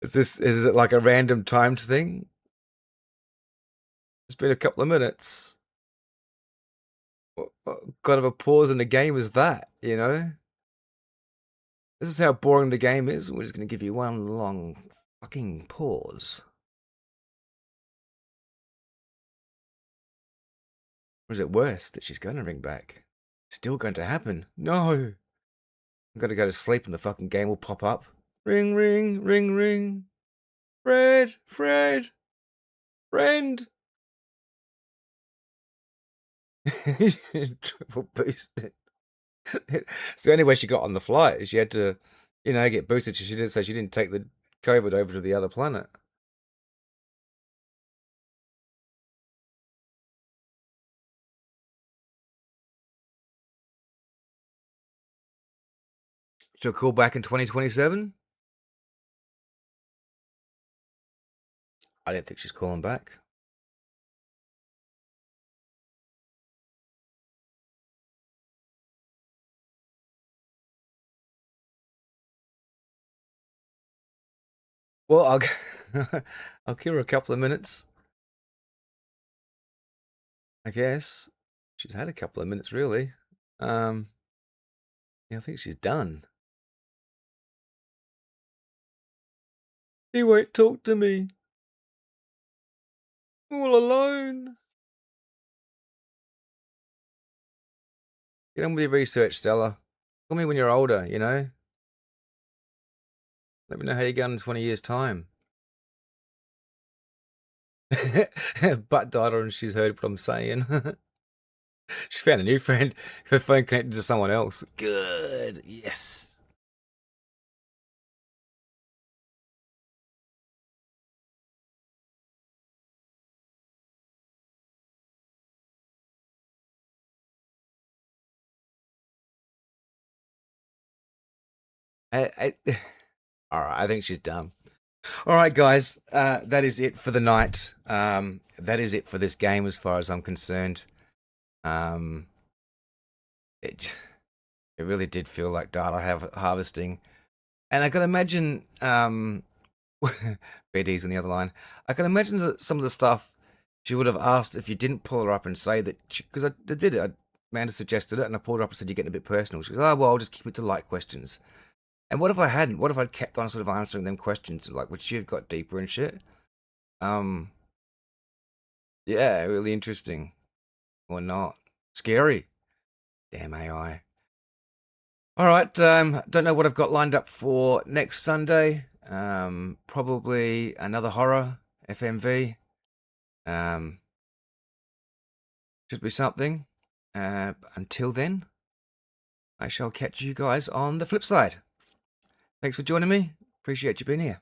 Is it like a random timed thing? It's been a couple of minutes. What kind of a pause in the game is that, you know? This is how boring the game is. We're just going to give you one long fucking pause. Or is it worse that she's going to ring back? Still going to happen? No. I'm going to go to sleep and the fucking game will pop up. Ring, ring, ring, ring. Fred, Fred, friend. Triple boosted. It's the only way she got on the flight. She had to, get boosted. She didn't say she didn't take the COVID over to the other planet. She'll call back in 2027. I don't think she's calling back. Well, I'll give her a couple of minutes. I guess. She's had a couple of minutes, really. Yeah, I think she's done. He won't talk to me. All alone. Get on with your research, Stella. Call me when you're older, you know? Let me know how you're going in 20 years' time. Butt died and she's heard what I'm saying. She found a new friend. Her phone connected to someone else. Good. Yes. I, all right, I think she's done. All right, guys, that is it for the night. That is it for this game, as far as I'm concerned. It really did feel like data harvesting, and I can imagine BD's on the other line. I can imagine that some of the stuff she would have asked if you didn't pull her up and say that, because I did it. Amanda suggested it, and I pulled her up and said, "You're getting a bit personal." She goes, "Oh well, I'll just keep it to light questions." And what if I hadn't? What if I'd kept on sort of answering them questions? Like, would she have got deeper and shit? Yeah, really interesting. Or not. Scary. Damn AI. All right, don't know what I've got lined up for next Sunday. Probably another horror, FMV. Should be something. Until then, I shall catch you guys on the flip side. Thanks for joining me. Appreciate you being here.